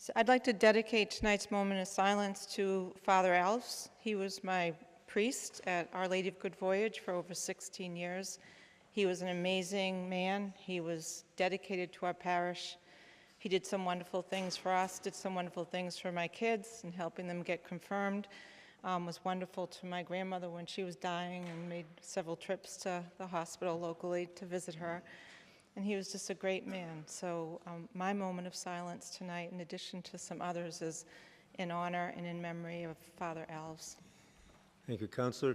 So I'd like to dedicate tonight's moment of silence to Father Alves. He was my priest at Our Lady of Good Voyage for over 16 years. He was an amazing man. He was dedicated to our parish. He did some wonderful things for us, did some wonderful things for my kids and helping them get confirmed. Was wonderful to my grandmother when she was dying and made several trips to the hospital locally to visit her. And he was just a great man. So my moment of silence tonight, in addition to some others, is in honor and in memory of Father Alves. Thank you, Councilor.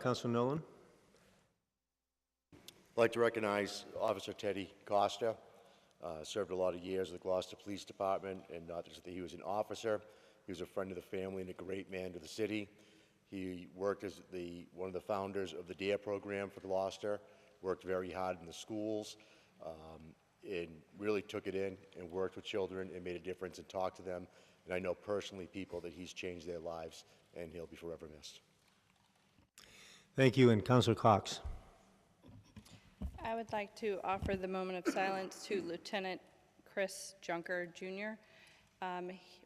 Councilor Nolan. I'd like to recognize Officer Teddy Costa. Served a lot of years with the Gloucester Police Department, and not just that he was an officer, he was a friend of the family and a great man to the city. He worked as one of the founders of the DARE program for Gloucester, worked very hard in the schools, and really took it in and worked with children and made a difference and talked to them. And I know personally people that he's changed their lives, and he'll be forever missed. Thank you, and Councilor Cox. I would like to offer the moment of silence to Lieutenant Chris Junker, Jr.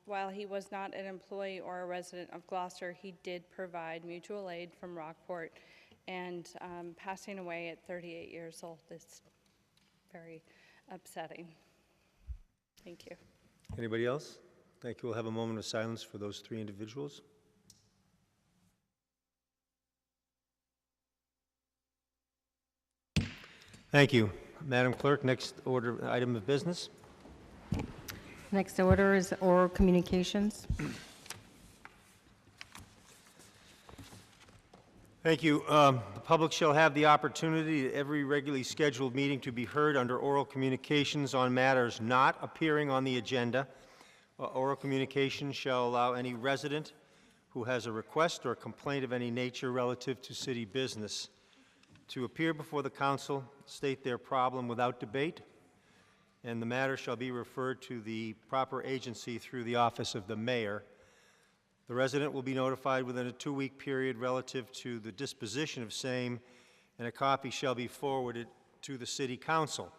While he was not an employee or a resident of Gloucester, he did provide mutual aid from Rockport, and passing away at 38 years old is very upsetting. Thank you. Anybody else? Thank you. We'll have a moment of silence for those three individuals. Thank you. Madam Clerk, next item of business. Next order is oral communications. Thank you. The public shall have the opportunity at every regularly scheduled meeting to be heard under oral communications on matters not appearing on the agenda. Oral communication shall allow any resident who has a request or a complaint of any nature relative to city business to appear before the council, state their problem without debate, and the matter shall be referred to the proper agency through the office of the mayor. The resident will be notified within a 2-week period relative to the disposition of same, and a copy shall be forwarded to the city council.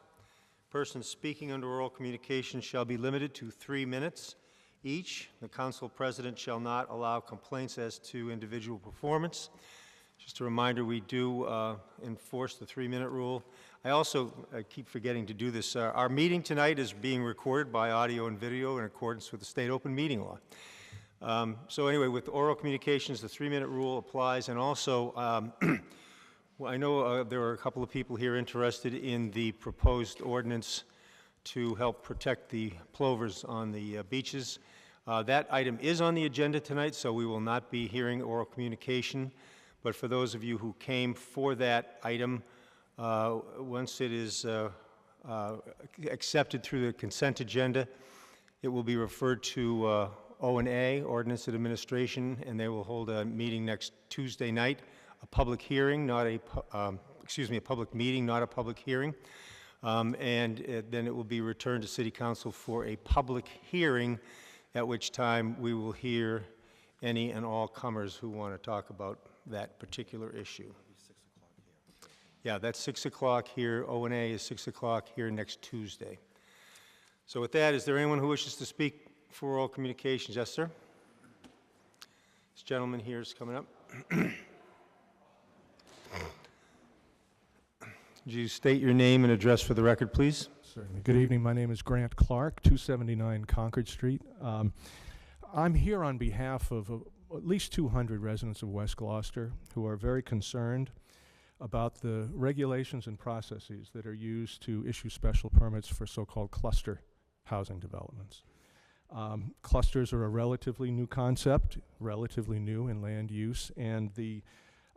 Persons speaking under oral communication shall be limited to 3 minutes each. The council president shall not allow complaints as to individual performance. Just a reminder, we do enforce the 3-minute rule. I keep forgetting to do this. Our meeting tonight is being recorded by audio and video in accordance with the state open meeting law. So anyway, with oral communications, the 3-minute rule applies. And also, well, I know there are a couple of people here interested in the proposed ordinance to help protect the plovers on the beaches. That item is on the agenda tonight, so we will not be hearing oral communication. But for those of you who came for that item, once it is accepted through the consent agenda, it will be referred to O&A, Ordinance and Administration, and they will hold a meeting next Tuesday night, a public hearing, not a, a public meeting, not a public hearing. And then it will be returned to City Council for a public hearing, at which time we will hear any and all comers who want to talk about that particular issue. Yeah, that's 6 o'clock here. O&A is 6 o'clock here next Tuesday. So with that, is there anyone who wishes to speak for oral communications? Yes, sir. This gentleman here is coming up. Would you state your name and address for the record, please? Certainly. Good evening. My name is Grant Clark, 279 Concord Street. I'm here on behalf of at least 200 residents of West Gloucester who are very concerned about the regulations and processes that are used to issue special permits for so-called cluster housing developments. Clusters are a relatively new concept, relatively new in land use, and the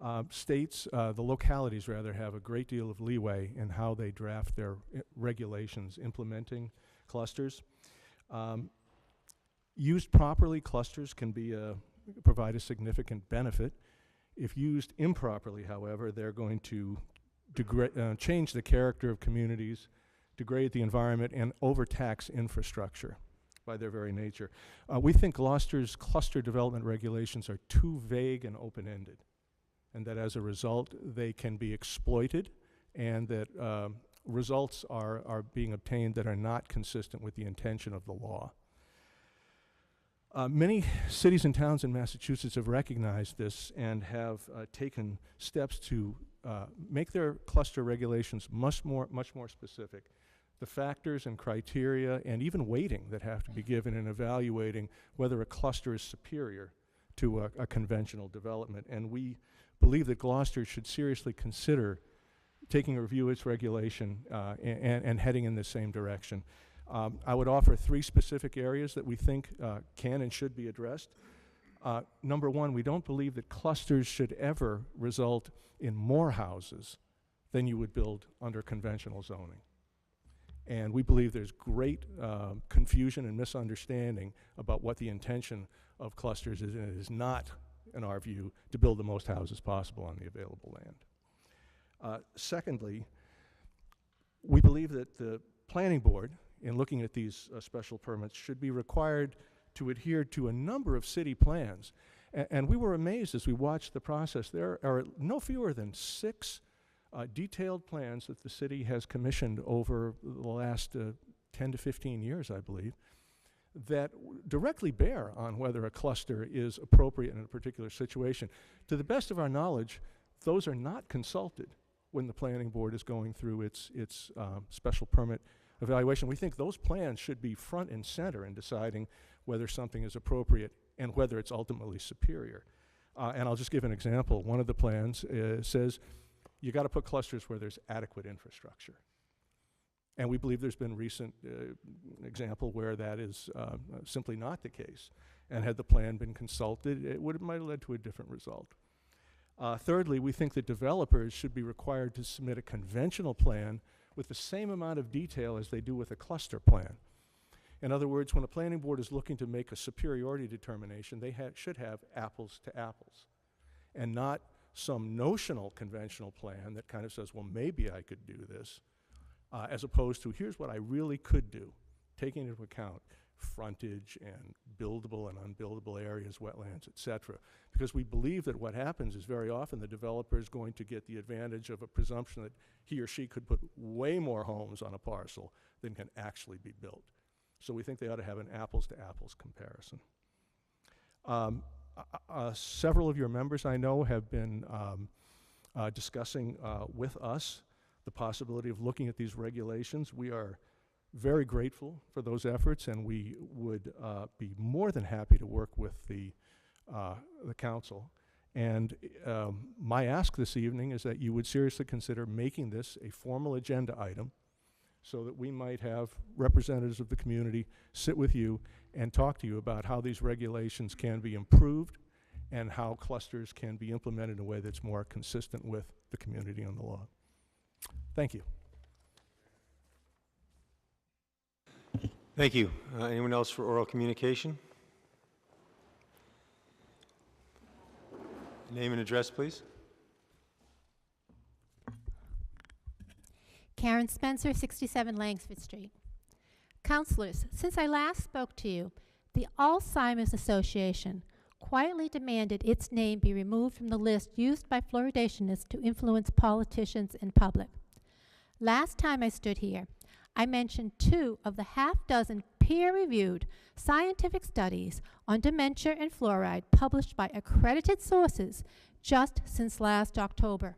localities rather, have a great deal of leeway in how they draft their regulations implementing clusters. Used properly, clusters can provide a significant benefit. If used improperly, however, they're going to change the character of communities, degrade the environment, and overtax infrastructure by their very nature. We think Gloucester's cluster development regulations are too vague and open-ended, and that as a result, they can be exploited, and that results are being obtained that are not consistent with the intention of the law. Many cities and towns in Massachusetts have recognized this and have taken steps to make their cluster regulations much more specific. The factors and criteria and even weighting that have to be given in evaluating whether a cluster is superior to a conventional development. And we believe that Gloucester should seriously consider taking a review of its regulation and heading in the same direction. I would offer 3 specific areas that we think can and should be addressed. Number 1, we don't believe that clusters should ever result in more houses than you would build under conventional zoning. And we believe there's great confusion and misunderstanding about what the intention of clusters is, and it is not, in our view, to build the most houses possible on the available land. Secondly, we believe that the planning board, in looking at these special permits, should be required to adhere to a number of city plans. And we were amazed as we watched the process. There are no fewer than 6 detailed plans that the city has commissioned over the last 10 to 15 years, I believe, that directly bear on whether a cluster is appropriate in a particular situation. To the best of our knowledge, those are not consulted when the planning board is going through its special permit evaluation. We think those plans should be front and center in deciding whether something is appropriate and whether it's ultimately superior. And I'll just give an example. One of the plans says you got to put clusters where there's adequate infrastructure. And we believe there's been recent example where that is simply not the case. And had the plan been consulted, it might have led to a different result. Thirdly, we think that developers should be required to submit a conventional plan with the same amount of detail as they do with a cluster plan. In other words, when a planning board is looking to make a superiority determination, they should have apples to apples, and not some notional conventional plan that kind of says, well, maybe I could do this, as opposed to here's what I really could do, taking into account frontage and buildable and unbuildable areas, wetlands, et cetera. Because we believe that what happens is very often the developer is going to get the advantage of a presumption that he or she could put way more homes on a parcel than can actually be built. So we think they ought to have an apples to apples comparison. Several of your members I know have been discussing with us the possibility of looking at these regulations. We are very grateful for those efforts, and we would be more than happy to work with the council. And my ask this evening is that you would seriously consider making this a formal agenda item so that we might have representatives of the community sit with you and talk to you about how these regulations can be improved and how clusters can be implemented in a way that's more consistent with the community and the law. Thank you. Thank you. Anyone else for oral communication? Name and address, please. Karen Spencer, 67 Langsford Street. Councilors, since I last spoke to you, the Alzheimer's Association quietly demanded its name be removed from the list used by fluoridationists to influence politicians and public. Last time I stood here, I mentioned 2 of the half-dozen peer-reviewed scientific studies on dementia and fluoride published by accredited sources just since last October.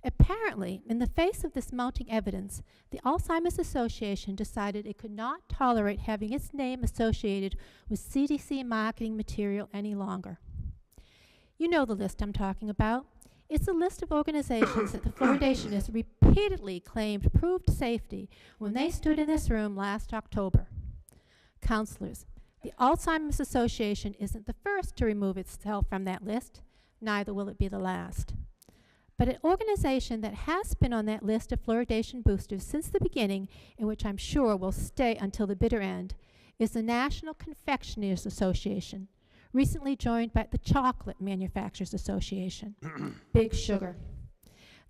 Apparently, in the face of this mounting evidence, the Alzheimer's Association decided it could not tolerate having its name associated with CDC marketing material any longer. You know the list I'm talking about. It's a list of organizations that the fluoridationists repeatedly claimed proved safety when they stood in this room last October. Councilors, the Alzheimer's Association isn't the first to remove itself from that list, neither will it be the last. But an organization that has been on that list of fluoridation boosters since the beginning, and which I'm sure will stay until the bitter end, is the National Confectioners Association, recently joined by the Chocolate Manufacturers Association, Big Sugar.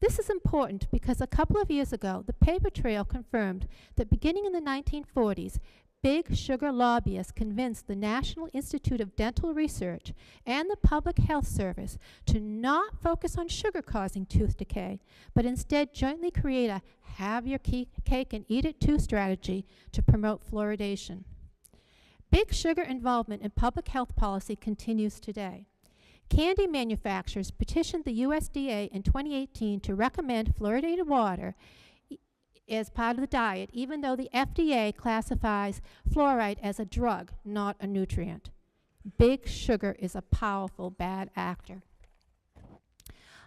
This is important because a couple of years ago, the paper trail confirmed that beginning in the 1940s, Big Sugar lobbyists convinced the National Institute of Dental Research and the Public Health Service to not focus on sugar causing tooth decay, but instead jointly create a have your cake and eat it too strategy to promote fluoridation. Big sugar involvement in public health policy continues today. Candy manufacturers petitioned the USDA in 2018 to recommend fluoridated water as part of the diet, even though the FDA classifies fluoride as a drug, not a nutrient. Big sugar is a powerful bad actor.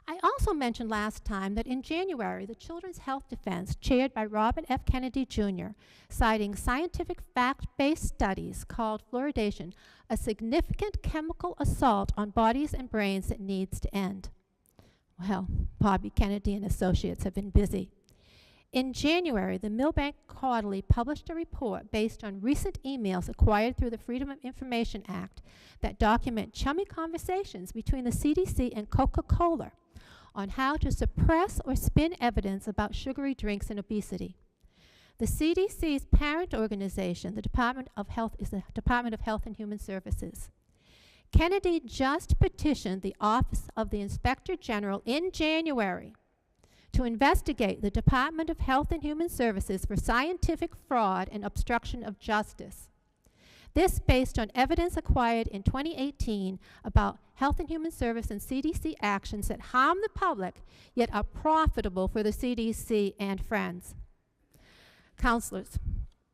I also mentioned last time that in January, the Children's Health Defense, chaired by Robert F. Kennedy Jr., citing scientific fact-based studies, called fluoridation a significant chemical assault on bodies and brains that needs to end. Well, Bobby Kennedy and Associates have been busy. In January, the Milbank Quarterly published a report based on recent emails acquired through the Freedom of Information Act that document chummy conversations between the CDC and Coca-Cola on how to suppress or spin evidence about sugary drinks and obesity. The CDC's parent organization, the Department of Health, is the Department of Health and Human Services. Kennedy just petitioned the Office of the Inspector General in January to investigate the Department of Health and Human Services for scientific fraud and obstruction of justice. This based on evidence acquired in 2018 about Health and Human Service and CDC actions that harm the public, yet are profitable for the CDC and friends. Counselors,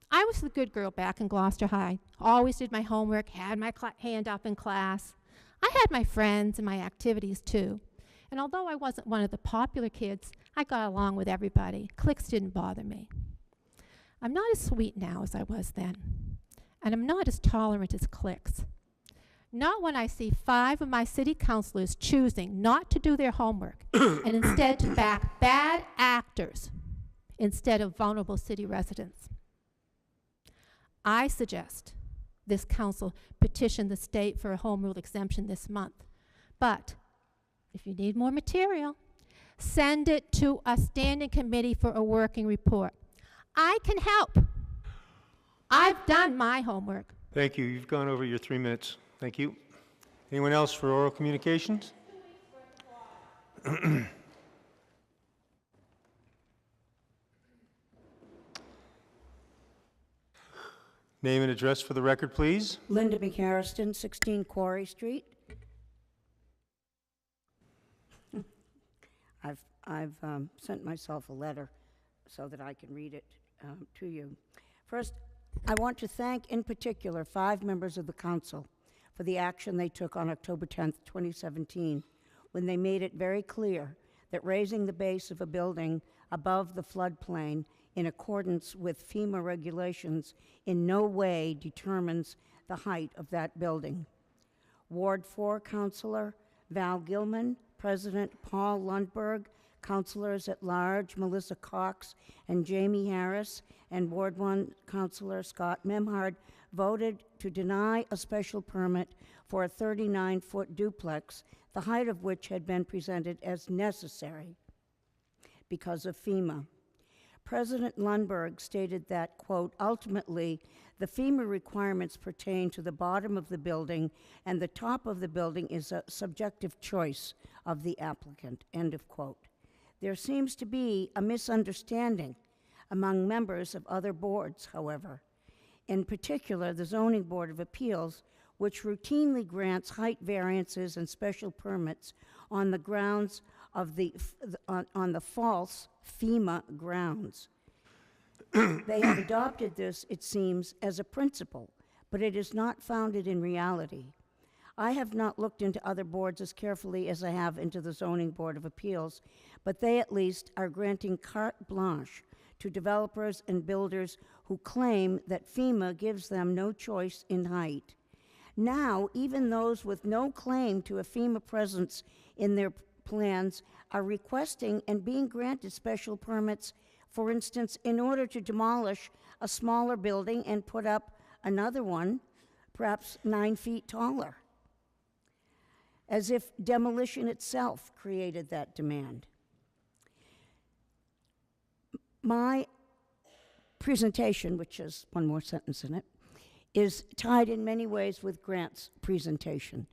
I was the good girl back in Gloucester High. Always did my homework, had my hand up in class. I had my friends and my activities too. And although I wasn't one of the popular kids, I got along with everybody. Cliques didn't bother me. I'm not as sweet now as I was then. And I'm not as tolerant as cliques. Not when I see 5 of my city councilors choosing not to do their homework and instead to back bad actors instead of vulnerable city residents. I suggest this council petition the state for a home rule exemption this month. But if you need more material, send it to a standing committee for a working report. I can help. I've done my homework. Thank you. You've gone over your 3 minutes. Thank you. Anyone else for oral communications? Name and address for the record, please. Linda McHarriston, 16 Quarry Street. I've sent myself a letter so that I can read it to you. First, I want to thank in particular 5 members of the council for the action they took on October 10th, 2017, when they made it very clear that raising the base of a building above the floodplain in accordance with FEMA regulations in no way determines the height of that building. Ward 4 Councilor Val Gilman, President Paul Lundberg, Councilors at Large Melissa Cox and Jamie Harris, and Ward 1 Councilor Scott Memhard voted to deny a special permit for a 39-foot duplex, the height of which had been presented as necessary because of FEMA. President Lundberg stated that, quote, ultimately, the FEMA requirements pertain to the bottom of the building and the top of the building is a subjective choice of the applicant, end of quote. There seems to be a misunderstanding among members of other boards, however. In particular, the Zoning Board of Appeals, which routinely grants height variances and special permits on the grounds of on the false FEMA grounds. They have adopted this, it seems, as a principle, but it is not founded in reality. I have not looked into other boards as carefully as I have into the Zoning Board of Appeals, but they at least are granting carte blanche to developers and builders who claim that FEMA gives them no choice in height. Now, even those with no claim to a FEMA presence in their plans are requesting and being granted special permits, for instance, in order to demolish a smaller building and put up another one, perhaps 9 feet taller, as if demolition itself created that demand. My presentation, which has one more sentence in it, is tied in many ways with Grant's presentation.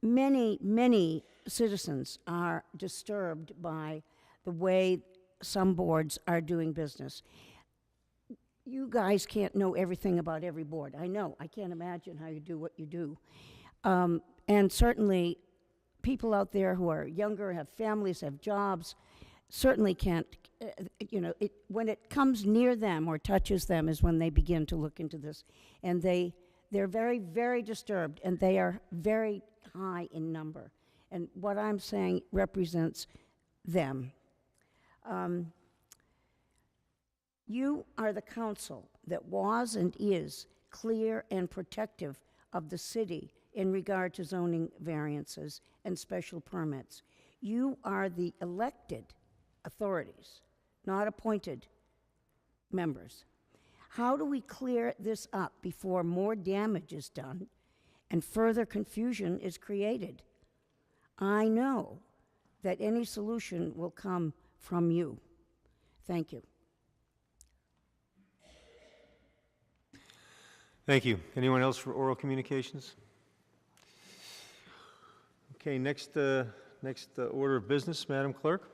Many citizens are disturbed by the way some boards are doing business. you guys can't know everything about every board. I know. I can't imagine how you do what you do. And certainly, people out there who are younger, have families, have jobs, certainly can't, when it comes near them or touches them is when they begin to look into this. And they're very, very disturbed, and they are very high in number. And what I'm saying represents them. You are the council that was and is clear and protective of the city in regard to zoning variances and special permits. You are the elected authorities, not appointed members. How do we clear this up before more damage is done and further confusion is created? I know that any solution will come from you. Thank you. Thank you. Anyone else for oral communications? Okay, next order of business, Madam Clerk.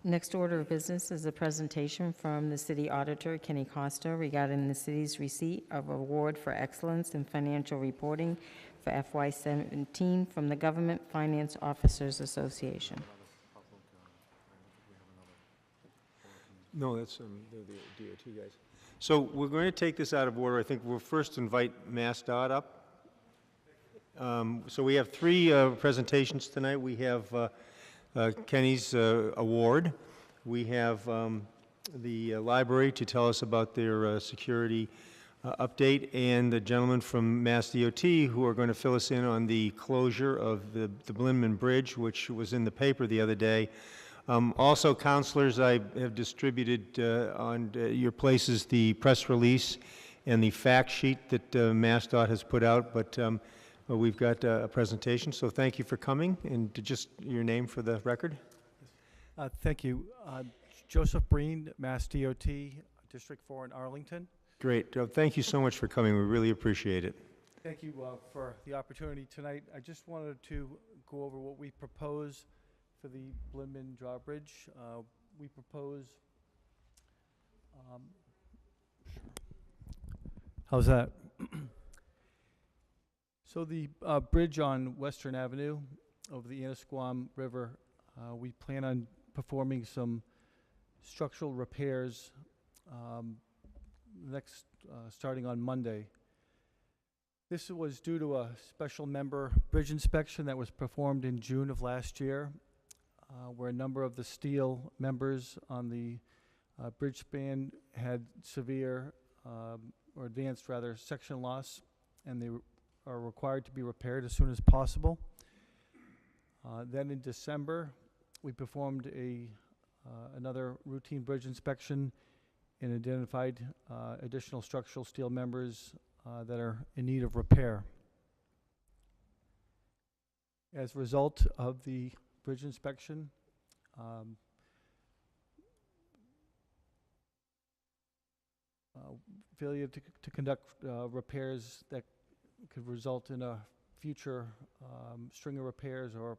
Next order of business is a presentation from the City Auditor, Kenny Costa, regarding the city's receipt of award for excellence in financial reporting for FY17 from the Government Finance Officers Association. No, that's the DOT guys. So we're going to take this out of order. I think we'll first invite MassDOT up. So we have three presentations tonight. We have Kenny's award. We have the library to tell us about their security update, and the gentleman from MassDOT who are going to fill us in on the closure of the Blinman Bridge, which was in the paper the other day. Also, councilors, I have distributed on your places the press release and the fact sheet that MassDOT has put out, but we've got a presentation, so thank you for coming, and just your name for the record. Thank you. Joseph Breen, Mass DOT, District 4 in Arlington. Great. Thank you so much for coming. We really appreciate it. Thank you for the opportunity tonight. I just wanted to go over what we propose for the Blinman Drawbridge. We propose, how's that? So the bridge on Western Avenue over the Annisquam River, we plan on performing some structural repairs starting on Monday. This was due to a special member bridge inspection that was performed in June of last year, where a number of the steel members on the bridge span had severe, or advanced rather, section loss, and they are required to be repaired as soon as possible. Then in December, we performed another routine bridge inspection and identified additional structural steel members that are in need of repair. As a result of the bridge inspection, failure to conduct repairs that could result in a future string of repairs or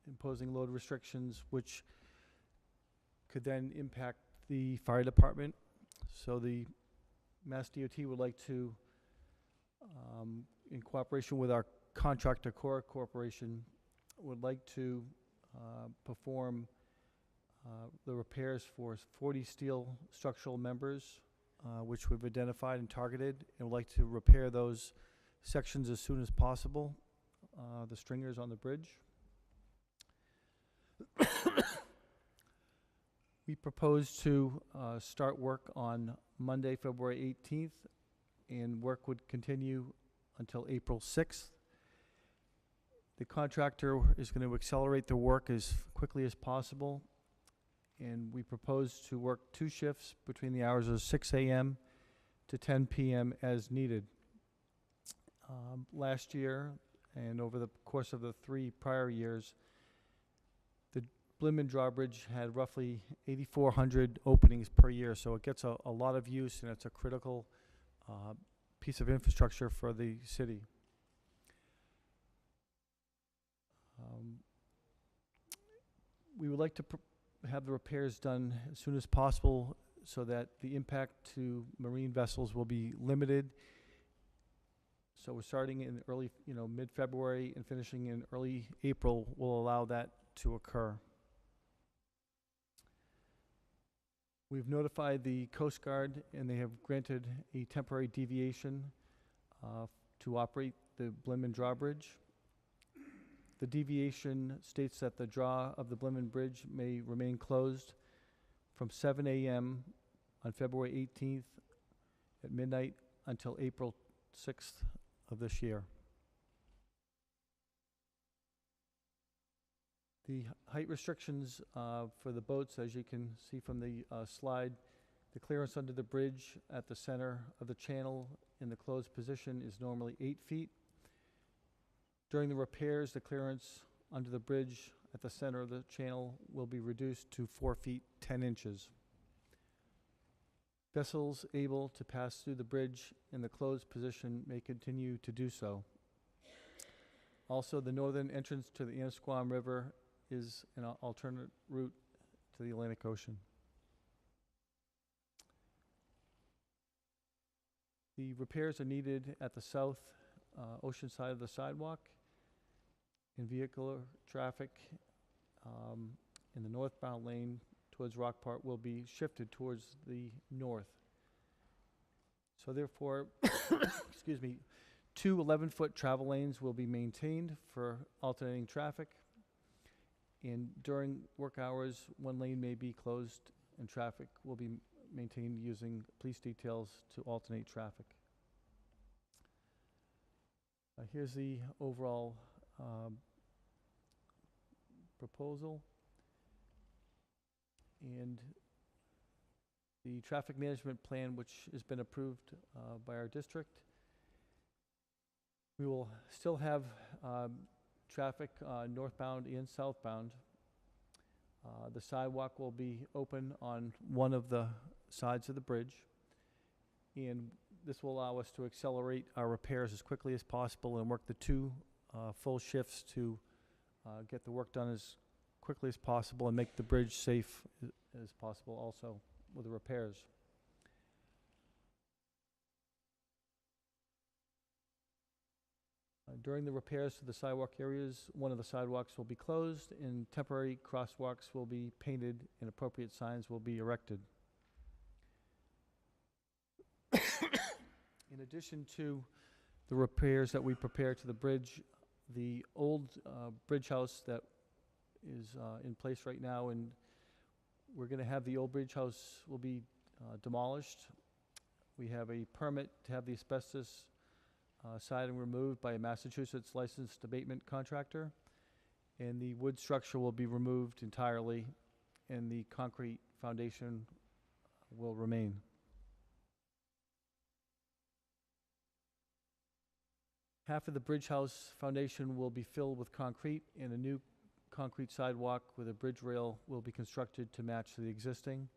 imposing load restrictions, which could then impact the fire department. So the Mass DOT would like to, in cooperation with our contractor Cora Corporation, would like to perform the repairs for 40 steel structural members, which we've identified and targeted, and would like to repair those sections as soon as possible, the stringers on the bridge. We propose to start work on Monday, February 18th, and work would continue until April 6th. The contractor is going to accelerate the work as quickly as possible, and we propose to work 2 shifts between the hours of 6 a.m. to 10 p.m. as needed. Last year, and over the course of the 3 prior years, the Blinman Drawbridge had roughly 8,400 openings per year, so it gets a lot of use, and it's a critical piece of infrastructure for the city. We would like to have the repairs done as soon as possible so that the impact to marine vessels will be limited. So we're starting in early, mid-February and finishing in early April will allow that to occur. We've notified the Coast Guard, and they have granted a temporary deviation to operate the Blenman Drawbridge. The deviation states that the draw of the Blenman Bridge may remain closed from 7 a.m. on February 18th at midnight until April 6th of this year. The height restrictions for the boats, as you can see from the slide, the clearance under the bridge at the center of the channel in the closed position is normally 8 feet. During the repairs, the clearance under the bridge at the center of the channel will be reduced to 4 feet 10 inches. Vessels able to pass through the bridge in the closed position may continue to do so. Also, the northern entrance to the Annisquam River is an alternate route to the Atlantic Ocean. The repairs are needed at the south ocean side of the sidewalk, in vehicular traffic in the northbound lane towards Rockport will be shifted towards the north. So therefore, excuse me, 2 11-foot travel lanes will be maintained for alternating traffic. And during work hours, 1 lane may be closed and traffic will be maintained using police details to alternate traffic. Here's the overall proposal. And the traffic management plan, which has been approved by our district. We will still have traffic northbound and southbound. The sidewalk will be open on one of the sides of the bridge, and this will allow us to accelerate our repairs as quickly as possible and work the 2 full shifts to get the work done as quickly as possible and make the bridge safe as possible also with the repairs. During the repairs to the sidewalk areas, one of the sidewalks will be closed and temporary crosswalks will be painted and appropriate signs will be erected. In addition to the repairs that we prepare to the bridge, the old bridge house that is in place right now, and we're going to have the old bridge house will be demolished. We have a permit to have the asbestos siding removed by a Massachusetts licensed abatement contractor, and the wood structure will be removed entirely, and the concrete foundation will remain. Half of the bridge house foundation will be filled with concrete, and a new concrete sidewalk with a bridge rail will be constructed to match the existing.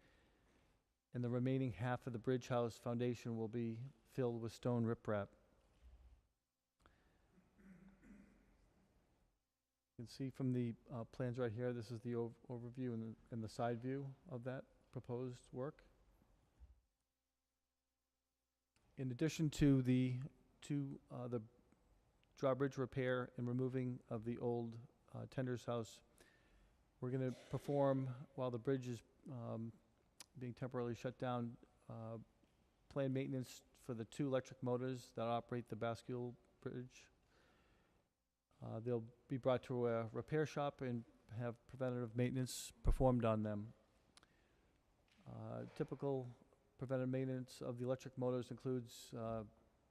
And the remaining half of the bridge house foundation will be filled with stone riprap. You can see from the plans right here, this is the overview and the side view of that proposed work. In addition to the drawbridge repair and removing of the old tender's house, we're going to perform, while the bridge is being temporarily shut down, planned maintenance for the 2 electric motors that operate the bascule bridge. They'll be brought to a repair shop and have preventative maintenance performed on them. Typical preventative maintenance of the electric motors includes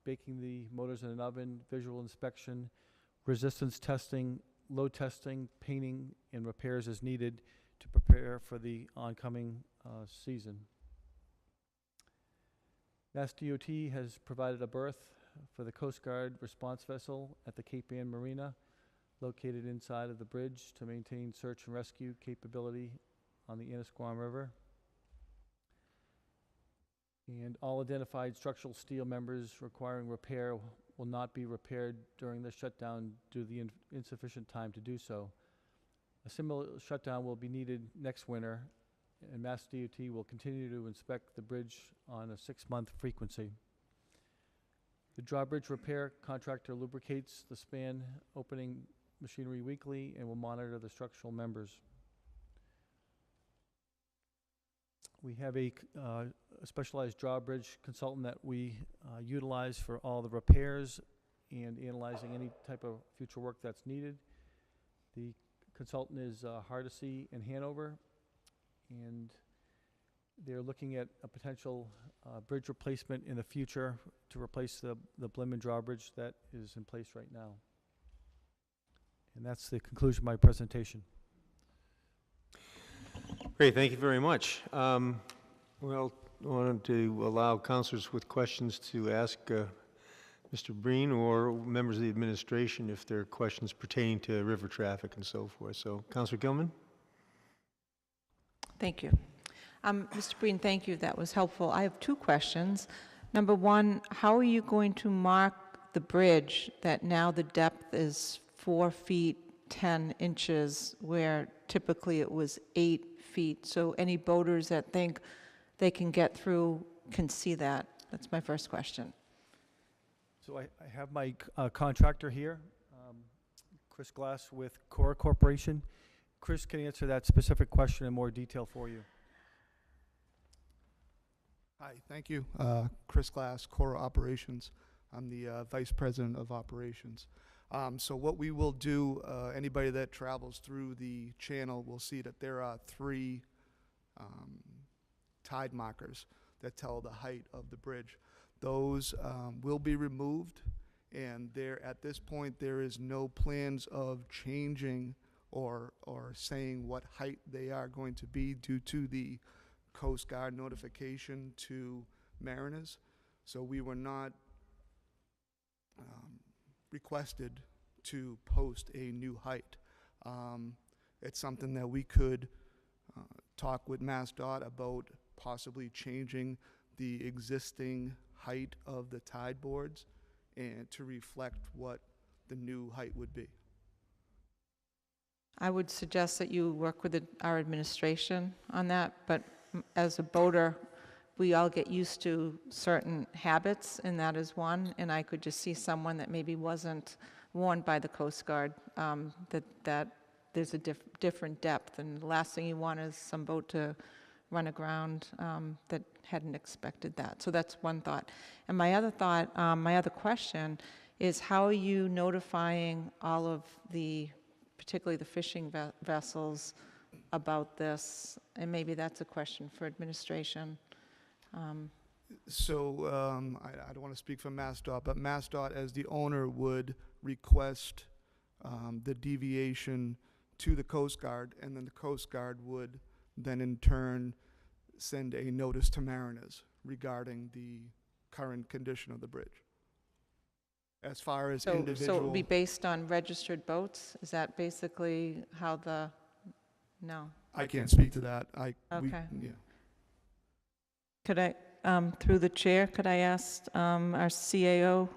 baking the motors in an oven, visual inspection, resistance testing, load testing, painting, and repairs as needed to prepare for the oncoming season. Mass DOT has provided a berth for the Coast Guard response vessel at the Cape Ann Marina, located inside of the bridge to maintain search and rescue capability on the Annisquam River. And all identified structural steel members requiring repair will not be repaired during the shutdown due to the insufficient time to do so. A similar shutdown will be needed next winter and Mass DOT will continue to inspect the bridge on a 6-month frequency. The drawbridge repair contractor lubricates the span opening machinery weekly and will monitor the structural members. We have a specialized drawbridge consultant that we utilize for all the repairs and analyzing any type of future work that's needed. The consultant is Hardesty in Hanover, and they're looking at a potential bridge replacement in the future to replace the Blimmen drawbridge that is in place right now. And that's the conclusion of my presentation. Great, thank you very much. Well, I wanted to allow councilors with questions to ask Mr. Breen or members of the administration if there are questions pertaining to river traffic and so forth. So, Councilor Gilman? Thank you. Mr. Breen, thank you. That was helpful. I have two questions. Number one, how are you going to mark the bridge that now the depth is 4 feet 10 inches, where typically it was 8 feet? So any boaters that think they can get through can see that. That's my first question. So I have my contractor here, Chris Glass with Cora Corporation. Chris can answer that specific question in more detail for you. Hi, thank you. Chris Glass, Cora Operations. I'm the Vice President of Operations. So what we will do, anybody that travels through the channel will see that there are 3 tide markers that tell the height of the bridge. Those will be removed, and at this point there is no plans of changing or saying what height they are going to be due to the Coast Guard notification to mariners. So we were not requested to post a new height. It's something that we could talk with MassDOT about possibly changing the existing height of the tide boards and to reflect what the new height would be. I would suggest that you work with our administration on that, but as a boater, we all get used to certain habits, and that is one, and I could just see someone that maybe wasn't warned by the Coast Guard, that there's a different depth, and the last thing you want is some boat to run aground that hadn't expected that. So that's one thought. And my other thought, my other question is, how are you notifying all of particularly the fishing vessels about this? And maybe that's a question for administration. So I don't want to speak for MassDOT, but MassDOT as the owner would request the deviation to the Coast Guard, and then the Coast Guard would then in turn send a notice to mariners regarding the current condition of the bridge. As far as individual... So it would be based on registered boats? Is that basically how no? I can't speak to that. Okay. Yeah. Could I, through the chair, could I ask our CAO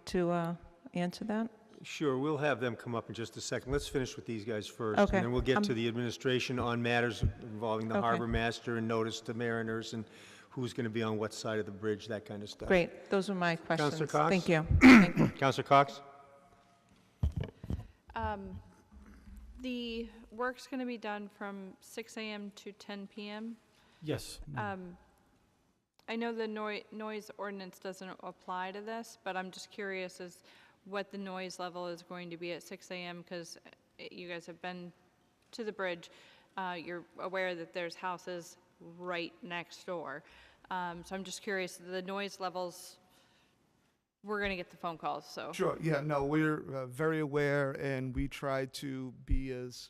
to answer that? Sure, we'll have them come up in just a second. Let's finish with these guys first. Okay. And then we'll get to the administration on matters involving the Okay. harbor master and notice to mariners and who's going to be on what side of the bridge, that kind of stuff. Great, those are my questions. Councilor Cox? Thank you. Thank you. Councilor Cox? The work's going to be done from 6 a.m. to 10 p.m. Yes. I know the noise ordinance doesn't apply to this, but I'm just curious as what the noise level is going to be at 6 a.m. because you guys have been to the bridge. You're aware that there's houses right next door. So I'm just curious, the noise levels, we're going to get the phone calls, so. Sure, yeah, no, we're very aware, and we try to be as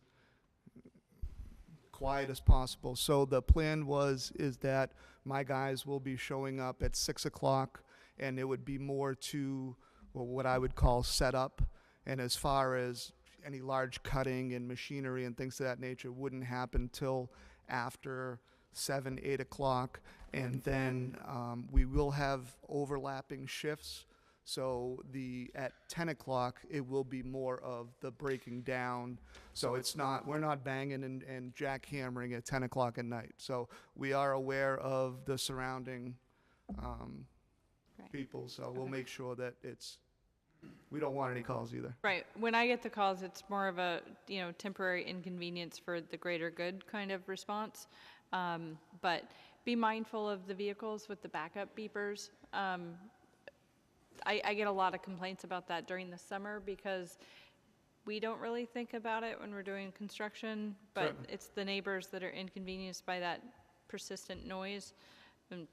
quiet as possible. So the plan is that my guys will be showing up at 6 o'clock, and it would be more to what I would call setup. And as far as any large cutting and machinery and things of that nature wouldn't happen till after 7, 8 o'clock. And then we will have overlapping shifts. So at 10 o'clock, it will be more of the breaking down. So we're not banging and jackhammering at 10 o'clock at night. So we are aware of the surrounding people, so we'll make sure that we don't want any calls either. Right. When I get the calls, it's more of a, temporary inconvenience for the greater good kind of response. But be mindful of the vehicles with the backup beepers. I get a lot of complaints about that during the summer because we don't really think about it when we're doing construction, but Certainly. it's the neighbors that are inconvenienced by that persistent noise. And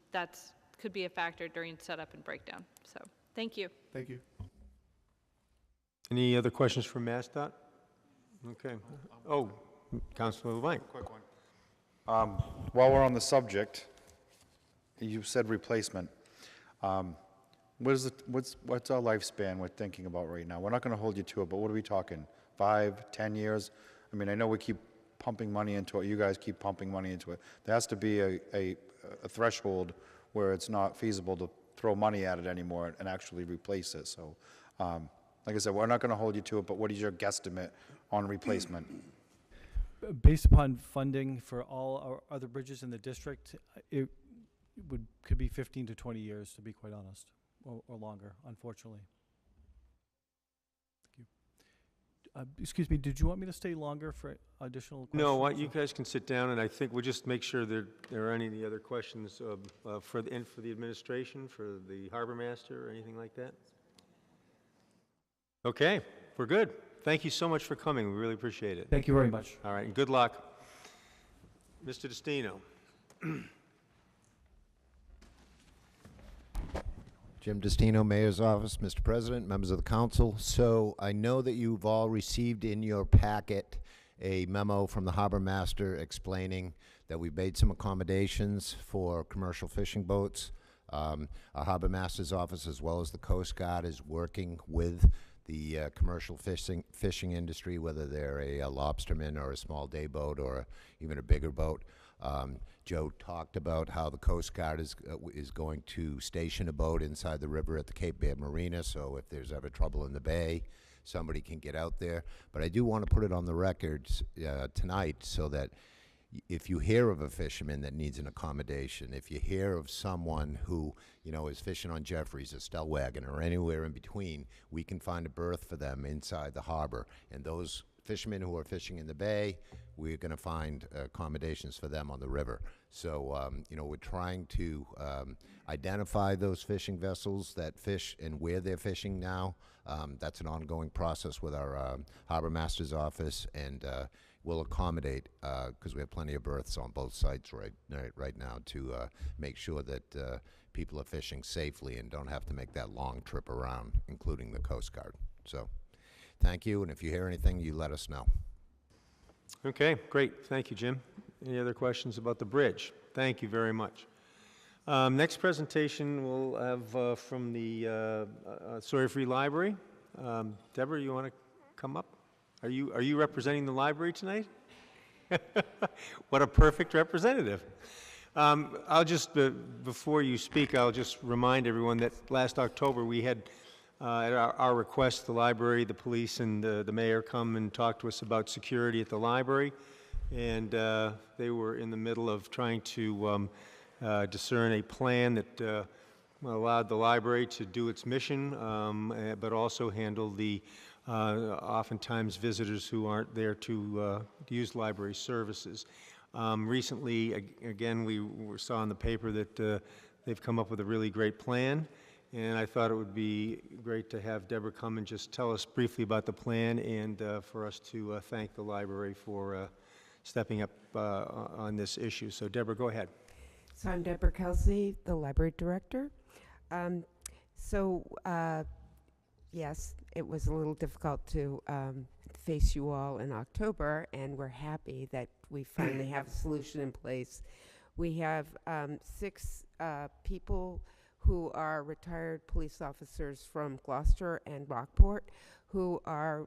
could be a factor during setup and breakdown. So, thank you. Thank you. Any other questions for MassDOT? Okay. Oh, Councilor LeBlanc. Quick one. While we're on the subject, you said replacement. What's our lifespan we're thinking about right now? We're not going to hold you to it, but what are we talking? 5, 10 years? I mean, I know we keep pumping money into it. You guys keep pumping money into it. There has to be a threshold where it's not feasible to throw money at it anymore and actually replace it. So, like I said, we're not going to hold you to it, but what is your guesstimate on replacement? Based upon funding for all our other bridges in the district, it could be 15 to 20 years, to be quite honest, or longer, unfortunately. Thank you. Excuse me, did you want me to stay longer for additional questions? No, you guys can sit down, and I think we'll just make sure that there are any other questions for the administration, for the harbor master, or anything like that. Okay, we're good. Thank you so much for coming. We really appreciate it. Thank you very much. All right, and good luck. Mr. Destino. Jim Destino, Mayor's Office. Mr. President, members of the council. So I know that you've all received in your packet a memo from the harbor master explaining that we've made some accommodations for commercial fishing boats. Our harbor master's office, as well as the Coast Guard, is working with the commercial fishing industry, whether they're a lobsterman or a small day boat or even a bigger boat. Joe talked about how the Coast Guard is going to station a boat inside the river at the Cape Bay Marina, so if there's ever trouble in the bay, somebody can get out there. But I do want to put it on the record tonight so that if you hear of a fisherman that needs an accommodation, if you hear of someone who, is fishing on Jeffries or Stellwagen or anywhere in between, we can find a berth for them inside the harbor. And those fishermen who are fishing in the bay, we're going to find accommodations for them on the river. So, we're trying to identify those fishing vessels that fish and where they're fishing now. That's an ongoing process with our harbor master's office, and we'll accommodate, because we have plenty of berths on both sites right now to make sure that people are fishing safely and don't have to make that long trip around, including the Coast Guard. So, thank you, and if you hear anything, you let us know. Okay, great. Thank you, Jim. Any other questions about the bridge? Thank you very much. Next presentation we'll have from the Sawyer Free Library. Deborah, you want to come up? Are you representing the library tonight? What a perfect representative. I'll just, before you speak, I'll just remind everyone that last October we had, at our request, the library, the police, and the mayor come and talk to us about security at the library. And they were in the middle of trying to discern a plan that allowed the library to do its mission, but also handle the oftentimes visitors who aren't there to use library services. Recently, again, we saw in the paper that they've come up with a really great plan, and I thought it would be great to have Deborah come and just tell us briefly about the plan, and for us to thank the library for stepping up on this issue. So Deborah, go ahead. So I'm Deborah Kelsey, the library director. Yes, it was a little difficult to face you all in October, and we're happy that we finally have a solution in place. We have 6 people who are retired police officers from Gloucester and Rockport who are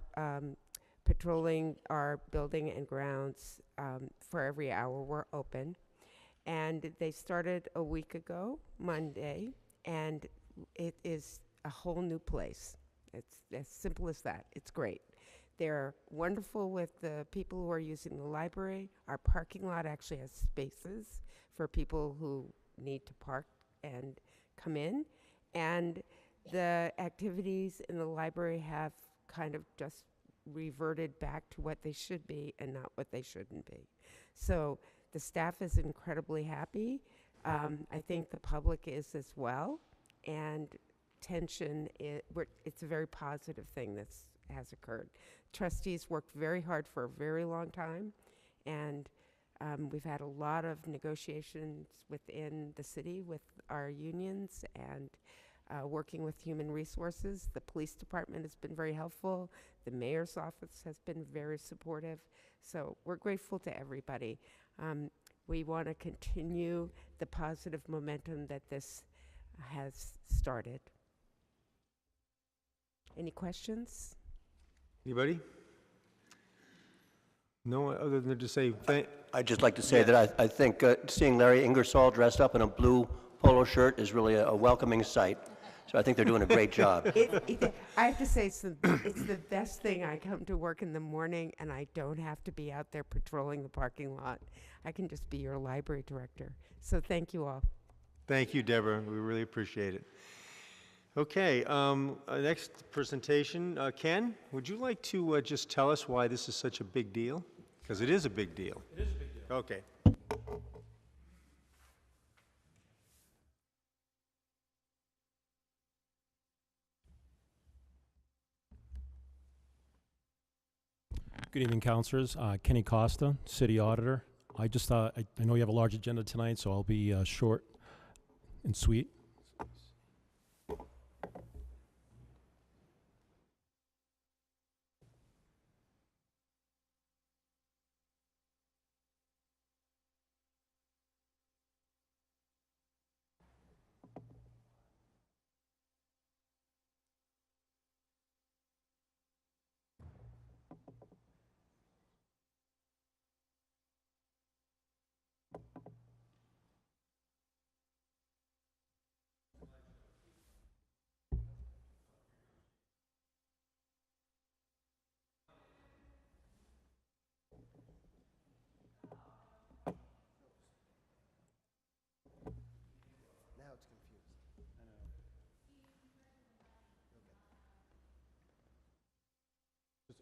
patrolling our building and grounds for every hour we're open. And they started a week ago, Monday, and it is a whole new place. It's as simple as that. It's great. They're wonderful with the people who are using the library. Our parking lot actually has spaces for people who need to park and come in. And the activities in the library have kind of just reverted back to what they should be and not what they shouldn't be. So the staff is incredibly happy. I think the public is as well. And tension, it's a very positive thing that has occurred. Trustees worked very hard for a very long time, and we've had a lot of negotiations within the city with our unions and working with human resources. The police department has been very helpful. The mayor's office has been very supportive. So we're grateful to everybody. We want to continue the positive momentum that this has started. Any questions? Anybody? No, other than to say I'd just like to say that I think seeing Larry Ingersoll dressed up in a blue polo shirt is really a welcoming sight. So I think they're doing a great job. I have to say, it's the best thing. I come to work in the morning, and I don't have to be out there patrolling the parking lot. I can just be your library director. So thank you all. Thank you, Deborah. We really appreciate it. Okay, next presentation. Ken, would you like to just tell us why this is such a big deal? Because it is a big deal. It is a big deal. Okay. Good evening, councilors. Kenny Costa, City Auditor. I just I know you have a large agenda tonight, so I'll be short and sweet.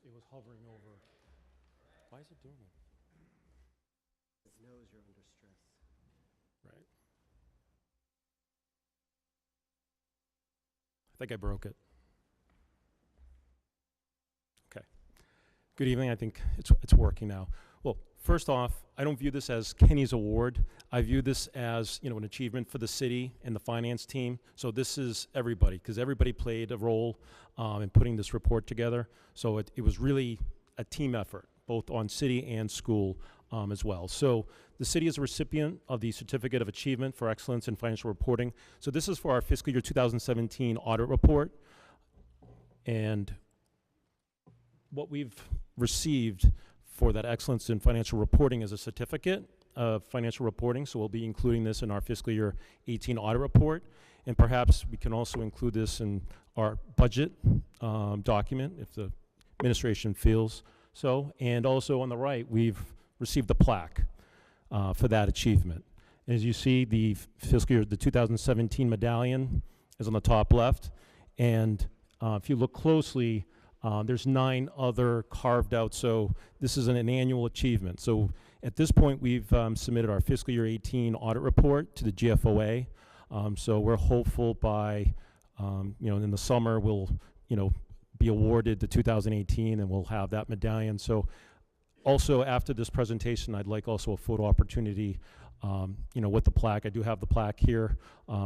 It was hovering over. Why is it doing it? It knows you're under stress. Right. I think I broke it. Okay. Good evening. I think it's working now. Well, first off, I don't view this as Kenny's award. I view this as, an achievement for the city and the finance team. So this is everybody, because everybody played a role in putting this report together. So it was really a team effort, both on city and school as well. So the city is a recipient of the Certificate of Achievement for Excellence in Financial Reporting. So this is for our fiscal year 2017 audit report. And what we've received for that excellence in financial reporting is a certificate of financial reporting. So we'll be including this in our fiscal year 18 audit report. And perhaps we can also include this in our budget document if the administration feels so. And also on the right, we've received a plaque for that achievement. As you see, the fiscal year, the 2017 medallion is on the top left. And if you look closely, there's 9 other carved out, so this is an annual achievement. So at this point, we've submitted our fiscal year 18 audit report to the GFOA. So we're hopeful by, in the summer, we'll, be awarded the 2018, and we'll have that medallion. So also after this presentation, I'd like also a photo opportunity, with the plaque. I do have the plaque here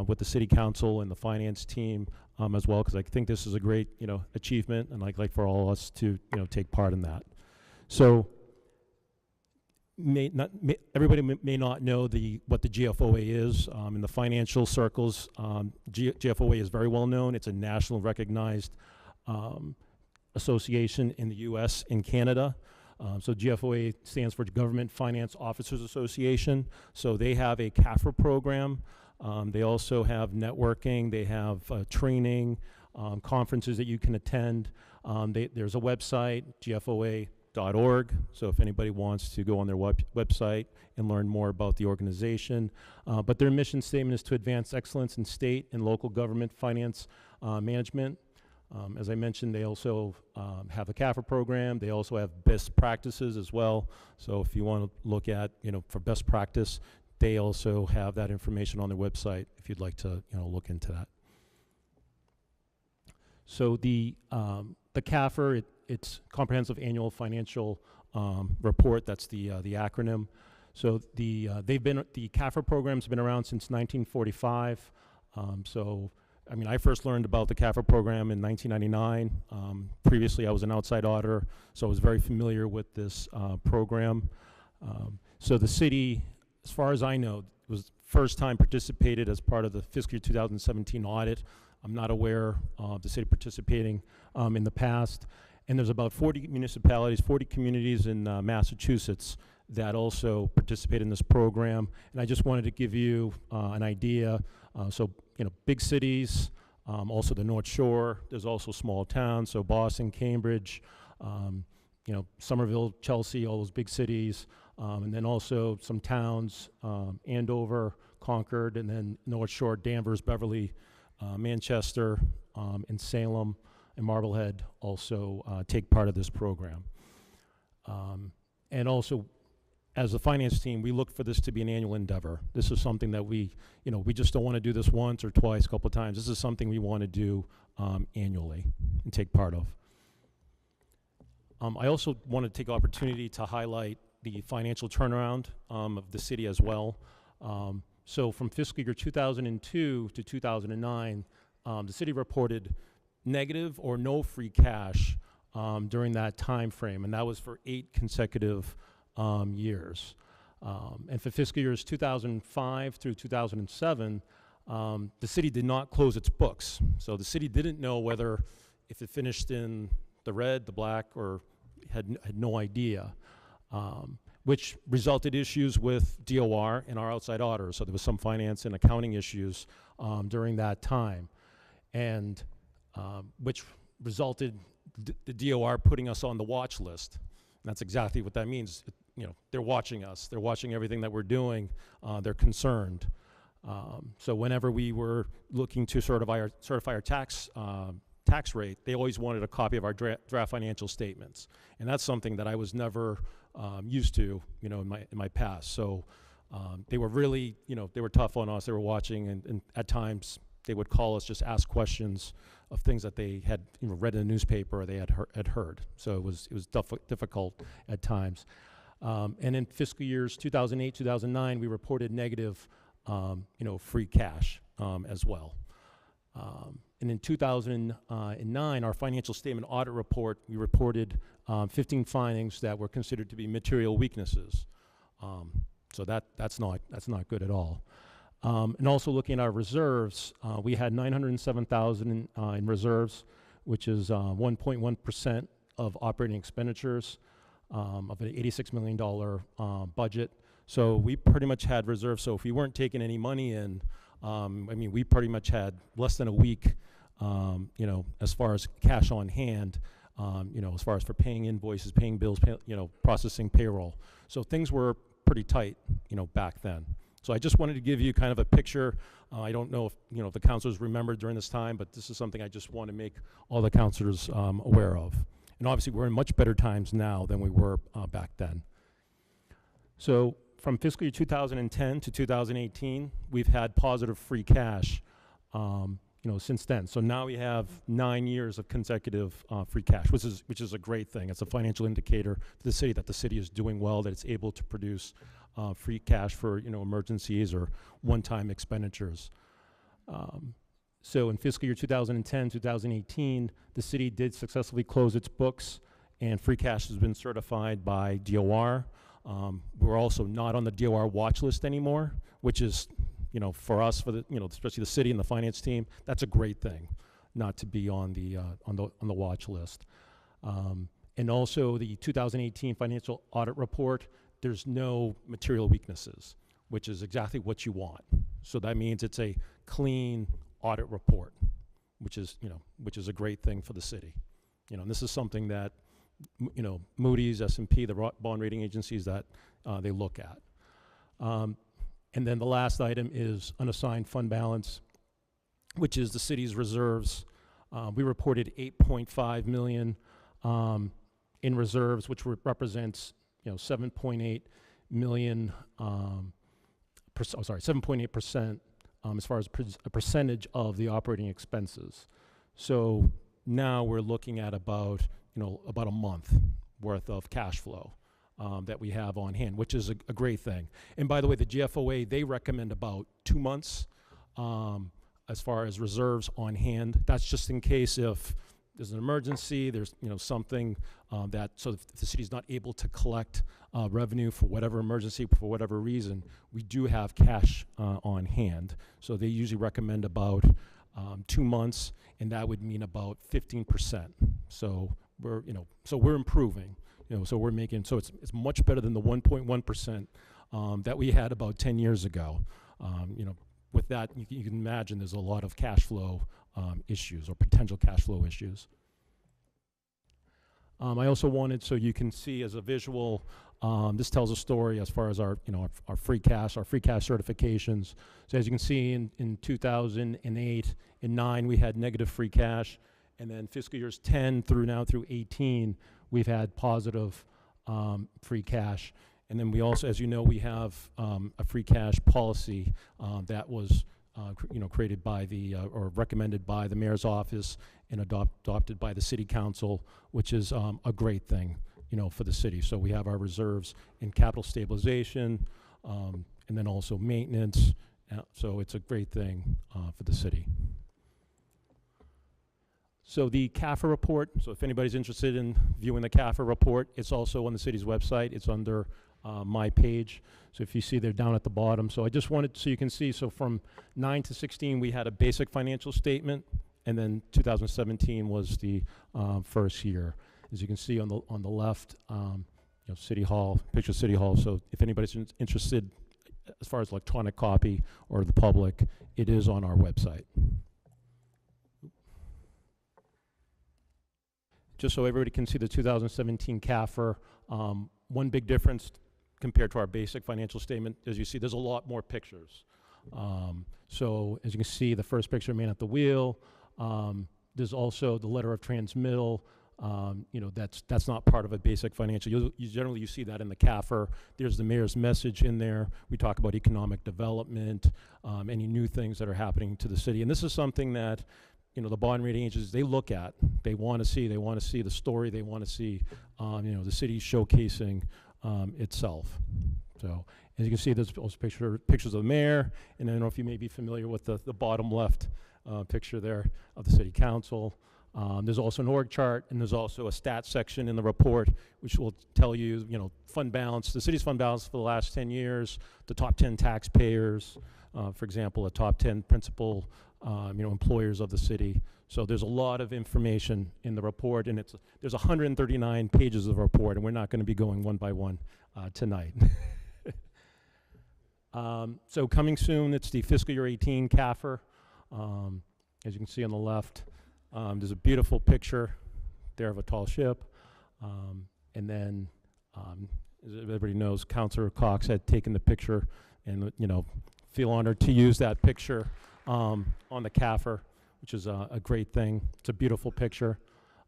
with the city council and the finance team as well, because I think this is a great, achievement, and I'd like for all of us to, take part in that. So everybody may not know what the GFOA is. In the financial circles, GFOA is very well known. It's a national recognized association in the U.S. and Canada. So GFOA stands for Government Finance Officers Association. So they have a CAFRA program. They also have networking. They have training. conferences that you can attend. There's a website, gfoa.org, so if anybody wants to go on their website and learn more about the organization. But their mission statement is to advance excellence in state and local government finance management. As I mentioned, they also have a CAFR program. They also have best practices as well. So if you want to look at, for best practice, they also have that information on their website if you'd like to, look into that. So the CAFR, it's Comprehensive Annual Financial Report. That's the acronym. So the CAFR program's been around since 1945. I first learned about the CAFR program in 1999. Previously, I was an outside auditor, so I was very familiar with this program. So the city, as far as I know, was first time participated as part of the fiscal year 2017 audit. I'm not aware of the city participating in the past. And there's about 40 municipalities, 40 communities in Massachusetts that also participate in this program. And I just wanted to give you an idea. Big cities, also the North Shore. There's also small towns, so Boston, Cambridge, Somerville, Chelsea, all those big cities. And then also some towns, Andover, Concord, and then North Shore, Danvers, Beverly, Manchester, and Salem, and Marblehead also take part of this program. And also, as a finance team, we look for this to be an annual endeavor. This is something that we just don't want to do this once or twice, a couple of times. This is something we want to do annually and take part of. I also want to take opportunity to highlight the financial turnaround of the city as well. So from fiscal year 2002 to 2009, the city reported negative or no free cash during that time frame, and that was for 8 consecutive years. And for fiscal years 2005 through 2007, the city did not close its books. So the city didn't know whether if it finished in the red, the black, or had no idea, which resulted issues with DOR and our outside auditors. So there was some finance and accounting issues during that time, and which resulted the DOR putting us on the watch list. And that's exactly what that means. They're watching us. They're watching everything that we're doing. They're concerned. So whenever we were looking to certify our tax rate, they always wanted a copy of our draft financial statements, and that's something that I was never used to, in my past. So they were really, they were tough on us. They were watching, and at times they would call us, just ask questions of things that they had read in the newspaper or they had heard. So it was difficult at times. And in fiscal years 2008, 2009, we reported negative, free cash as well. And in 2009, our financial statement audit report, we reported 15 findings that were considered to be material weaknesses. So that's not good at all. And also looking at our reserves, we had $907,000 in reserves, which is 1.1% of operating expenditures of an $86 million budget. So we pretty much had reserves. So if we weren't taking any money in, we pretty much had less than a week, as far as cash on hand, as far as for paying invoices, paying bills, processing payroll. So things were pretty tight, back then. So I just wanted to give you kind of a picture. I don't know if, the councilors remember during this time, but this is something I just want to make all the councilors aware of. And obviously, we're in much better times now than we were back then. So from fiscal year 2010 to 2018, we've had positive free cash, since then. So now we have 9 years of consecutive free cash, which is a great thing. It's a financial indicator to the city that the city is doing well, that it's able to produce free cash for emergencies or one-time expenditures. So in fiscal year 2010, 2018, the city did successfully close its books, and free cash has been certified by DOR. We're also not on the DOR watch list anymore, which is, for us, for the, especially the city and the finance team, that's a great thing, not to be on the watch list. And also the 2018 financial audit report, there's no material weaknesses, which is exactly what you want. So that means it's a clean audit report. which is a great thing for the city. And this is something that, Moody's, S&P, the bond rating agencies that they look at. And then the last item is unassigned fund balance, which is the city's reserves. We reported 8.5 million in reserves, which represents 7.8 million. 7.8% as far as a percentage of the operating expenses. So now we're looking at about a month worth of cash flow that we have on hand, which is a great thing. And by the way, the GFOA, they recommend about 2 months as far as reserves on hand. That's just in case if there's an emergency, there's something that, so if the city's not able to collect revenue for whatever emergency, for whatever reason, we do have cash on hand. So they usually recommend about 2 months, and that would mean about 15%. So we're improving. So we're making, so it's much better than the 1.1% that we had about 10 years ago. With that, you can imagine there's a lot of cash flow issues or potential cash flow issues. I also wanted, so you can see as a visual, this tells a story as far as our free cash certifications. So as you can see, in 2008 and 9, we had negative free cash, and then fiscal years 10 through 18, we've had positive free cash. And then we also, as you know, we have a free cash policy that was created by or recommended by the mayor's office and adopted by the city council, which is a great thing, for the city. So we have our reserves in capital stabilization, and then also maintenance. So it's a great thing for the city. So the CAFR report, so if anybody's interested in viewing the CAFR report, it's also on the city's website. It's under my page. So if you see they're down at the bottom. So I just wanted, so you can see, so from 9 to 16, we had a basic financial statement, and then 2017 was the first year. As you can see on the left, City Hall, picture of City Hall. So if anybody's interested as far as electronic copy or the public, it is on our website. Just so everybody can see the 2017 CAFR, one big difference compared to our basic financial statement, as you see, there's a lot more pictures. So as you can see, the first picture, man at the wheel. There's also the letter of transmittal. That's not part of a basic financial. Generally you see that in the CAFR. There's the mayor's message in there. We talk about economic development, any new things that are happening to the city. And this is something that the bond rating agencies, they look at, they want to see the story, they want to see, the city showcasing itself. So as you can see, there's also pictures of the mayor, and I don't know if you may be familiar with the bottom left picture there of the city council. There's also an org chart, and there's also a stats section in the report, which will tell you, fund balance, the city's fund balance for the last 10 years, the top 10 taxpayers, for example, the top 10 principal employers of the city. So there's a lot of information in the report, and there's 139 pages of the report, and we're not going to be going one by one tonight. So coming soon, it's the fiscal year 18 CAFR. As you can see on the left, there's a beautiful picture there of a tall ship. And then, as everybody knows, Councilor Cox had taken the picture, and feel honored to use that picture on the CAFR, which is a great thing. It's a beautiful picture.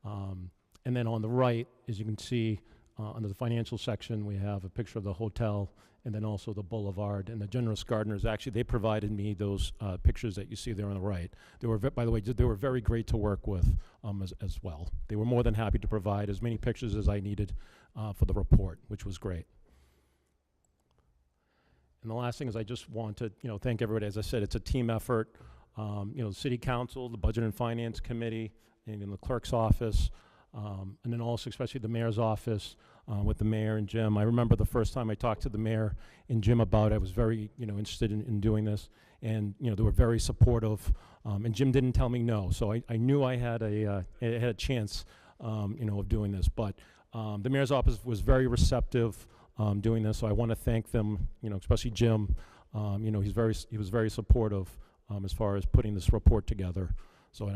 And then on the right, as you can see, under the financial section, we have a picture of the hotel and then also the boulevard. And the generous gardeners, actually, they provided me those pictures that you see there on the right. They were, by the way, they were very great to work with as well. They were more than happy to provide as many pictures as I needed for the report, which was great. And the last thing is I just want to thank everybody. As I said, it's a team effort. The City Council, the Budget and Finance Committee, and in the clerk's office, and then also especially the mayor's office with the mayor and Jim. I remember the first time I talked to the mayor and Jim about it, I was very interested in doing this, and they were very supportive. And Jim didn't tell me no, so I knew I had a chance of doing this. But the mayor's office was very receptive doing this, so I want to thank them. Especially Jim. He was very supportive as far as putting this report together. So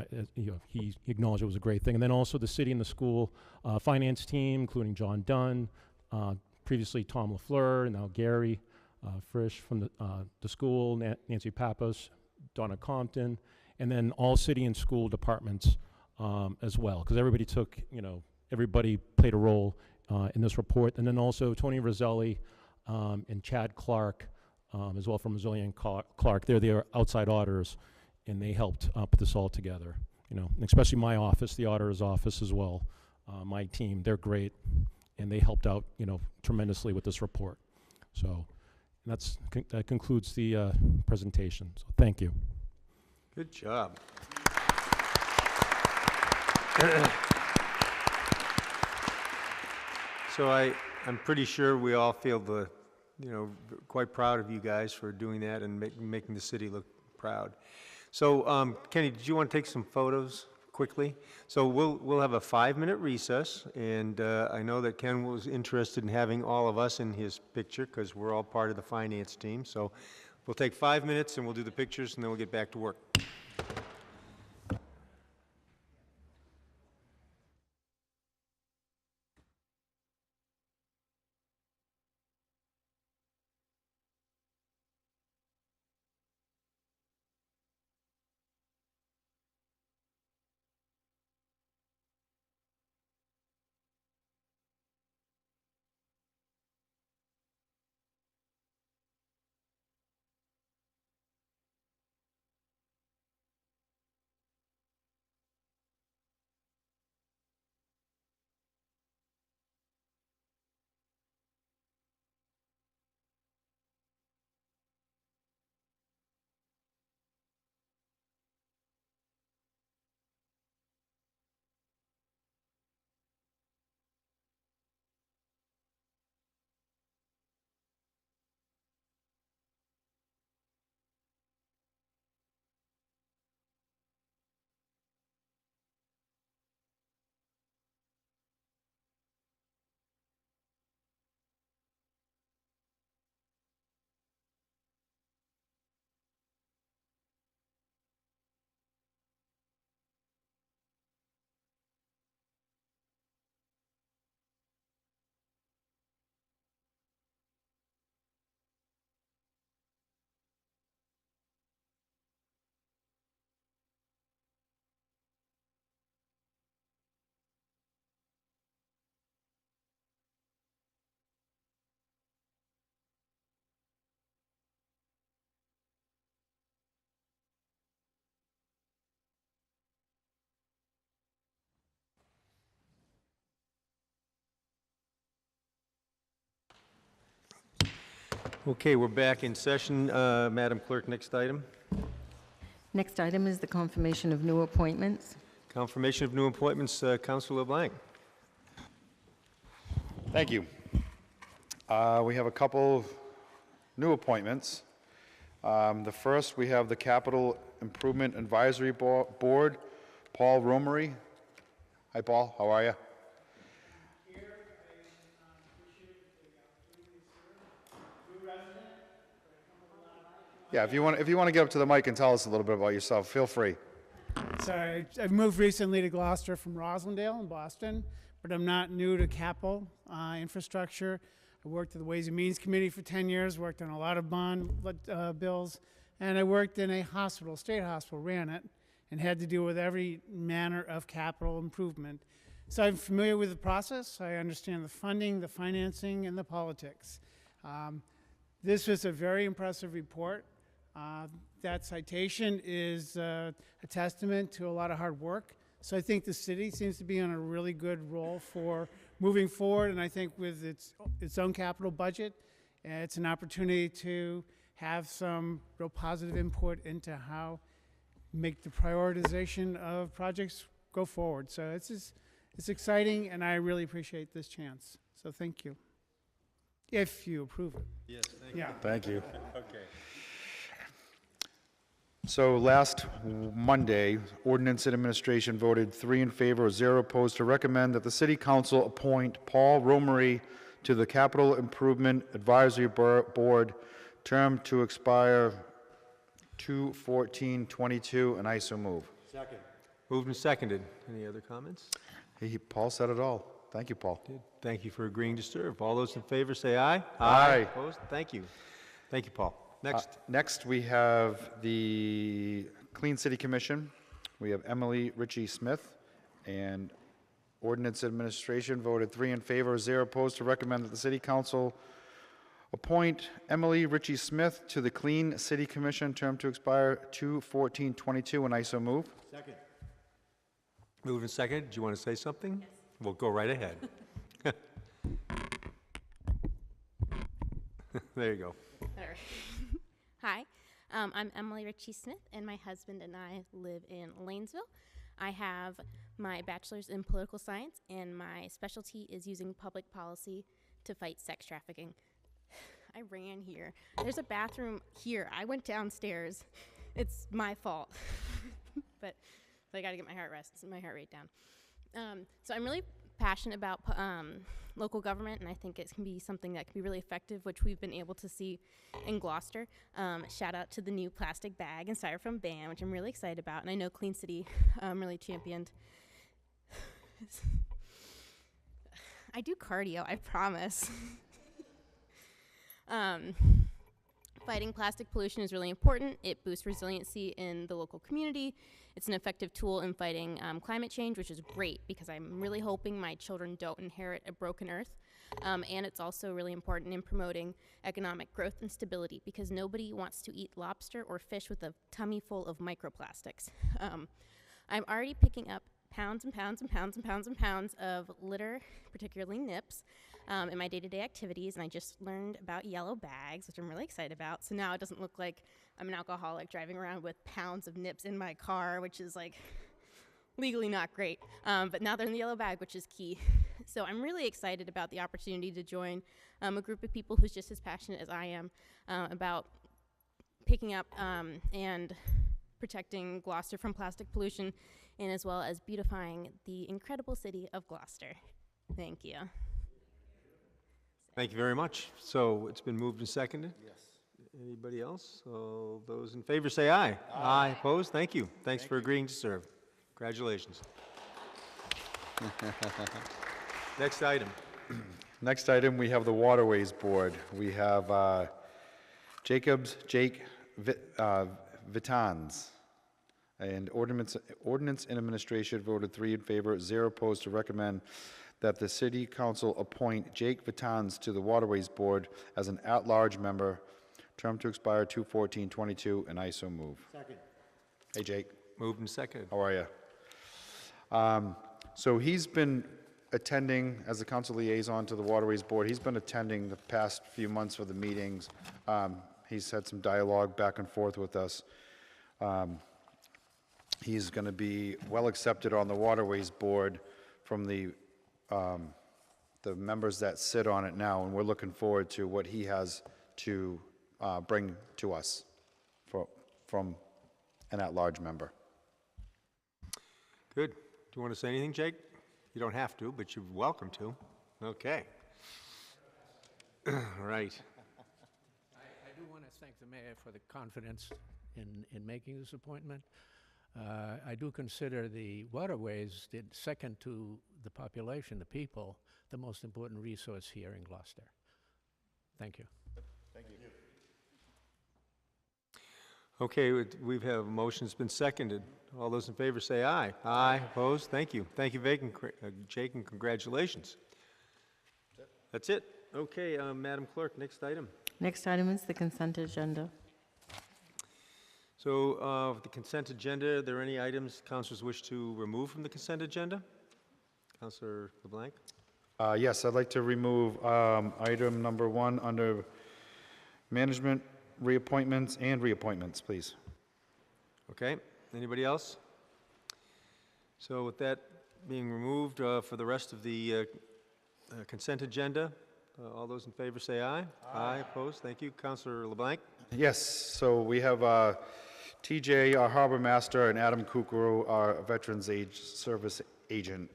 he acknowledged it was a great thing. And then also the city and the school finance team, including John Dunn, previously Tom LaFleur, and now Gary Frisch from the school, Nancy Pappas, Donna Compton, and then all city and school departments as well, because everybody took, everybody played a role in this report. And then also Tony Roselli and Chad Clark as well from Roselli and Clark. They're the outside auditors, and they helped put this all together, and especially my office, the auditor's office as well, my team, they're great, and they helped out, tremendously with this report. So that concludes the presentation. So thank you. Good job. So I'm pretty sure we all feel quite proud of you guys for doing that and making the city look proud. So, Kenny, did you want to take some photos quickly? So we'll have a 5-minute recess, and I know that Ken was interested in having all of us in his picture because we're all part of the finance team. So we'll take 5 minutes and we'll do the pictures, and then we'll get back to work. Okay, we're back in session. Madam Clerk, next item. Next item is the confirmation of new appointments. Confirmation of new appointments, Councilor LeBlanc. Thank you. We have a couple of new appointments. The first, we have the Capital Improvement Advisory Board, Paul Romery. Hi, Paul. How are you? Yeah, if you want to get up to the mic and tell us a little bit about yourself, feel free. So I've moved recently to Gloucester from Roslindale in Boston, but I'm not new to capital infrastructure. I worked at the Ways and Means Committee for 10 years, worked on a lot of bond bills, and I worked in a hospital, state hospital, ran it, and had to deal with every manner of capital improvement. So I'm familiar with the process. I understand the funding, the financing, and the politics. This was a very impressive report. That citation is a testament to a lot of hard work. So I think the city seems to be on a really good roll for moving forward, and I think with its own capital budget, it's an opportunity to have some real positive input into how make the prioritization of projects go forward. So it's exciting, and I really appreciate this chance. So thank you. If you approve it. Yes, thank you. Thank you. Okay. So last Monday, Ordinance and Administration voted 3 in favor, 0 opposed to recommend that the City Council appoint Paul Romery to the Capital Improvement Advisory Board, term to expire 2/14/22, and I so move. Second. Moved and seconded. Any other comments? Paul said it all. Thank you, Paul. Thank you for agreeing to serve. All those in favor say aye. Aye. Opposed? Thank you. Thank you, Paul. Next. Next, we have the Clean City Commission. We have Emily Ritchie Smith, and Ordinance Administration voted 3 in favor, 0 opposed, to recommend that the City Council appoint Emily Ritchie Smith to the Clean City Commission, term to expire 2/14/22, and I so move. Second. Moved and seconded. Do you want to say something? Yes. We'll go right ahead. There you go. All right. Hi, I'm Emily Ritchie Smith, and my husband and I live in Lanesville. I have my bachelor's in political science, and my specialty is using public policy to fight sex trafficking. I ran here. There's a bathroom here. I went downstairs. It's my fault. But so I got to get my heart rate down. So I'm really passionate about local government, and I think it can be something that can be really effective, which we've been able to see in Gloucester. Shout out to the new plastic bag and styrofoam ban, which I'm really excited about, and I know Clean City really championed. I do cardio, I promise. Fighting plastic pollution is really important. It boosts resiliency in the local community. It's an effective tool in fighting climate change, which is great because I'm really hoping my children don't inherit a broken earth. And it's also really important in promoting economic growth and stability because nobody wants to eat lobster or fish with a tummy full of microplastics. I'm already picking up pounds and pounds and pounds and pounds and pounds of litter, particularly nips, in my day-to-day activities, and I just learned about yellow bags, which I'm really excited about. So now it doesn't look like I'm an alcoholic driving around with pounds of nips in my car, which is like legally not great. But now they're in the yellow bag, which is key. So I'm really excited about the opportunity to join a group of people who's just as passionate as I am about picking up and protecting Gloucester from plastic pollution, and as well as beautifying the incredible city of Gloucester. Thank you. Thank you very much. So it's been moved and seconded? Yes. Anybody else? So those in favor say aye. Aye. Opposed? Thank you. Thanks for agreeing to serve. Congratulations. Next item. Next item, we have the Waterways Board. We have Jake Vitans. And Ordinance and Administration voted 3 in favor, 0 opposed, to recommend that the City Council appoint Jake Vitans to the Waterways Board as an at-large member, term to expire 2/14/22, and I so move. Second. Hey, Jake. Moved and seconded. How are you? So he's been attending as a council liaison to the Waterways Board. He's been attending the past few months for the meetings. He's had some dialogue back and forth with us. He's going to be well accepted on the Waterways Board from the members that sit on it now, and we're looking forward to what he has to bring to us from an at-large member. Good. Do you want to say anything, Jake? You don't have to, but you're welcome to. Okay. All right. I do want to thank the mayor for the confidence in making this appointment. I do consider the waterways, second to the population, the people, the most important resource here in Gloucester. Thank you. Thank you. Okay, we have a motion that's been seconded. All those in favor say aye. Aye. Opposed? Thank you. Thank you, Jake, and congratulations. That's it. Okay, Madam Clerk, next item. Next item is the consent agenda. So, the consent agenda, are there any items councilors wish to remove from the consent agenda? Councilor LeBlanc? Yes, I'd like to remove item number 1 under management reappointments and reappointments, please. Okay. Anybody else? So with that being removed for the rest of the consent agenda, all those in favor say aye. Aye. Opposed? Thank you. Councilor LeBlanc? Yes, so we have TJ, our harbor master, and Adam Kukuru, our veterans age service agent.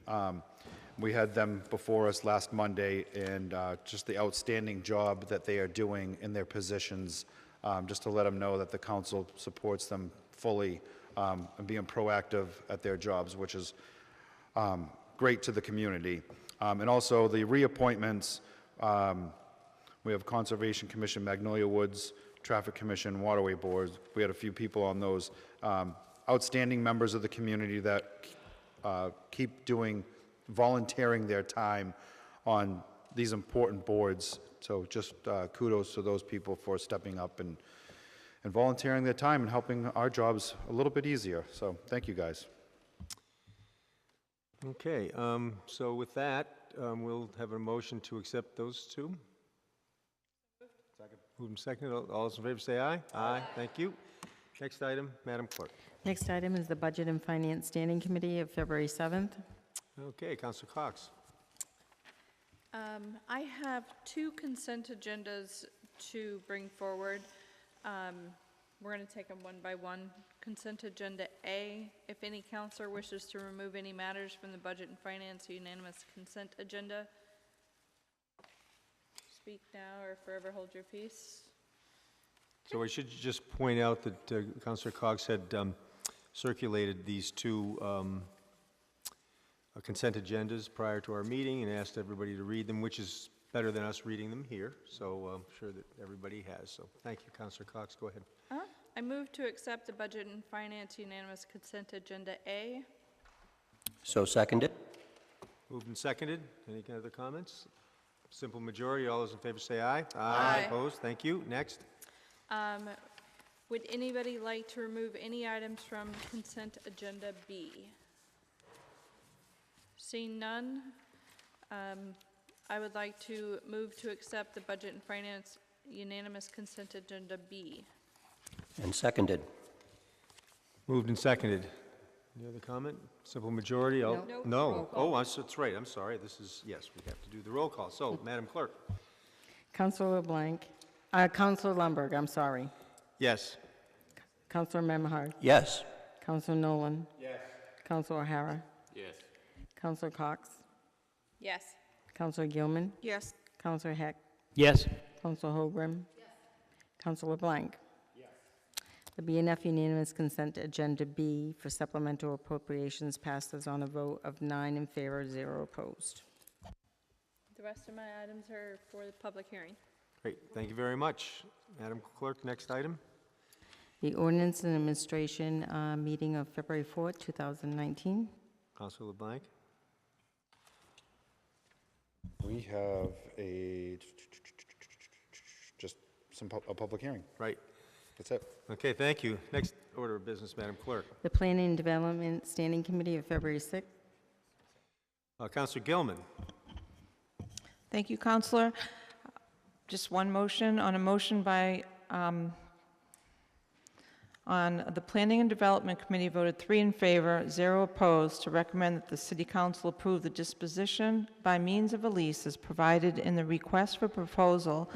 We had them before us last Monday, and just the outstanding job that they are doing in their positions, just to let them know that the council supports them fully and being proactive at their jobs, which is great to the community. And also the reappointments, we have Conservation Commission, Magnolia Woods, Traffic Commission, Waterway Boards. We had a few people on those. Outstanding members of the community that keep volunteering their time on these important boards. So just kudos to those people for stepping up and volunteering their time and helping our jobs a little bit easier. So thank you, guys. Okay, so with that, we'll have a motion to accept those two. Second. Moved and seconded. All those in favor say aye. Aye. Thank you. Next item, Madam Clerk. Next item is the Budget and Finance Standing Committee of February 7th. Okay, Councilor Cox. I have two consent agendas to bring forward. We're going to take them one by one. Consent Agenda A, if any counselor wishes to remove any matters from the Budget and Finance unanimous consent agenda, speak now or forever hold your peace. So I should just point out that Councilor Cox had circulated these two consent agendas prior to our meeting and asked everybody to read them, which is better than us reading them here. So I'm sure that everybody has. So thank you, Councilor Cox. Go ahead. I move to accept the Budget and Finance unanimous consent agenda A. So seconded. Moved and seconded. Any other comments? Simple majority. All those in favor say aye. Aye. Opposed? Thank you. Next. Would anybody like to remove any items from consent agenda B? Seeing none, I would like to move to accept the Budget and Finance unanimous consent agenda B. And seconded. Moved and seconded. Any other comment? Simple majority? No. No. Oh, that's right. I'm sorry. This is, yes, we have to do the roll call. So, Madam Clerk. Councilor Councilor Lundberg, I'm sorry. Yes. Councilor Memhard. Yes. Councilor Nolan. Yes. Councilor O'Hara. Yes. Councilor Cox. Yes. Councilor Gilman. Yes. Councilor Heck. Yes. Councilor Holgrim. Yes. Councilor Blank. Yes. The BNF unanimous consent agenda B for supplemental appropriations passes on a vote of 9 in favor, 0 opposed. The rest of my items are for the public hearing. Great. Thank you very much. Madam Clerk, next item. The Ordinance and Administration meeting of February 4th, 2019. Councilor LeBlanc. We have a public hearing. Right. That's it. Okay, thank you. Next order of business, Madam Clerk. The Planning and Development Standing Committee of February 6th. Councilor Gilman. Thank you, Counselor. Just one motion. On a motion by, on the Planning and Development Committee voted 3 in favor, 0 opposed, to recommend that the City Council approve the disposition by means of a lease as provided in the request for proposal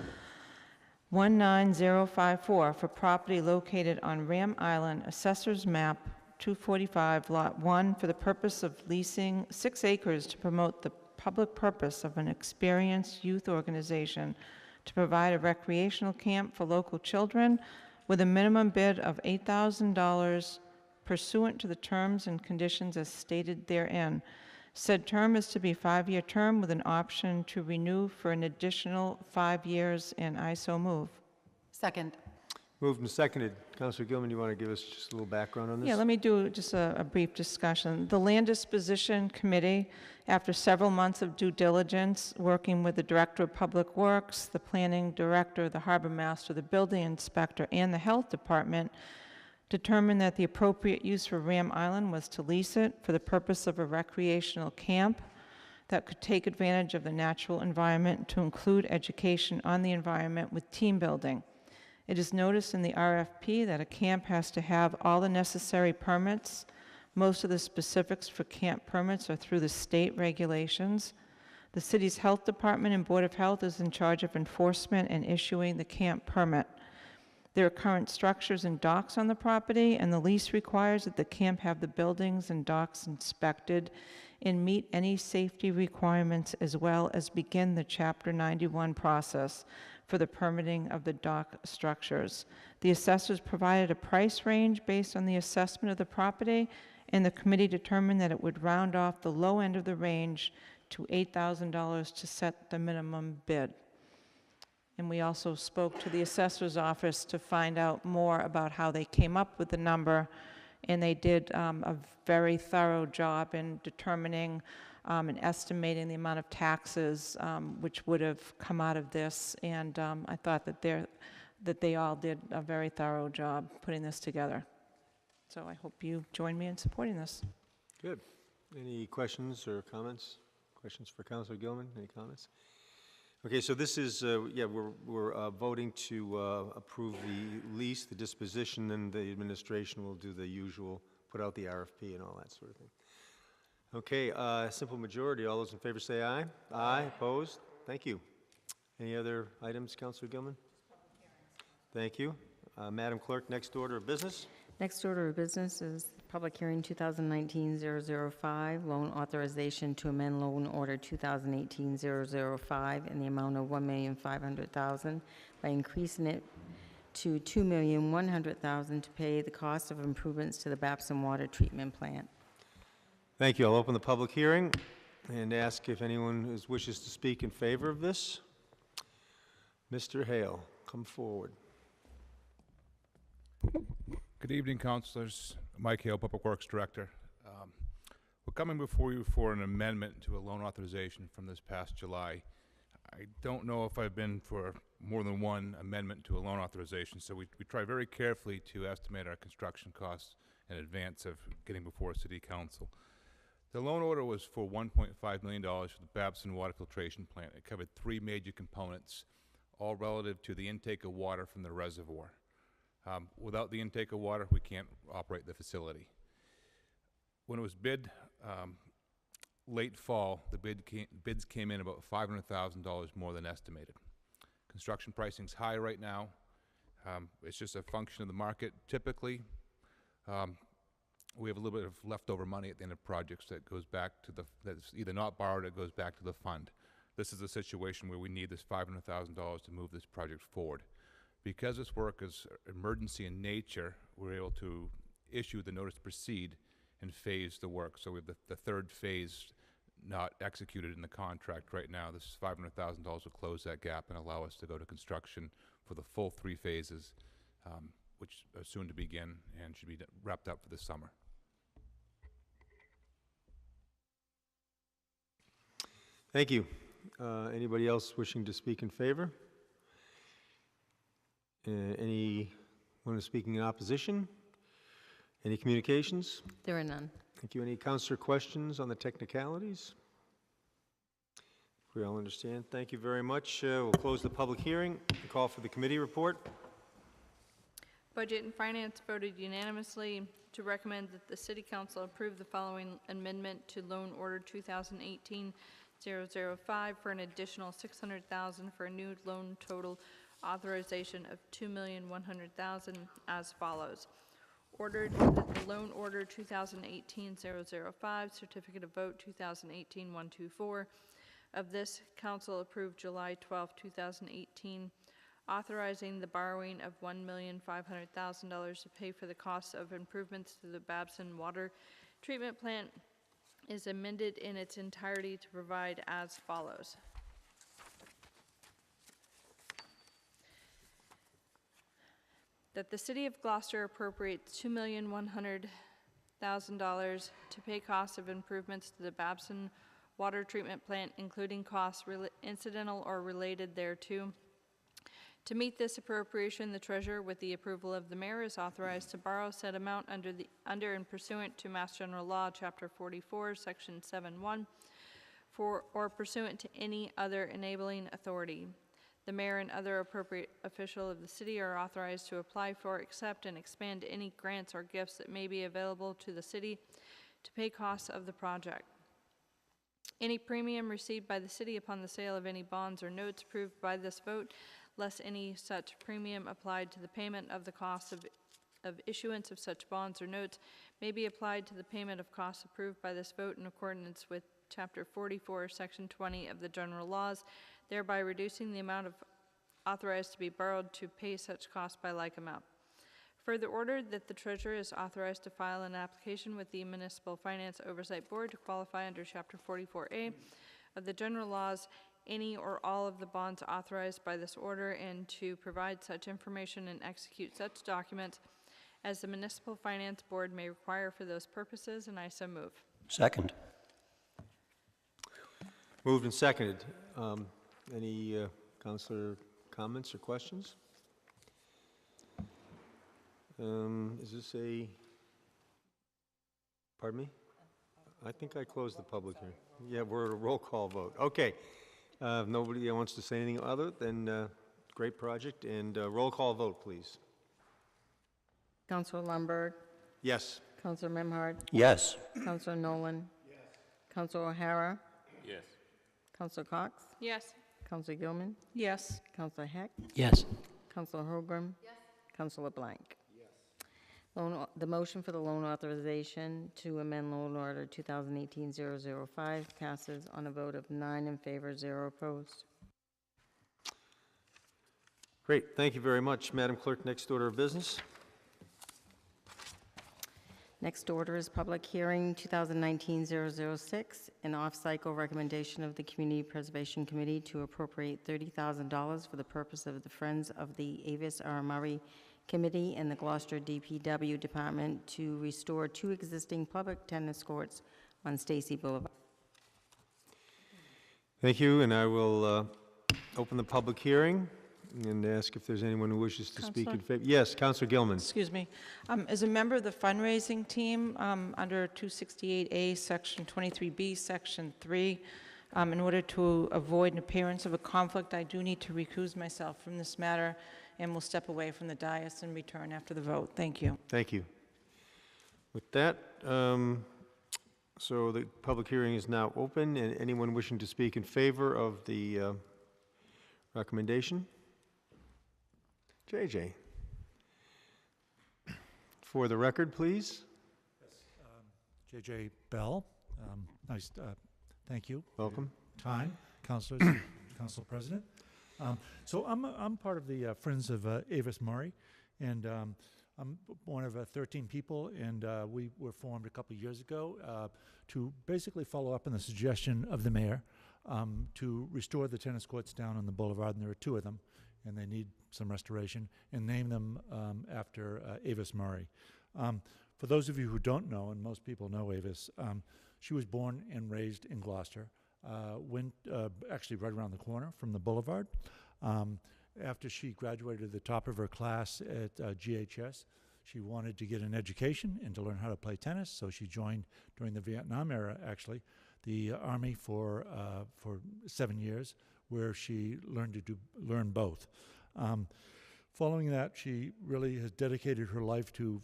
19054 for property located on Ram Island, Assessor's Map 245, Lot 1, for the purpose of leasing 6 acres to promote the public purpose of an experienced youth organization to provide a recreational camp for local children with a minimum bid of $8,000 pursuant to the terms and conditions as stated therein. Said term is to be a 5-year term with an option to renew for an additional 5 years, and I so move. Second. Moved and seconded. Councilor Gilman, you want to give us just a little background on this? Yeah, let me do just a brief discussion. The Land Disposition Committee, after several months of due diligence, working with the Director of Public Works, the Planning Director, the Harbor Master, the Building Inspector, and the Health Department, determined that the appropriate use for Ram Island was to lease it for the purpose of a recreational camp that could take advantage of the natural environment to include education on the environment with team building. It is noticed in the RFP that a camp has to have all the necessary permits. Most of the specifics for camp permits are through the state regulations. The city's health department and Board of Health is in charge of enforcement and issuing the camp permit. There are current structures and docks on the property, and the lease requires that the camp have the buildings and docks inspected and meet any safety requirements, as well as begin the Chapter 91 process for the permitting of the dock structures. The assessors provided a price range based on the assessment of the property, and the committee determined that it would round off the low end of the range to $8,000 to set the minimum bid. And we also spoke to the assessor's office to find out more about how they came up with the number, and they did a very thorough job in determining and estimating the amount of taxes which would have come out of this, and I thought that they all did a very thorough job putting this together. So I hope you join me in supporting this. Good. Any questions or comments? Questions for Councilor Gilman? Any comments? Okay, so this is, we're voting to approve the lease, the disposition, and the administration will do the usual, put out the RFP and all that sort of thing. Okay, simple majority. All those in favor say aye. Aye. Opposed? Thank you. Any other items, Councilor Gilman? Thank you. Madam Clerk, next order of business. Next order of business is public hearing 2019-005, loan authorization to amend loan order 2018-005 in the amount of $1,500,000 by increasing it to $2,100,000 to pay the cost of improvements to the Babson water treatment plant. Thank you. I'll open the public hearing and ask if anyone wishes to speak in favor of this. Mr. Hale, come forward. Good evening, councilors. Mike Hale, Public Works Director. We're coming before you for an amendment to a loan authorization from this past July. I don't know if I've been for more than one amendment to a loan authorization, so we try very carefully to estimate our construction costs in advance of getting before City Council. The loan order was for $1.5 million for the Babson water filtration plant. It covered three major components, all relative to the intake of water from the reservoir. Without the intake of water, we can't operate the facility. When it was bid late fall, the bids came in about $500,000 more than estimated. Construction pricing's high right now. It's just a function of the market. Typically, we have a little bit of leftover money at the end of projects that goes back to that's either not borrowed or it goes back to the fund. This is a situation where we need this $500,000 to move this project forward. Because this work is emergency in nature, we're able to issue the notice to proceed and phase the work. So we have the third phase not executed in the contract right now. This $500,000 will close that gap and allow us to go to construction for the full three phases, which are soon to begin and should be wrapped up for the summer. Thank you. Anybody else wishing to speak in favor? Anyone speaking in opposition? Any communications? There are none. Thank you. Any councilor questions on the technicalities? We all understand. Thank you very much. We'll close the public hearing and call for the committee report. Budget and Finance voted unanimously to recommend that the City Council approve the following amendment to Loan Order 2018-005 for an additional $600,000 for a new loan total authorization of $2,100,000 as follows. Ordered that the Loan Order 2018-005, Certificate of Vote 2018-124 of this Council approved July 12, 2018, authorizing the borrowing of $1,500,000 to pay for the costs of improvements to the Babson water treatment plant is amended in its entirety to provide as follows. That the City of Gloucester appropriates $2,100,000 to pay costs of improvements to the Babson water treatment plant, including costs incidental or related thereto. To meet this appropriation, the Treasurer, with the approval of the Mayor, is authorized to borrow said amount under and pursuant to Mass General Law, Chapter 44, Section 7-1, or pursuant to any other enabling authority. The Mayor and other appropriate official of the City are authorized to apply for, accept, and expand any grants or gifts that may be available to the City to pay costs of the project. Any premium received by the City upon the sale of any bonds or notes approved by this vote, less any such premium applied to the payment of the cost of of issuance of such bonds or notes may be applied to the payment of costs approved by this vote in accordance with Chapter 44, Section 20 of the General Laws, thereby reducing the amount of authorized to be borrowed to pay such costs by like amount. Further ordered that the treasurer is authorized to file an application with the Municipal Finance Oversight Board to qualify under Chapter 44A of the General Laws any or all of the bonds authorized by this order, and to provide such information and execute such documents as the Municipal Finance Board may require for those purposes, and I so move. Second. Moved and seconded. Any councilor comments or questions? Is this a, pardon me? I think I closed the public hearing. Yeah, we're at a roll call vote. Okay. If nobody wants to say anything other than great project, and roll call vote, please. Councilor Lundberg. Yes. Councilor Memhard. Yes. Councilor Nolan. Yes. Councilor O'Hara. Yes. Councilor Cox. Yes. Councilor Gilman. Yes. Councilor Heck. Yes. Councilor Holgram. Yes. Councilor Blank. The motion for the loan authorization to amend loan order 2018-005 passes on a vote of 9 in favor, 0 opposed. Great. Thank you very much, Madam Clerk. Next order of business. Next order is public hearing 2019-006, an off-cycle recommendation of the Community Preservation Committee to appropriate $30,000 for the purpose of the Friends of the Avis R. Murray Committee and the Gloucester DPW Department to restore 2 existing public tennis courts on Stacy Boulevard. Thank you, and I will open the public hearing and ask if there's anyone who wishes to speak in favor. Yes, Councilor Gilman. Excuse me. As a member of the fundraising team, under 268A, Section 23B, Section 3, in order to avoid an appearance of a conflict, I do need to recuse myself from this matter and will step away from the dais and return after the vote. Thank you. Thank you. With that, so the public hearing is now open, and anyone wishing to speak in favor of the recommendation? JJ. For the record, please. Yes, JJ Bell. Nice, thank you. Welcome. Time, councilors, council president. So I'm part of the Friends of Avis Murray, and I'm one of 13 people, and we were formed a couple of years ago to basically follow up on the suggestion of the mayor to restore the tennis courts down on the boulevard, and there are 2 of them, and they need some restoration, and name them after Avis Murray. For those of you who don't know, and most people know Avis, she was born and raised in Gloucester, went actually right around the corner from the boulevard. After she graduated at the top of her class at GHS, she wanted to get an education and to learn how to play tennis, so she joined during the Vietnam era, actually, the Army for 7 years, where she learned both. Following that, she really has dedicated her life to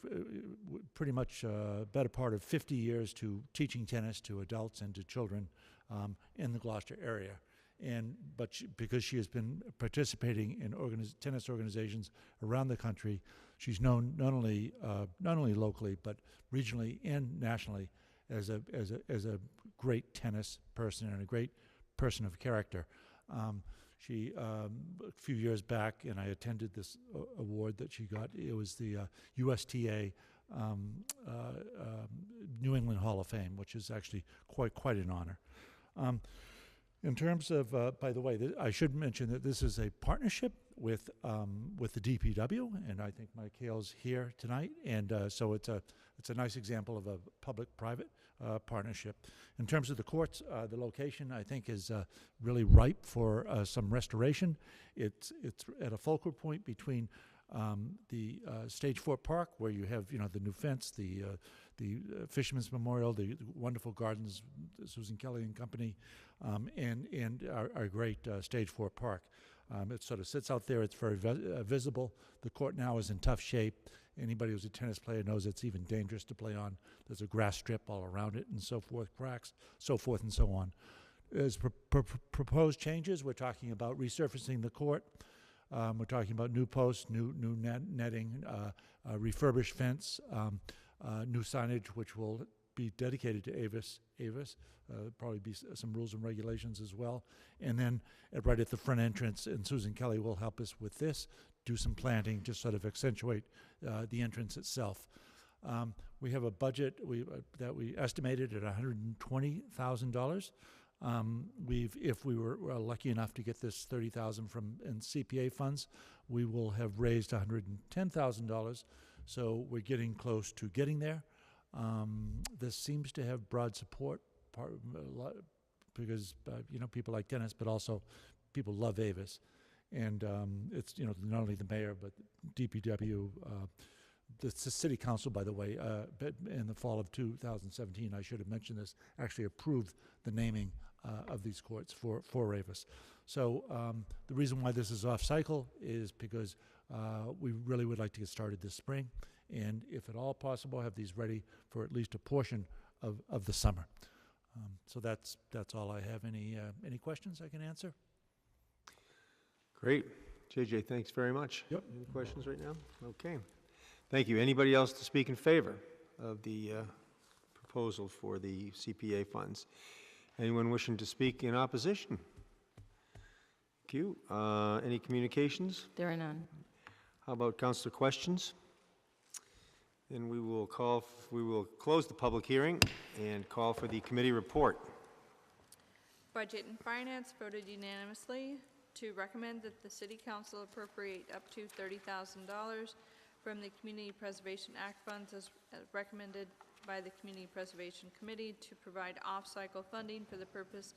pretty much better part of 50 years to teaching tennis to adults and to children in the Gloucester area. But because she has been participating in tennis organizations around the country, she's known not only locally but regionally and nationally as a great tennis person and a great person of character. She a few years back, and I attended this award that she got. It was the USTA New England Hall of Fame, which is actually quite an honor. In terms of, by the way, I should mention that this is a partnership with the DPW, and I think Mike Hale's here tonight, and so it's a nice example of a public-private partnership. In terms of the courts, the location I think is really ripe for some restoration. It's at a focal point between the Stage 4 Park, where you have the new fence, the Fisherman's Memorial, the wonderful gardens, Susan Kelly and company, and our great Stage 4 Park. It sort of sits out there. It's very visible. The court now is in tough shape. Anybody who's a tennis player knows it's even dangerous to play on. There's a grass strip all around it and so forth, cracks, so forth and so on. As proposed changes, we're talking about resurfacing the court, We're talking about new posts, new netting, refurbished fence, new signage, which will be dedicated to Avis. Probably be some rules and regulations as well. And then right at the front entrance, and Susan Kelly will help us with this, do some planting, just sort of accentuate the entrance itself. We have a budget that we estimated at $120,000. If we were lucky enough to get this $30,000 from in CPA funds, we will have raised $110,000. So we're getting close to getting there. This seems to have broad support, because people like Dennis, but also people love Avis, and it's not only the mayor but DPW. The city council, by the way, in the fall of 2017, I should have mentioned this, actually approved the naming of these courts for Avis. So the reason why this is off cycle is because we really would like to get started this spring, and if at all possible, have these ready for at least a portion of the summer. So that's all I have. Any questions I can answer? Great. JJ, thanks very much. Yep. Any questions right now? Okay. Thank you. Anybody else to speak in favor of the proposal for the CPA funds? Anyone wishing to speak in opposition? Thank you. Any communications? There are none. How about councilor questions? Then we will close the public hearing and call for the committee report. Budget and Finance voted unanimously to recommend that the City Council appropriate up to $30,000 from the Community Preservation Act funds as recommended by the Community Preservation Committee to provide off-cycle funding for the purpose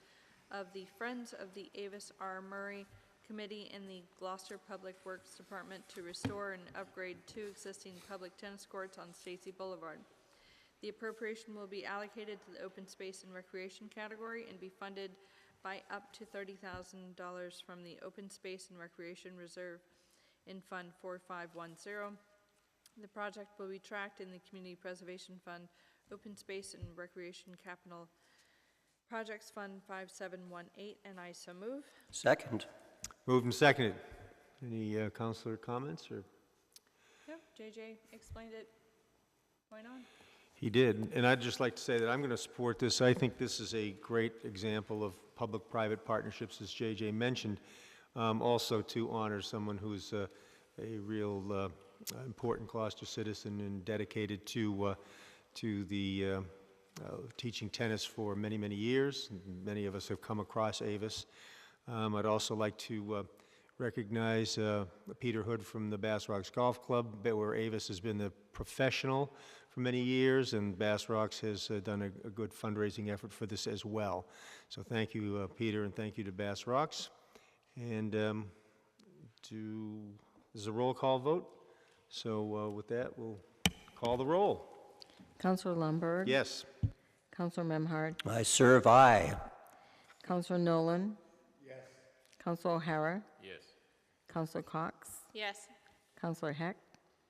of the Friends of the Avis R. Murray Committee in the Gloucester Public Works Department to restore and upgrade 2 existing public tennis courts on Stacy Boulevard. The appropriation will be allocated to the Open Space and Recreation category and be funded by up to $30,000 from the Open Space and Recreation Reserve in Fund 4510. The project will be tracked in the Community Preservation Fund, Open Space and Recreation Capital Projects Fund 5718, and I so move. Second. Moved and seconded. Any councilor comments? Or Yep, JJ explained it. Point on. He did, and I'd just like to say that I'm going to support this. I think this is a great example of public-private partnerships, as JJ mentioned, also to honor someone who's a real important Gloucester citizen and dedicated to the teaching tennis for many, many years. Many of us have come across Avis. I'd also like to recognize Peter Hood from the Bass Rocks Golf Club, where Avis has been the professional for many years, and Bass Rocks has done a good fundraising effort for this as well. So thank you, Peter, and thank you to Bass Rocks. And this is a roll call vote. So with that, we'll call the roll. Councilor Lundberg? Yes. Councilor Memhard? I serve aye. Councilor Nolan? Yes. Councilor O'Hara? Yes. Councilor Cox? Yes. Councilor Heck?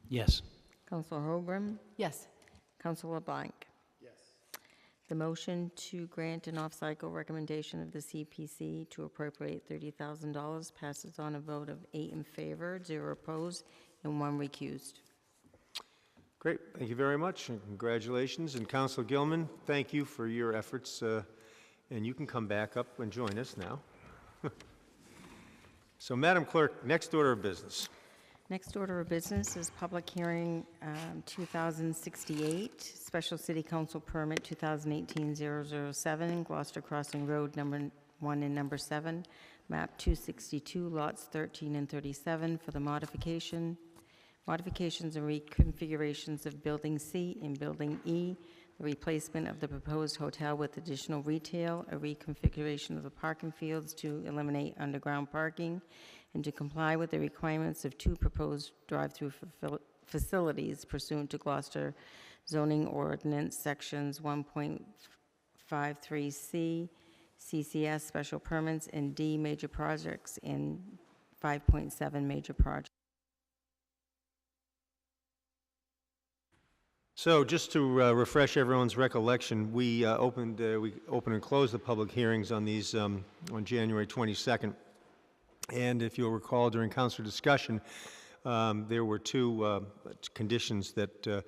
Yes. Councilor Holmgren? Yes. Councilor LeBlanc? Yes. The motion to grant an off-cycle recommendation of the CPC to appropriate $30,000 passes on a vote of 8 in favor, 0 opposed, and 1 recused. Great. Thank you very much, and congratulations. And Councilor Gilman, thank you for your efforts, and you can come back up and join us now. So, Madam Clerk, next order of business. Next order of business is public hearing 2068, Special City Council Permit 2018-007, Gloucester Crossing Road number 1 and number 7, map 262, lots 13 and 37 for the modifications and reconfigurations of Building C and Building E, the replacement of the proposed hotel with additional retail, a reconfiguration of the parking fields to eliminate underground parking, and to comply with the requirements of 2 proposed drive-through facilities pursuant to Gloucester zoning ordinance sections 1.53C, CCS special permits, and D major projects, and 5.7 major projects. So just to refresh everyone's recollection, we opened and closed the public hearings on these on January 22nd. And if you'll recall, during council discussion, there were two conditions that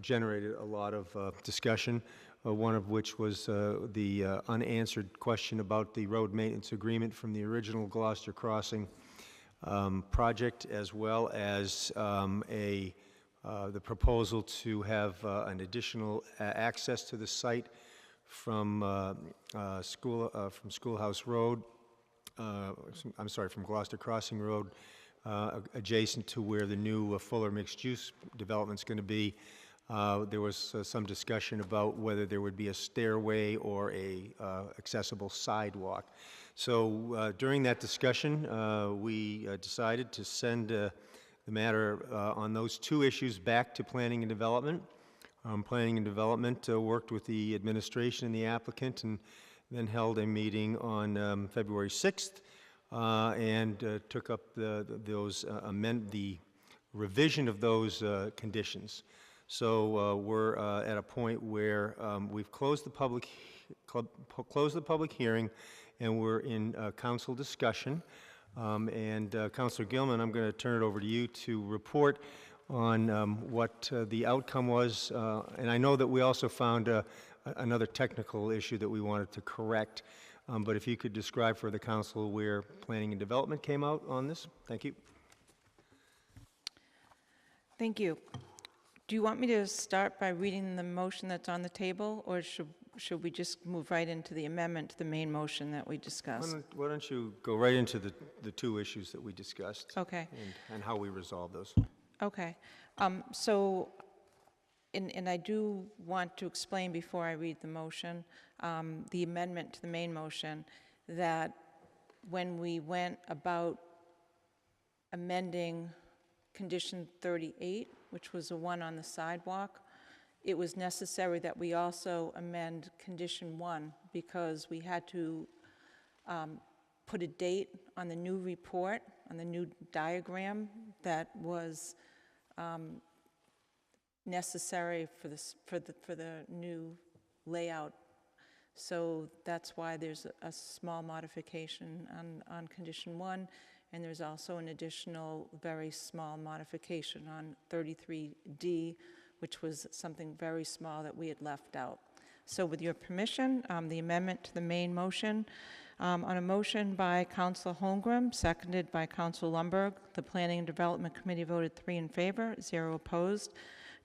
generated a lot of discussion, one of which was the unanswered question about the road maintenance agreement from the original Gloucester Crossing project, as well as the proposal to have an additional access to the site from Schoolhouse Road, I'm sorry, from Gloucester Crossing Road, adjacent to where the new Fuller mixed-use development's going to be. There was some discussion about whether there would be a stairway or a accessible sidewalk. So during that discussion, we decided to send the matter on those two issues back to Planning and Development. Planning and Development worked with the administration and the applicant, and then held a meeting on February 6th and took up the revision of those conditions. So we're at a point where we've closed the public hearing, and we're in council discussion. Councilor Gilman, I'm going to turn it over to you to report on what the outcome was. And I know that we also found another technical issue that we wanted to correct. But if you could describe for the council where Planning and Development came out on this. Thank you. Thank you. Do you want me to start by reading the motion that's on the table, or should we just move right into the amendment to the main motion that we discussed? Why don't you go right into the two issues that we discussed? Okay. And how we resolve those. Okay. And I do want to explain before I read the motion, the amendment to the main motion, that when we went about amending condition 38, which was the one on the sidewalk, it was necessary that we also amend condition 1 because we had to put a date on the new report, on the new diagram that was necessary for the new layout. So that's why there's a small modification on condition 1, and there's also an additional very small modification on 33D, which was something very small that we had left out. So with your permission, the amendment to the main motion, on a motion by Councilor Holmgren, seconded by Councilor Lundberg, the Planning and Development Committee voted 3 in favor, 0 opposed,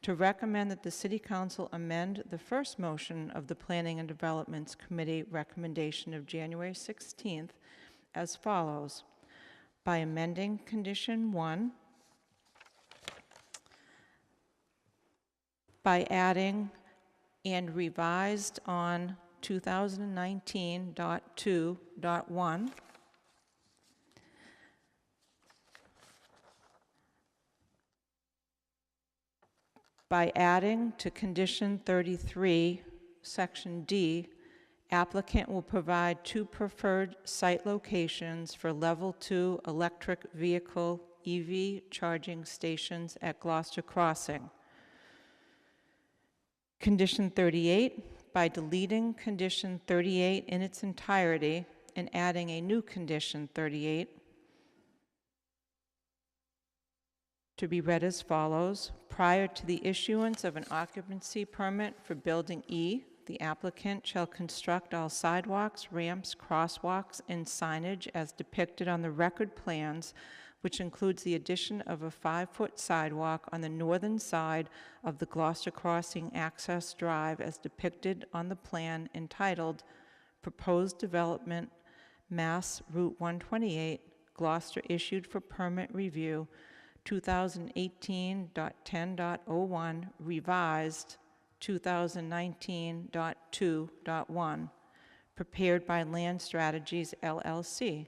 to recommend that the City Council amend the first motion of the Planning and Development Committee recommendation of January 16th as follows. By amending condition 1, by adding and revised on 2019.2.1, by adding to condition 33, section D, applicant will provide 2 preferred site locations for level 2 electric vehicle EV charging stations at Gloucester Crossing. Condition 38, by deleting condition 38 in its entirety and adding a new condition 38, to be read as follows. Prior to the issuance of an occupancy permit for Building E, the applicant shall construct all sidewalks, ramps, crosswalks, and signage as depicted on the record plans, which includes the addition of a 5-foot sidewalk on the northern side of the Gloucester Crossing Access Drive as depicted on the plan entitled Proposed Development, Mass Route 128, Gloucester issued for permit review, 2018.10.01, revised 2019.2.1, prepared by Land Strategies, LLC.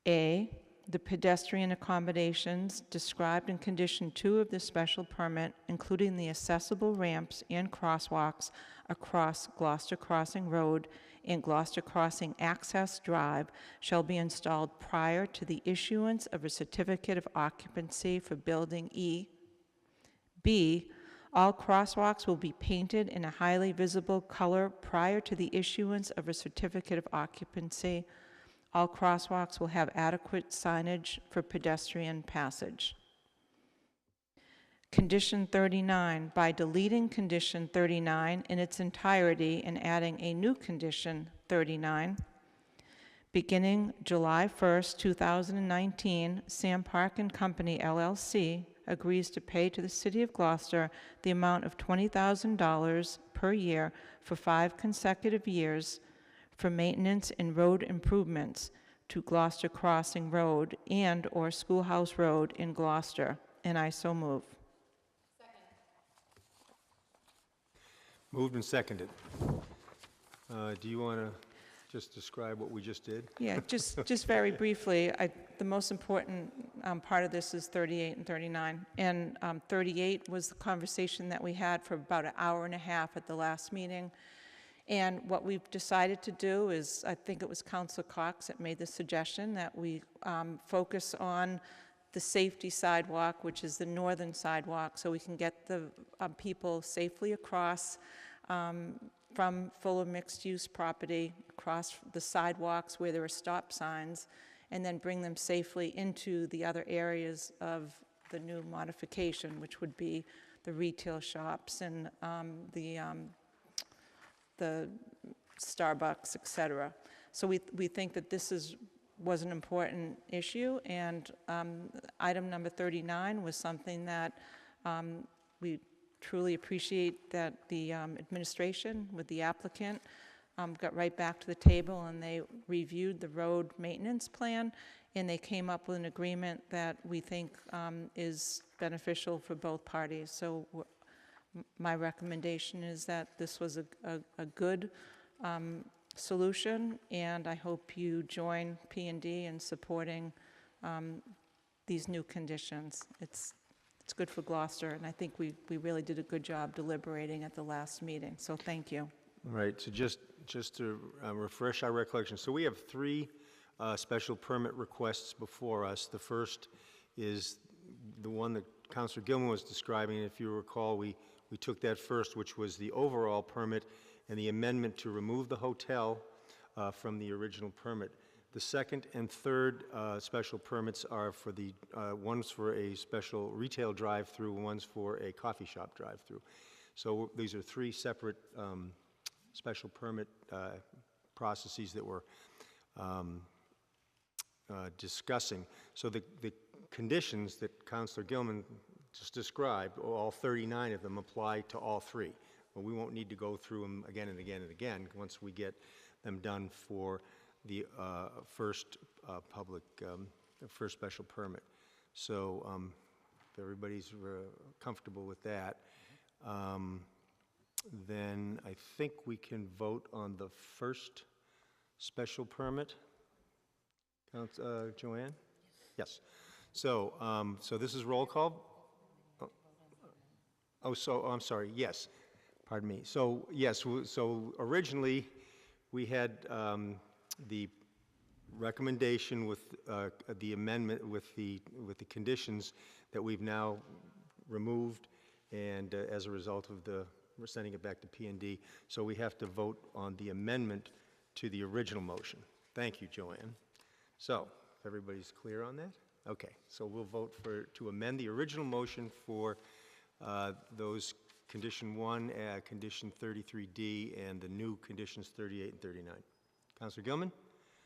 A, the pedestrian accommodations described in condition 2 of the special permit, including the accessible ramps and crosswalks across Gloucester Crossing Road and Gloucester Crossing Access Drive, shall be installed prior to the issuance of a certificate of occupancy for Building E. B, all crosswalks will be painted in a highly visible color prior to the issuance of a certificate of occupancy. All crosswalks will have adequate signage for pedestrian passage. Condition 39, by deleting condition 39 in its entirety and adding a new condition 39, beginning July 1st, 2019, Sam Park and Company LLC agrees to pay to the City of Gloucester the amount of $20,000 per year for 5 consecutive years for maintenance and road improvements to Gloucester Crossing Road and/or Schoolhouse Road in Gloucester, and I so move. Moved and seconded. Do you want to just describe what we just did? Yeah, just very briefly, the most important part of this is 38 and 39. And 38 was the conversation that we had for about an hour and a half at the last meeting. And what we've decided to do is, I think it was Councilor Cox that made the suggestion that we focus on the safety sidewalk, which is the northern sidewalk, so we can get the people safely across from Fuller mixed-use property, across the sidewalks where there are stop signs, and then bring them safely into the other areas of the new modification, which would be the retail shops and the Starbucks, et cetera. So we think that this was an important issue, and item number 39 was something that we truly appreciate that the administration with the applicant got right back to the table, and they reviewed the road maintenance plan, and they came up with an agreement that we think is beneficial for both parties. So my recommendation is that this was a good solution, and I hope you join P&D in supporting these new conditions. It's good for Gloucester, and I think we really did a good job deliberating at the last meeting, so thank you. All right, so just to refresh our recollection, so we have 3 special permit requests before us. The first is the one that Councilor Gilman was describing. If you recall, we took that first, which was the overall permit and the amendment to remove the hotel from the original permit. The second and third special permits are for one's for a special retail drive-through, one's for a coffee shop drive-through. So these are 3 separate special permit processes that we're discussing. So the conditions that Councilor Gilman just described, all 39 of them apply to all 3. But we won't need to go through them again and again and again once we get them done for the first first special permit. So if everybody's comfortable with that, then I think we can vote on the first special permit. Joanne? Yes. So this is roll call. I'm sorry. Yes. Pardon me. So yes. So originally, we had the recommendation with the amendment with the conditions that we've now removed, and as a result of we're sending it back to P&D. So we have to vote on the amendment to the original motion. Thank you, Joanne. So if everybody's clear on that, okay. So we'll vote to amend the original motion for those condition 1, condition 33D, and the new conditions 38 and 39. Councilor Gilman?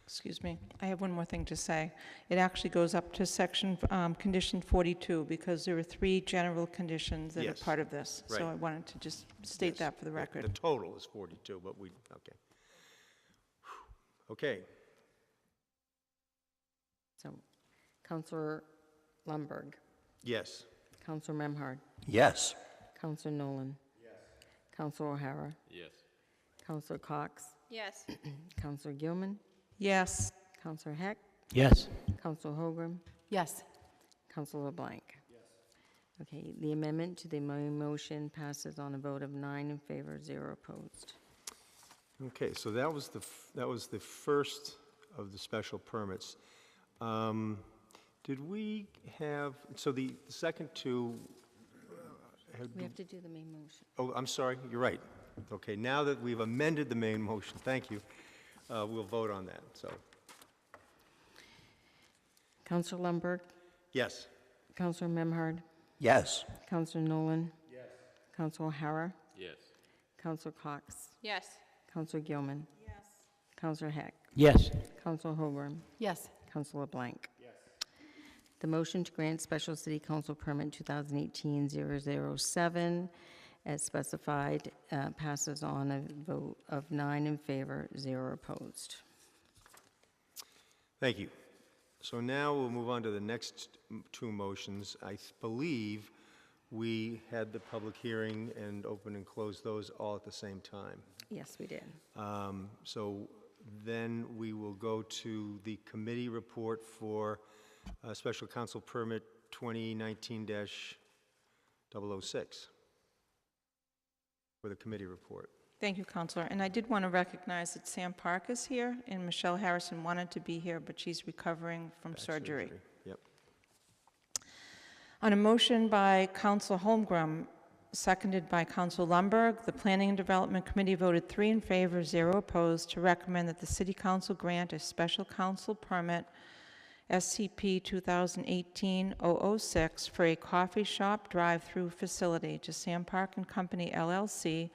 Excuse me, I have one more thing to say. It actually goes up to section, condition 42, because there are 3 general conditions that Yes. are part of this. Right. So I wanted to just state that for the record. The total is 42, but okay. Okay. So, Councilor Lundberg. Yes. Councilor Memhard. Yes. Councilor Nolan. Yes. Councilor O'Hara. Yes. Councilor Cox. Yes. Councilor Gilman. Yes. Councilor Heck. Yes. Councilor Holgram. Yes. Councilor LeBlanc. Yes. Okay, the amendment to the motion passes on a vote of 9 in favor, 0 opposed. Okay, so that was the first of the special permits. Did we have, so the second 2? We have to do the main motion. Oh, I'm sorry, you're right. Okay, now that we've amended the main motion, thank you, we'll vote on that. So Counselor Lundberg. Yes. Counselor Memhard. Yes. Counselor Nolan. Yes. Counselor O'Hara. Yes. Counselor Cox. Yes. Counselor Gilman. Yes. Counselor Heck. Yes. Counselor Holgram. Yes. Counselor Blank. The motion to grant special city council permit 2018-007 as specified passes on a vote of 9 in favor, 0 opposed. Thank you. So now we'll move on to the next two motions. I believe we had the public hearing and open and close those all at the same time. Yes, we did. So then we will go to the committee report for Special Council Permit 2019-006 for the committee report. Thank you, Counselor. And I did want to recognize that Sam Park is here, and Michelle Harrison wanted to be here, but she's recovering from surgery. Yep. On a motion by Counsel Holmgren, seconded by Counsel Lundberg, the Planning and Development Committee voted 3 in favor, 0 opposed, to recommend that the City Council grant a special council permit SCP 2018-006 for a coffee shop drive-through facility to Sam Park and Company LLC,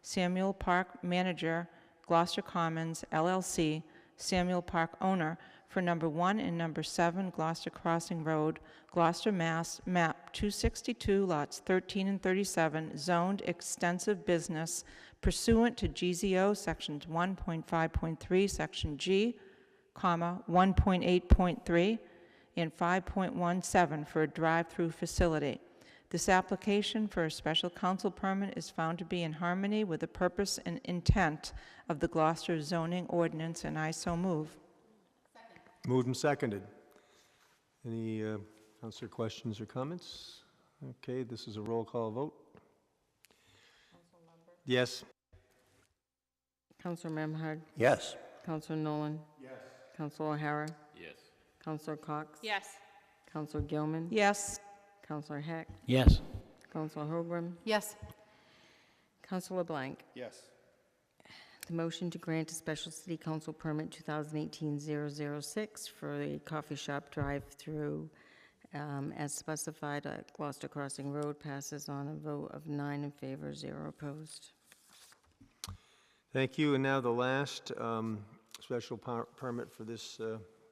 Samuel Park Manager, Gloucester Commons LLC, Samuel Park Owner, for number 1 and number 7 Gloucester Crossing Road, Gloucester, Mass., map 262, lots 13 and 37, zoned extensive business pursuant to GZO sections 1.5.3, section G, 1.8.3 and 5.17 for a drive-through facility. This application for a special council permit is found to be in harmony with the purpose and intent of the Gloucester zoning ordinance, and I so move. Moved and seconded. Any councilor questions or comments? Okay, this is a roll call vote. Yes. Counselor Memhard. Yes. Counselor Nolan. Yes. Counselor O'Hara. Yes. Counselor Cox. Yes. Counselor Gilman. Yes. Counselor Heck. Yes. Counselor Holgram. Yes. Counselor Blank. Yes. The motion to grant a special city council permit 2018-006 for a coffee shop drive-through as specified at Gloucester Crossing Road passes on a vote of 9 in favor, 0 opposed. Thank you. And now the last special permit for this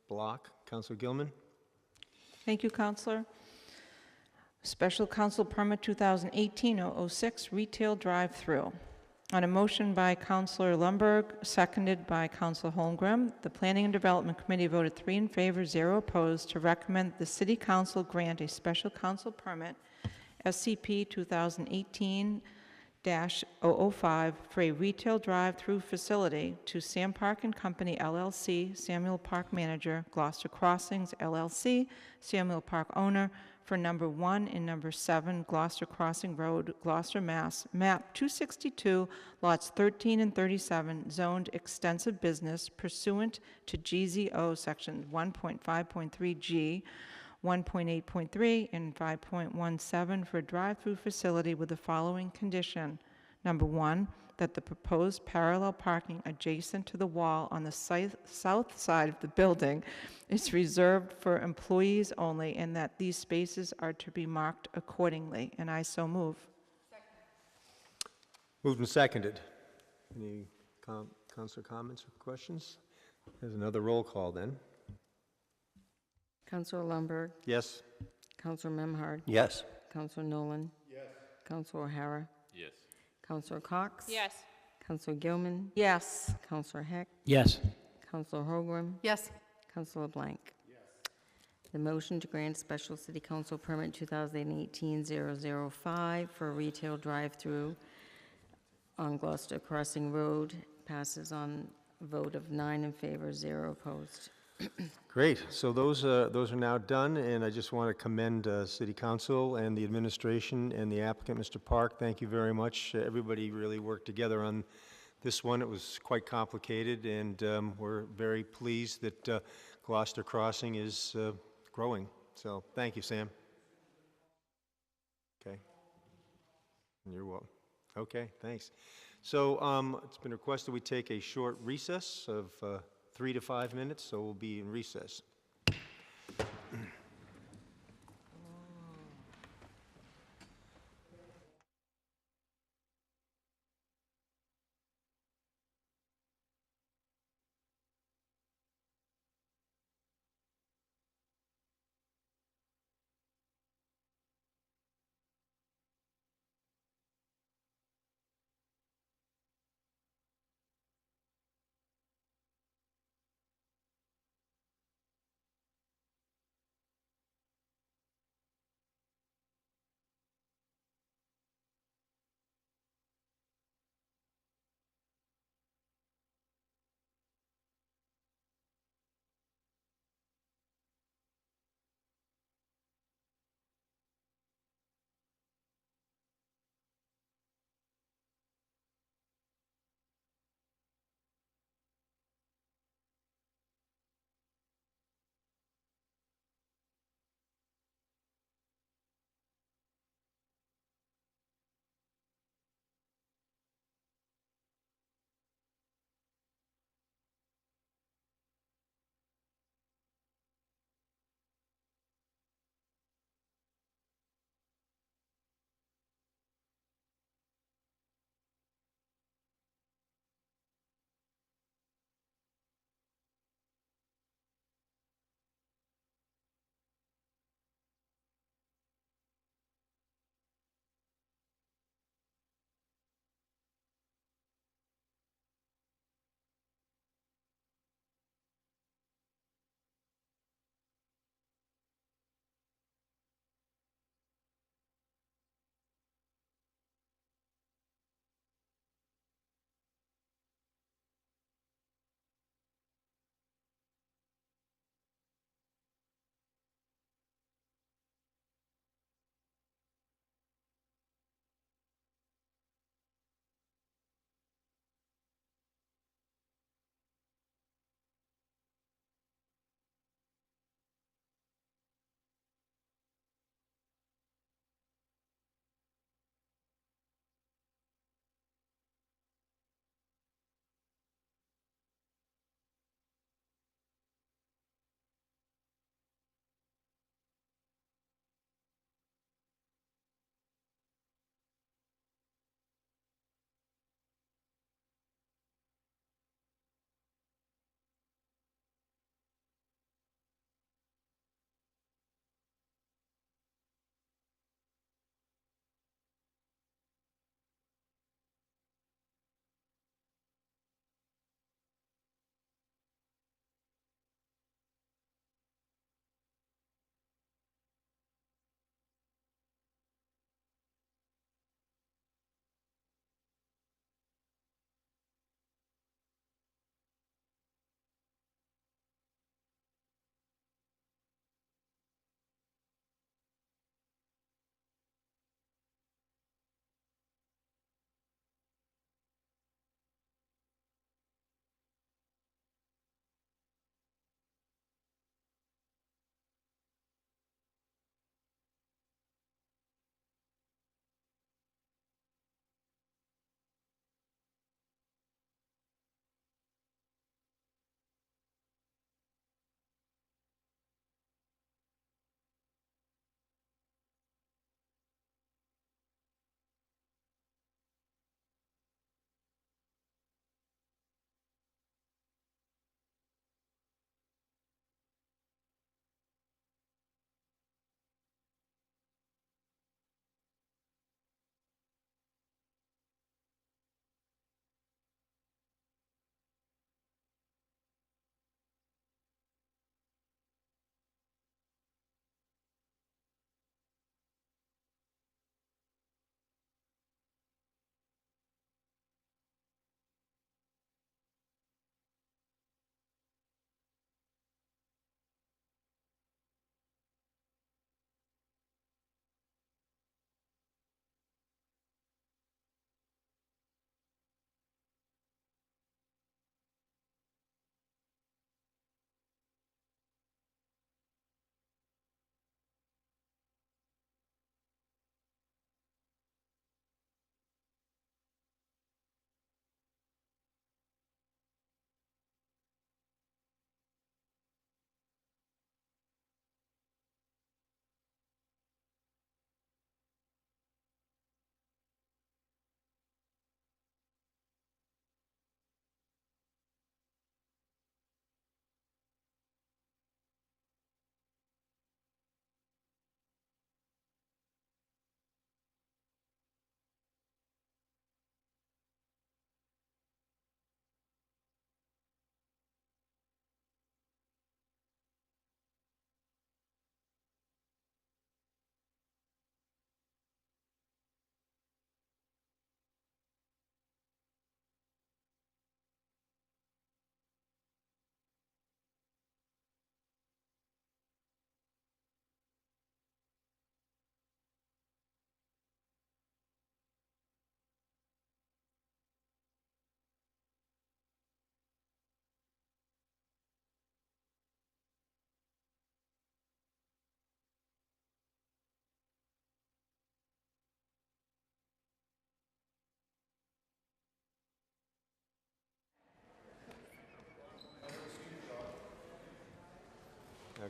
block. Councilor Gilman. Thank you, Counselor. Special Council Permit 2018-006, Retail Drive-Through. On a motion by Councilor Lundberg, seconded by Councilor Holmgren, the Planning and Development Committee voted 3 in favor, 0 opposed, to recommend the City Council grant a special council permit, SCP 2018-005, for a retail drive-through facility to Sam Park and Company LLC, Samuel Park Manager, Gloucester Crossings LLC, Samuel Park Owner, for number 1 and number 7 Gloucester Crossing Road, Gloucester, Mass., map 262, lots 13 and 37, zoned extensive business pursuant to GZO section 1.5.3G, 1.8.3, and 5.17 for a drive-through facility with the following condition. Number 1, that the proposed parallel parking adjacent to the wall on the south side of the building is reserved for employees only, and that these spaces are to be marked accordingly. And I so move. Moved and seconded. Any councilor comments or questions? There's another roll call then. Counselor Lundberg. Yes. Counselor Memhard. Yes. Counselor Nolan. Yes. Counselor O'Hara. Yes. Counselor Cox. Yes. Counselor Gilman. Yes. Counselor Heck. Yes. Counselor Holgram. Yes. Counselor Blank. The motion to grant special city council permit 2018-005 for a retail drive-through on Gloucester Crossing Road passes on a vote of 9 in favor, 0 opposed. Great. So those are now done, and I just want to commend City Council and the administration and the applicant, Mr. Park. Thank you very much. Everybody really worked together on this one. It was quite complicated, and we're very pleased that Gloucester Crossing is growing. So thank you, Sam. Okay. You're welcome. Okay, thanks. So it's been requested we take a short recess of 3 to 5 minutes, so we'll be in recess.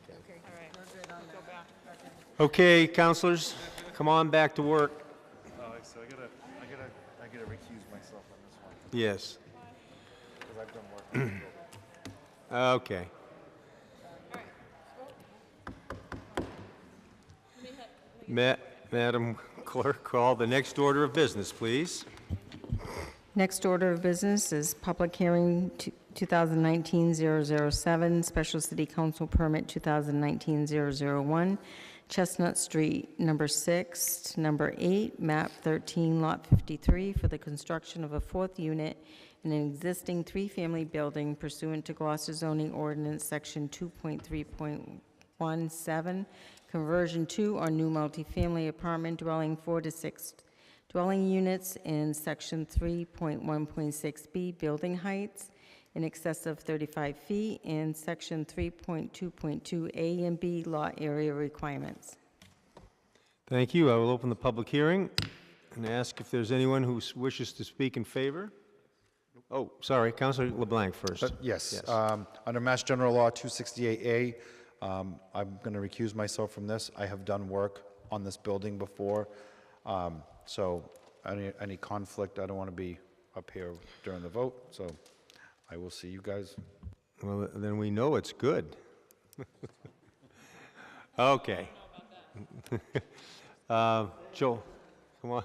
Okay. All right, go back. Okay, counselors, come on back to work. So I gotta recuse myself on this one, Yes. because I've done work on the building. Okay. Madam Clerk, call the next order of business, please. Next order of business is public hearing 2019-007, Special City Council Permit 2019-001, Chestnut Street, number 6 to number 8, map 13, lot 53, for the construction of a fourth unit in an existing three-family building pursuant to Gloucester zoning ordinance, section 2.3.17, conversion to or new multifamily apartment dwelling 4 to 6 dwelling units in section 3.1.6B, building heights in excess of 35 feet, and section 3.2.2A and B, lot area requirements. Thank you. I will open the public hearing and ask if there's anyone who wishes to speak in favor. Oh, sorry, Councilor LeBlanc first. Yes. Under Mass General Law 268A, I'm going to recuse myself from this. I have done work on this building before, so any conflict, I don't want to be up here during the vote, so I will see you guys. Well, then we know it's good. Okay. Joel, come on.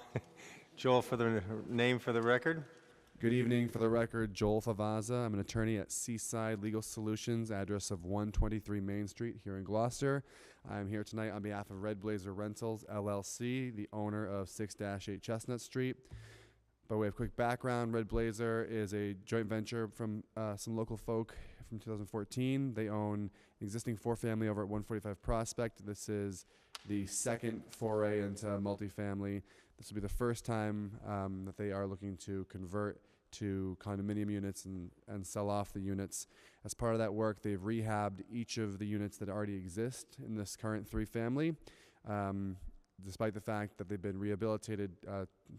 Joel, for the name for the record. Good evening. For the record, Joel Favaza. I'm an attorney at Seaside Legal Solutions, address of 123 Main Street here in Gloucester. I'm here tonight on behalf of Red Blazer Rentals, LLC, the owner of 6-8 Chestnut Street. By way of quick background, Red Blazer is a joint venture from some local folk from 2014. They own an existing four-family over at 145 Prospect. This is the second foray into multifamily. This will be the first time that they are looking to convert to condominium units and sell off the units. As part of that work, they've rehabbed each of the units that already exist in this current three-family. Despite the fact that they've been rehabilitated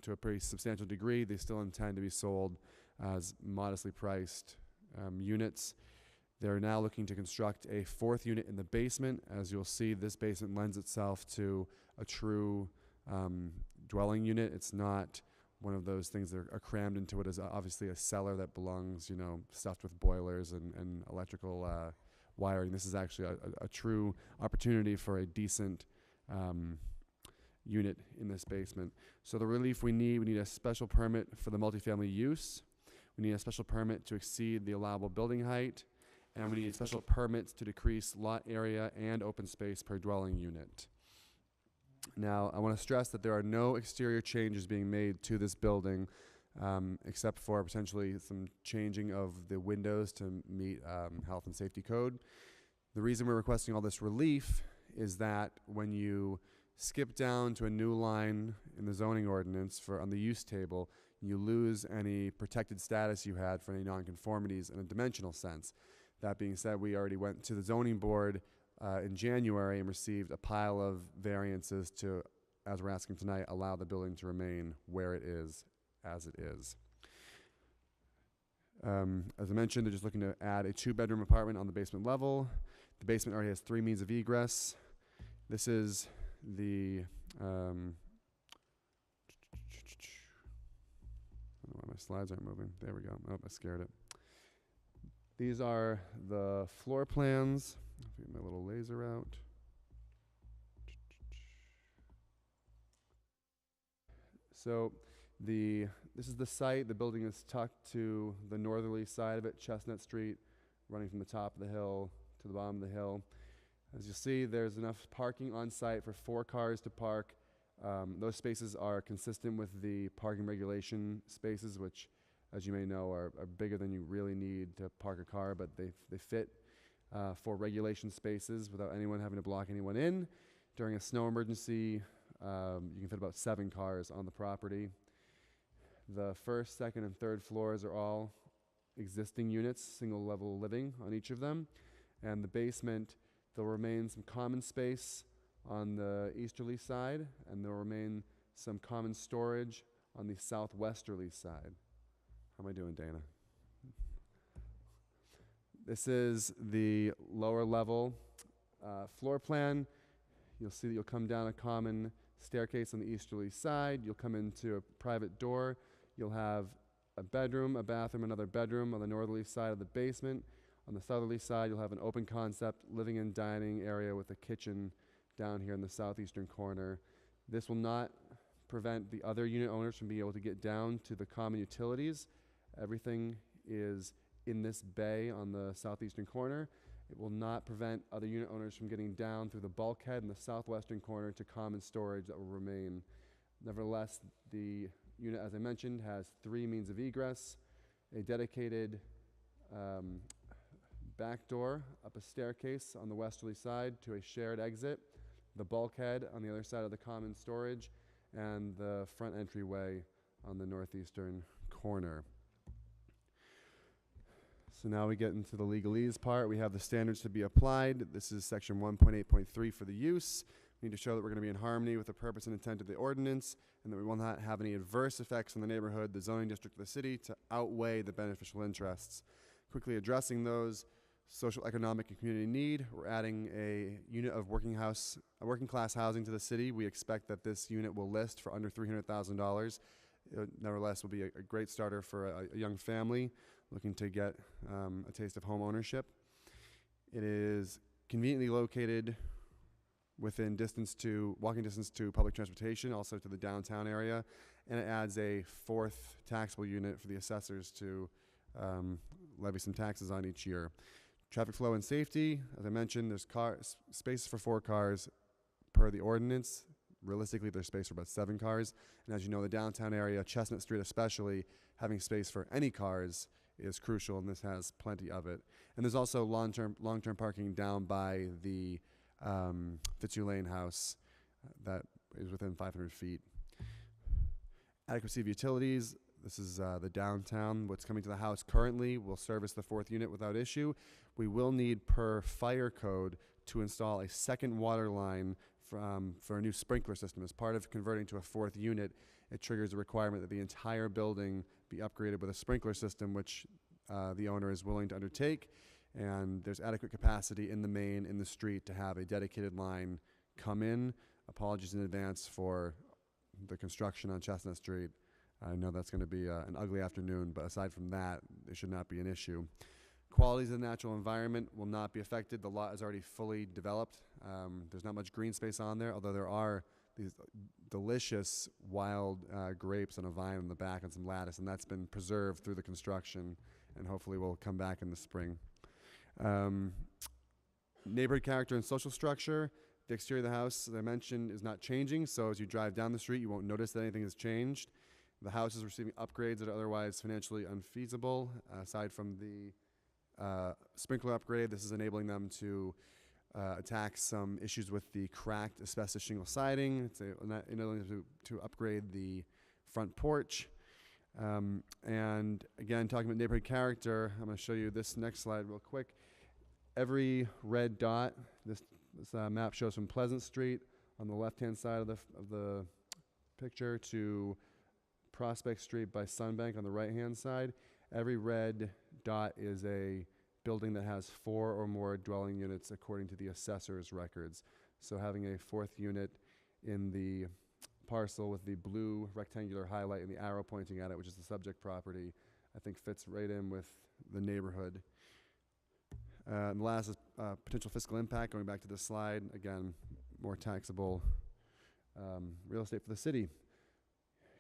to a pretty substantial degree, they still intend to be sold as modestly priced units. They're now looking to construct a fourth unit in the basement. As you'll see, this basement lends itself to a true dwelling unit. It's not one of those things that are crammed into what is obviously a cellar that belongs, stuffed with boilers and electrical wiring. This is actually a true opportunity for a decent unit in this basement. So the relief we need a special permit for the multifamily use. We need a special permit to exceed the allowable building height. And we need special permits to decrease lot area and open space per dwelling unit. Now, I want to stress that there are no exterior changes being made to this building, except for potentially some changing of the windows to meet health and safety code. The reason we're requesting all this relief is that when you skip down to a new line in the zoning ordinance on the use table, you lose any protected status you had for any nonconformities in a dimensional sense. That being said, we already went to the zoning board in January and received a pile of variances to, as we're asking tonight, allow the building to remain where it is, as it is. As I mentioned, they're just looking to add a 2-bedroom apartment on the basement level. The basement already has 3 means of egress. This is the, I don't know why my slides aren't moving. There we go. Oh, I scared it. These are the floor plans. I'll get my little laser out. So this is the site. The building is tucked to the northerly side of it, Chestnut Street, running from the top of the hill to the bottom of the hill. As you see, there's enough parking on site for 4 cars to park. Those spaces are consistent with the parking regulation spaces, which, as you may know, are bigger than you really need to park a car, but they fit for regulation spaces without anyone having to block anyone in. During a snow emergency, you can fit about 7 cars on the property. The first, second, and third floors are all existing units, single level living on each of them. And the basement, there'll remain some common space on the easterly side, and there'll remain some common storage on the southwesterly side. How am I doing, Dana? This is the lower level floor plan, you'll see that you'll come down a common staircase on the easterly side. You'll come into a private door. You'll have a bedroom, a bathroom, another bedroom on the northerly side of the basement. On the southerly side, you'll have an open concept living and dining area with a kitchen down here in the southeastern corner. This will not prevent the other unit owners from being able to get down to the common utilities. Everything is in this bay on the southeastern corner. It will not prevent other unit owners from getting down through the bulkhead in the southwestern corner to common storage that will remain. Nevertheless, the unit, as I mentioned, has 3 means of egress, a dedicated back door up a staircase on the westerly side to a shared exit, the bulkhead on the other side of the common storage, and the front entryway on the northeastern corner. So now we get into the legalese part. We have the standards to be applied. This is section 1.8.3 for the use. We need to show that we're going to be in harmony with the purpose and intent of the ordinance, and that we will not have any adverse effects on the neighborhood, the zoning district of the city, to outweigh the beneficial interests. Quickly addressing those, social, economic, and community need. We're adding a unit of working class housing to the city. We expect that this unit will list for under $300,000. Nevertheless, will be a great starter for a young family looking to get a taste of home ownership. It is conveniently located within walking distance to public transportation, also to the downtown area, and it adds a 4th taxable unit for the assessors to levy some taxes on each year. Traffic flow and safety, as I mentioned, there's space for 4 cars per the ordinance. Realistically, there's space for about 7 cars. And as you know, the downtown area, Chestnut Street especially, having space for any cars is crucial, and this has plenty of it. And there's also long-term parking down by the Fitzhugh Lane house that is within 500 feet. Adequacy of utilities. This is the downtown. What's coming to the house currently will service the 4th unit without issue. We will need, per fire code, to install a second water line for a new sprinkler system. As part of converting to a 4th unit, it triggers a requirement that the entire building be upgraded with a sprinkler system, which the owner is willing to undertake. And there's adequate capacity in the main, in the street, to have a dedicated line come in. Apologies in advance for the construction on Chestnut Street. I know that's going to be an ugly afternoon, but aside from that, it should not be an issue. Qualities of the natural environment will not be affected. The lot is already fully developed. There's not much green space on there, although there are these delicious wild grapes on a vine in the back and some lattice, and that's been preserved through the construction, and hopefully will come back in the spring. Neighborhood character and social structure. The exterior of the house, as I mentioned, is not changing, so as you drive down the street, you won't notice that anything has changed. The house is receiving upgrades that are otherwise financially unfeasible. Aside from the sprinkler upgrade, this is enabling them to attack some issues with the cracked asbestos shingle siding. It's enabling to upgrade the front porch. And again, talking about neighborhood character, I'm going to show you this next slide real quick. Every red dot, this map shows from Pleasant Street on the left-hand side of the picture to Prospect Street by Sunbank on the right-hand side. Every red dot is a building that has 4 or more dwelling units according to the assessor's records. So having a 4th unit in the parcel with the blue rectangular highlight and the arrow pointing at it, which is the subject property, I think fits right in with the neighborhood. And the last is potential fiscal impact. Going back to this slide, again, more taxable real estate for the city.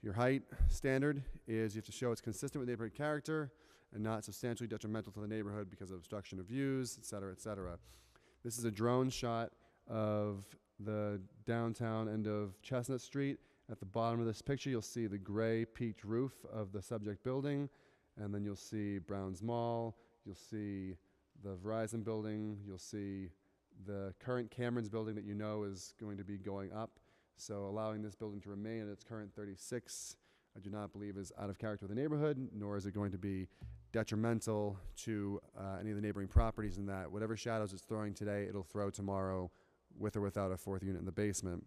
Your height standard is you have to show it's consistent with neighborhood character and not substantially detrimental to the neighborhood because of obstruction of views, et cetera, et cetera. This is a drone shot of the downtown end of Chestnut Street. At the bottom of this picture, you'll see the gray peaked roof of the subject building, and then you'll see Brown's Mall, you'll see the Verizon building, you'll see the current Cameron's building that you know is going to be going up. So allowing this building to remain at its current 36, I do not believe is out of character with the neighborhood, nor is it going to be detrimental to any of the neighboring properties, in that whatever shadows it's throwing today, it'll throw tomorrow with or without a 4th unit in the basement.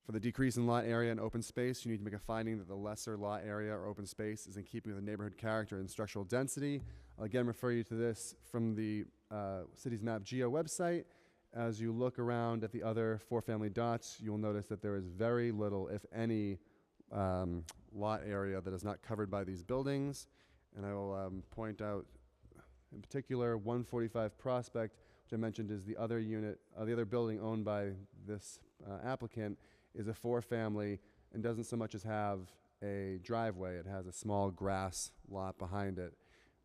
For the decrease in lot area and open space, you need to make a finding that the lesser lot area or open space is in keeping with the neighborhood character and structural density. I'll again refer you to this from the city's map geo website. As you look around at the other four-family dots, you'll notice that there is very little, if any, lot area that is not covered by these buildings. And I will point out, in particular, 145 Prospect, which I mentioned is the other unit, the other building owned by this applicant, is a four-family and doesn't so much as have a driveway. It has a small grass lot behind it.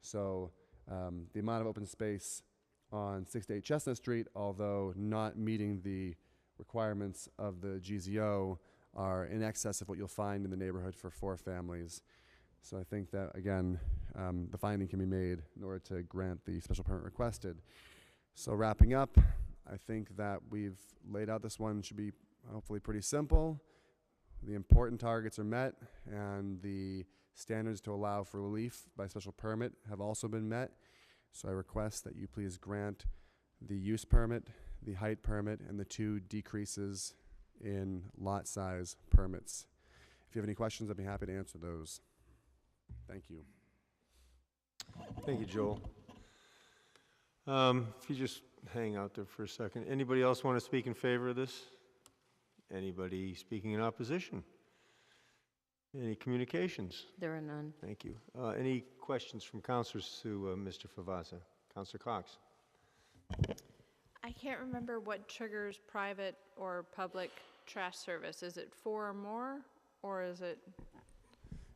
So the amount of open space on 6 to 8 Chestnut Street, although not meeting the requirements of the GZO, are in excess of what you'll find in the neighborhood for four families. So I think that, again, the finding can be made in order to grant the special permit requested. So wrapping up, I think that we've laid out this one should be hopefully pretty simple. The important targets are met, and the standards to allow for relief by special permit have also been met. So I request that you please grant the use permit, the height permit, and the 2 decreases in lot size permits. If you have any questions, I'd be happy to answer those. Thank you. Thank you, Joel. If you just hang out there for a second. Anybody else want to speak in favor of this? Anybody speaking in opposition? Any communications? There are none. Thank you. Any questions from councilors to Mr. Favazza? Councilor Cox. I can't remember what triggers private or public trash service. Is it 4 or more, or is it?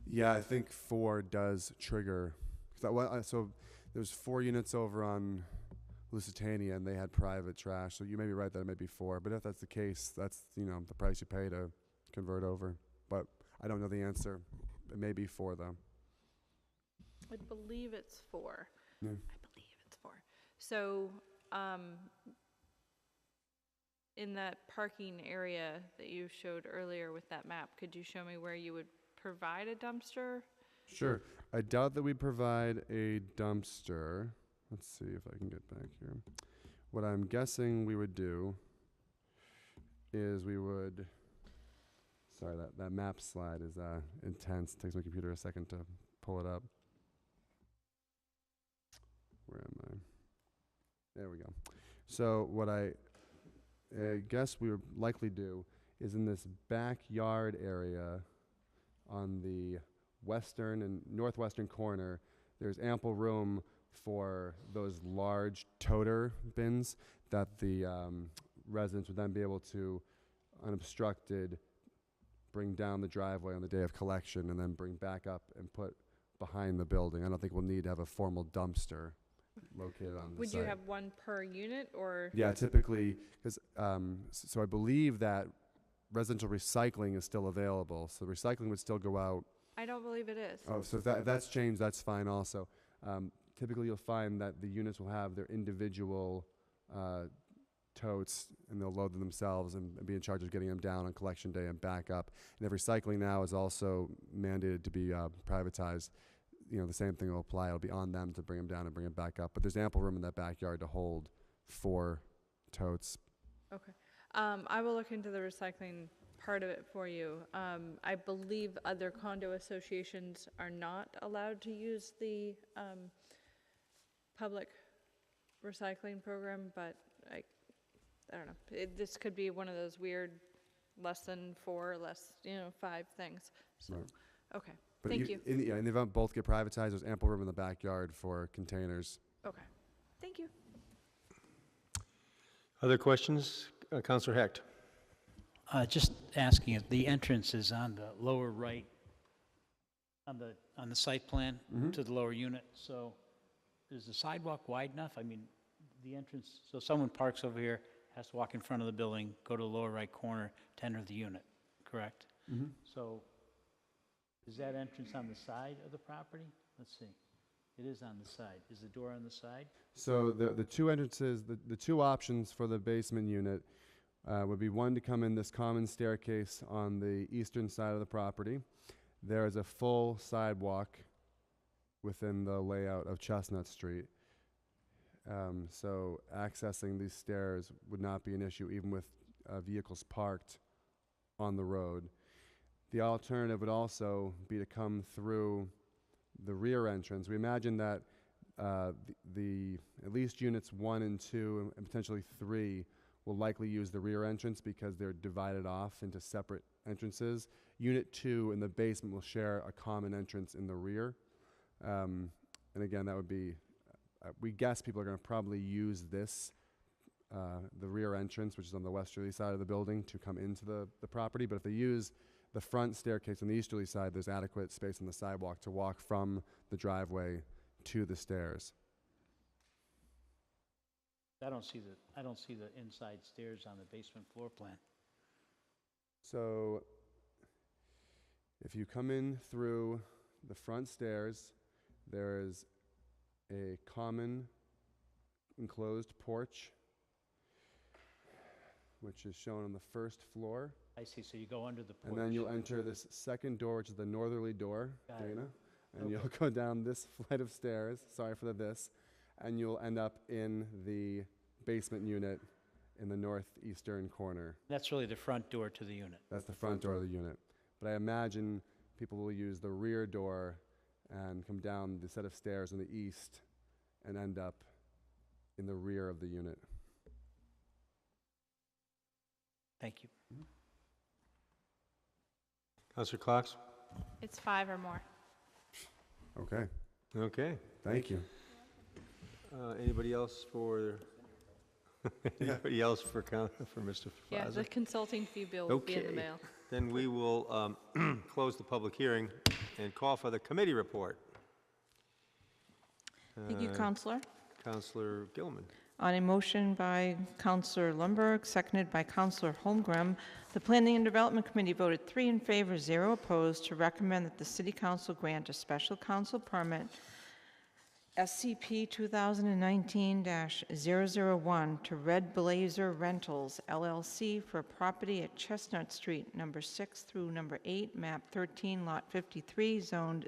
Yeah, I think 4 does trigger. So there's 4 units over on Lusitania, and they had private trash. So you may be right that it may be 4. But if that's the case, that's the price you pay to convert over. But I don't know the answer. It may be 4 though. I believe it's 4. Yeah. I believe it's 4. So in that parking area that you showed earlier with that map, could you show me where you would provide a dumpster? Sure. I doubt that we provide a dumpster. Let's see if I can get back here. What I'm guessing we would do is we would, sorry, that map slide is intense. It takes my computer a second to pull it up. Where am I? There we go. So what I guess we would likely do is in this backyard area on the western and northwestern corner, there's ample room for those large toter bins that the residents would then be able to, unobstructed, bring down the driveway on the day of collection and then bring back up and put behind the building. I don't think we'll need to have a formal dumpster located on the Would site. you have 1 per unit, or? Yeah, typically, because so I believe that residential recycling is still available, so recycling would still go out. I don't believe it is. Oh, so if that's changed, that's fine also. Typically, you'll find that the units will have their individual totes, and they'll load them themselves and be in charge of getting them down on collection day and back up. And if recycling now is also mandated to be privatized, the same thing will apply. It'll be on them to bring them down and bring them back up. But there's ample room in that backyard to hold 4 totes. Okay. I will look into the recycling part of it for you. I believe other condo associations are not allowed to use the public recycling program, but I don't know. This could be one of those weird less than 4, less 5 things. So, Right. Okay. But Thank you. In the event both get privatized, there's ample room in the backyard for containers. Okay. Thank you. Other questions? Councilor Hecht. Just asking if the entrance is on the lower right, on the site plan to the lower unit. So is the sidewalk wide enough? I mean, the entrance, so someone parks over here, has to walk in front of the building, go to the lower right corner to enter the unit, correct? So is that entrance on the side of the property? Let's see. It is on the side. Is the door on the side? So the 2 entrances, the 2 options for the basement unit would be one to come in this common staircase on the eastern side of the property. There is a full sidewalk within the layout of Chestnut Street. So accessing these stairs would not be an issue even with vehicles parked on the road. The alternative would also be to come through the rear entrance. We imagine that at least units 1 and 2 and potentially 3 will likely use the rear entrance because they're divided off into separate entrances. Unit 2 in the basement will share a common entrance in the rear. And again, that would be, we guess people are going to probably use this, the rear entrance, which is on the westerly side of the building, to come into the property. But if they use the front staircase on the easterly side, there's adequate space on the sidewalk to walk from the driveway to the stairs. I don't see the inside stairs on the basement floor plan. So if you come in through the front stairs, there is a common enclosed porch, which is shown on the first floor. I see, so you go under the porch. And then you'll enter this second door, which is the northerly door, Got it. Dana. And Okay. you'll go down this flight of stairs, sorry for the this, and you'll end up in the basement unit in the northeastern corner. That's really the front door to the unit. That's the front door of the unit. But I imagine people will use the rear door and come down the set of stairs on the east and end up in the rear of the unit. Thank you. Councilor Cox? It's 5 or more. Okay, Okay. thank you. Anybody else for, anybody else for Mr. Yeah, Faza? the consulting fee bill will be in the Okay. mail. Then we will close the public hearing and call for the committee report. Thank you, Uh, Counselor. Counselor Gilman. On a motion by Counselor Lundberg, seconded by Counselor Holmgren, the Planning and Development Committee voted 3 in favor, 0 opposed, to recommend that the City Council grant a special council permit, SCP 2019-001, to Red Blazer Rentals, LLC, for property at Chestnut Street, number 6 through number 8, map 13, lot 53, zoned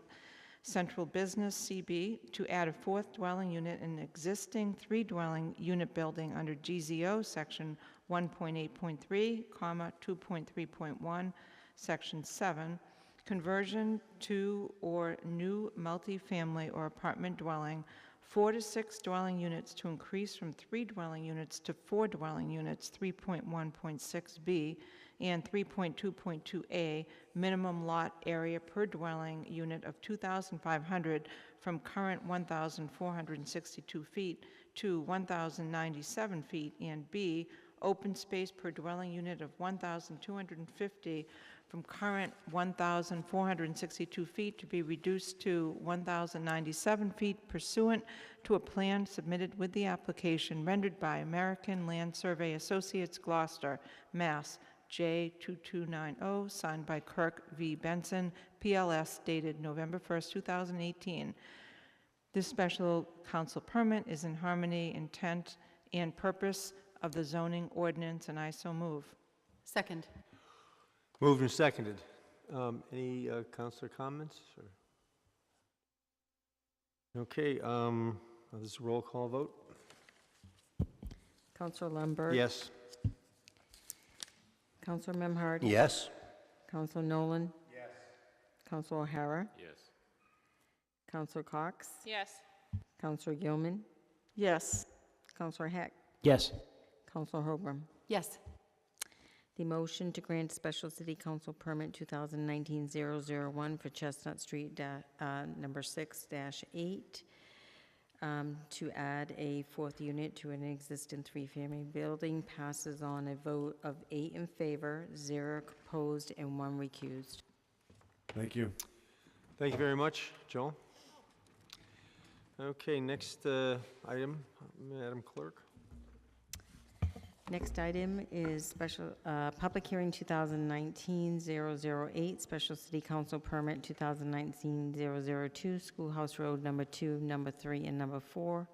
Central Business, CB, to add a 4th dwelling unit in an existing 3-dwelling unit building under GZO, Section 1.8.3, 2.3.1, Section 7, conversion to or new multifamily or apartment dwelling, 4 to 6 dwelling units to increase from 3 dwelling units to 4 dwelling units, 3.1.6B, and 3.2.2A, minimum lot area per dwelling unit of 2,500 from current 1,462 feet to 1,097 feet, and B, open space per dwelling unit of 1,250 from current 1,462 feet to be reduced to 1,097 feet pursuant to a plan submitted with the application rendered by American Land Survey Associates, Gloucester, Mass. J2290, signed by Kirk V. Benson, PLS, dated November 1st, 2018. This special council permit is in harmony, intent, and purpose of the zoning ordinance, and I so move. Second. Moved and seconded. Any councilor comments? Okay, this is a roll call vote. Counselor Lundberg. Yes. Counselor Memhard. Yes? Counselor Nolan. Yes. Counselor O'Hara. Yes. Counselor Cox. Yes. Counselor Gilman. Yes. Counselor Heck. Yes. Counselor Holbrook. Yes. The motion to grant special city council permit 2019-001 for Chestnut Street, number 6-8, to add a 4th unit to an existing 3-family building passes on a vote of 8 in favor, 0 opposed, and 1 recused. Thank you. Thank you very much, Joel. Okay, next item, Madam Clerk. Next item is special, public hearing 2019-008, special city council permit 2019-002, Schoolhouse Road number 2, number 3, and number 4.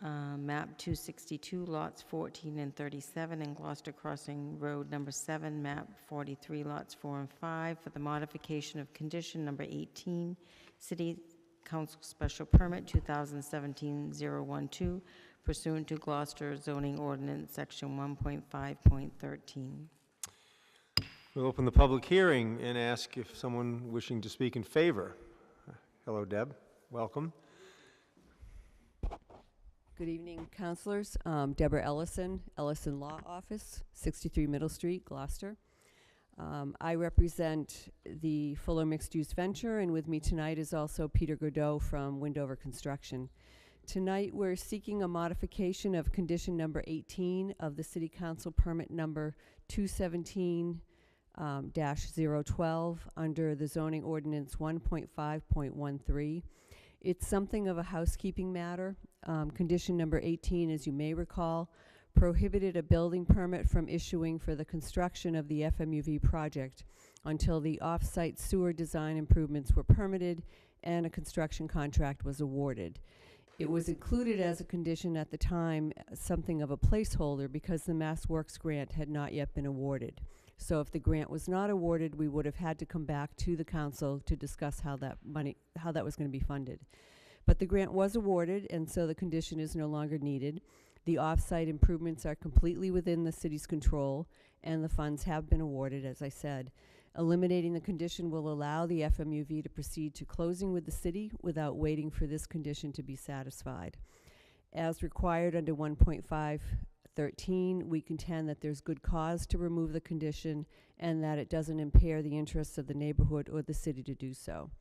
Map 262, lots 14 and 37, and Gloucester Crossing Road number 7, map 43, lots 4 and 5, for the modification of condition number 18, city council special permit 2017-012, pursuant to Gloucester zoning ordinance, section 1.5.13. We'll open the public hearing and ask if someone wishing to speak in favor. Hello, Deb. Welcome. Good evening, councilors. Deborah Ellison, Ellison Law Office, 63 Middle Street, Gloucester. I represent the Fuller Mixed Use Venture, and with me tonight is also Peter Godot from Windover Construction. Tonight we're seeking a modification of condition number 18 of the City Council permit number 217-012 under the zoning ordinance 1.5.13. It's something of a housekeeping matter. Condition number 18, as you may recall, prohibited a building permit from issuing for the construction of the FMUV project until the off-site sewer design improvements were permitted and a construction contract was awarded. It was included as a condition at the time, something of a placeholder, because the Mass Works grant had not yet been awarded. So if the grant was not awarded, we would have had to come back to the council to discuss how that was going to be funded. But the grant was awarded, and so the condition is no longer needed. The off-site improvements are completely within the city's control, and the funds have been awarded, as I said. Eliminating the condition will allow the FMUV to proceed to closing with the city without waiting for this condition to be satisfied. As required under 1.513, we contend that there's good cause to remove the condition and that it doesn't impair the interests of the neighborhood or the city to do so.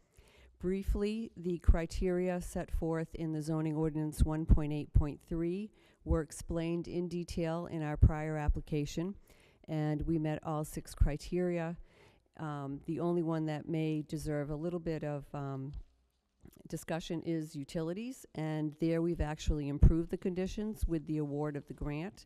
Briefly, the criteria set forth in the zoning ordinance 1.8.3 were explained in detail in our prior application, and we met all 6 criteria. The only one that may deserve a little bit of discussion is utilities, and there we've actually improved the conditions with the award of the grant.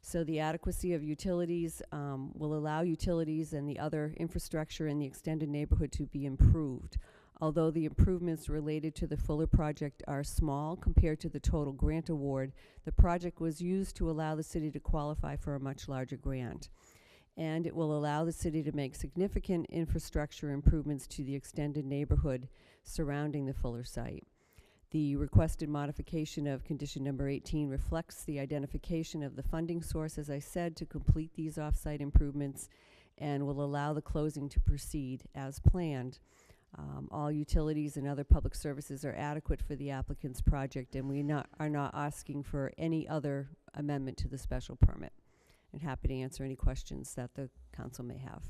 So the adequacy of utilities will allow utilities and the other infrastructure in the extended neighborhood to be improved. Although the improvements related to the Fuller project are small compared to the total grant award, the project was used to allow the city to qualify for a much larger grant. And it will allow the city to make significant infrastructure improvements to the extended neighborhood surrounding the Fuller site. The requested modification of condition number 18 reflects the identification of the funding source, as I said, to complete these off-site improvements, and will allow the closing to proceed as planned. All utilities and other public services are adequate for the applicant's project, and we are not asking for any other amendment to the special permit. And happy to answer any questions that the council may have.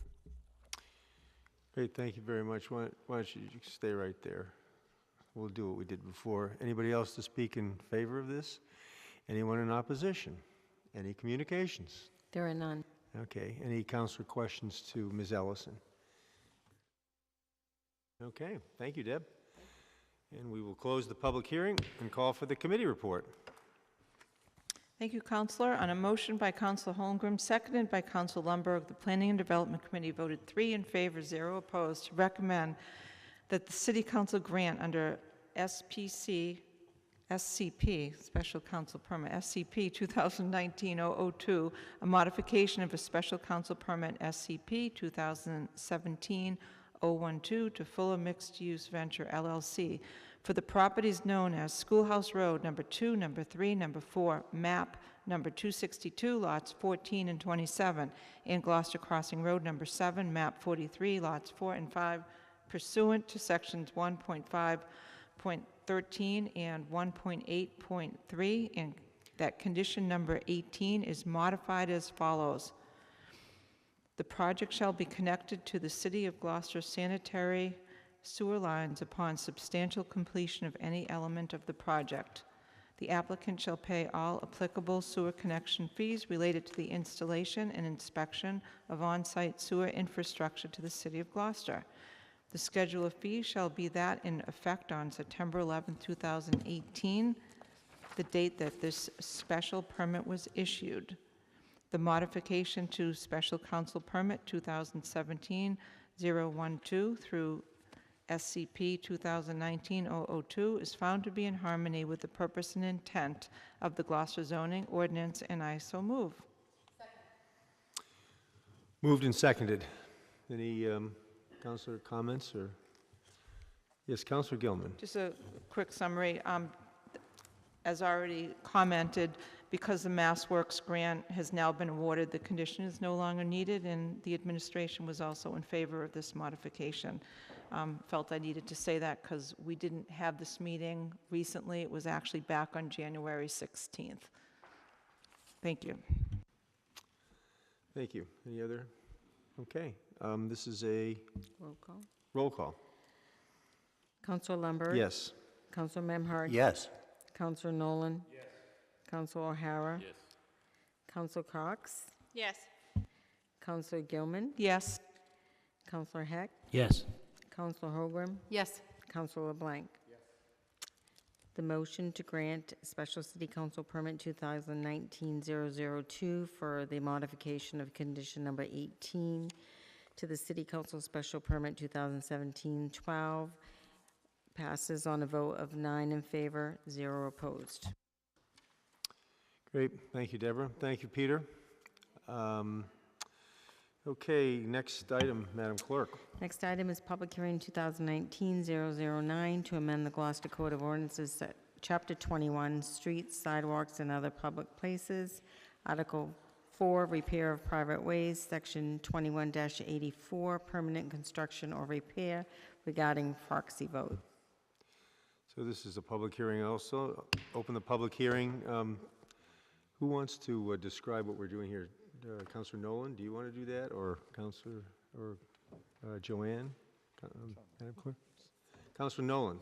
Great, thank you very much. Why don't you stay right there? We'll do what we did before. Anybody else to speak in favor of this? Anyone in opposition? Any communications? There are none. Okay, any councilor questions to Ms. Ellison? Okay, thank you, Deb. And we will close the public hearing and call for the committee report. Thank you, Councilor. On a motion by Councilor Holmgren, seconded by Councilor Lundberg, the Planning and Development Committee voted 3 in favor, 0 opposed, to recommend that the City Council grant under SCP, Special Council Permit, SCP 2019-002, a modification of a Special Council Permit SCP 2017-012 to Fuller Mixed Use Venture, LLC, for the properties known as Schoolhouse Road, number 2, number 3, number 4, map number 262, lots 14 and 27, and Gloucester Crossing Road, number 7, map 43, lots 4 and 5, pursuant to sections 1.5.13 and 1.8.3, and that condition number 18 is modified as follows. The project shall be connected to the City of Gloucester sanitary sewer lines upon substantial completion of any element of the project. The applicant shall pay all applicable sewer connection fees related to the installation and inspection of on-site sewer infrastructure to the City of Gloucester. The schedule of fees shall be that in effect on September 11, 2018, the date that this special permit was issued. The modification to Special Council Permit 2017-012 through SCP 2019-002 is found to be in harmony with the purpose and intent of the Gloucester zoning ordinance, and I so move. Moved and seconded. Any councilor comments or? Yes, Councilor Gilman. Just a quick summary. As already commented, because the Mass Works grant has now been awarded, the condition is no longer needed, and the administration was also in favor of this modification. Felt I needed to say that because we didn't have this meeting recently. It was actually back on January 16th. Thank you. Thank you. Any other? Okay. This is a Roll call. roll call. Counselor Lambert? Yes. Counselor Memhard? Yes. Counselor Nolan? Yes. Counselor O'Hara? Yes. Counselor Cox? Yes. Counselor Gilman? Yes. Counselor Heck? Yes. Counselor Holgram? Yes. Counselor LeBlanc? The motion to grant special city council permit 2019-002 for the modification of condition number 18 to the city council special permit 2017-12 passes on a vote of 9 in favor, 0 opposed. Great. Thank you, Deborah. Thank you, Peter. Okay, next item, Madam Clerk. Next item is public hearing 2019-009 to amend the Gloucester Code of Ordinances, Chapter 21, Streets, Sidewalks, and Other Public Places, Article 4, Repair of Private Ways, Section 21-84, Permanent Construction or Repair regarding proxy vote. So this is a public hearing also. Open the public hearing. Who wants to describe what we're doing here? Councilor Nolan, do you want to do that, or Councilor, or Joanne? Madam Clerk? Councilor Nolan?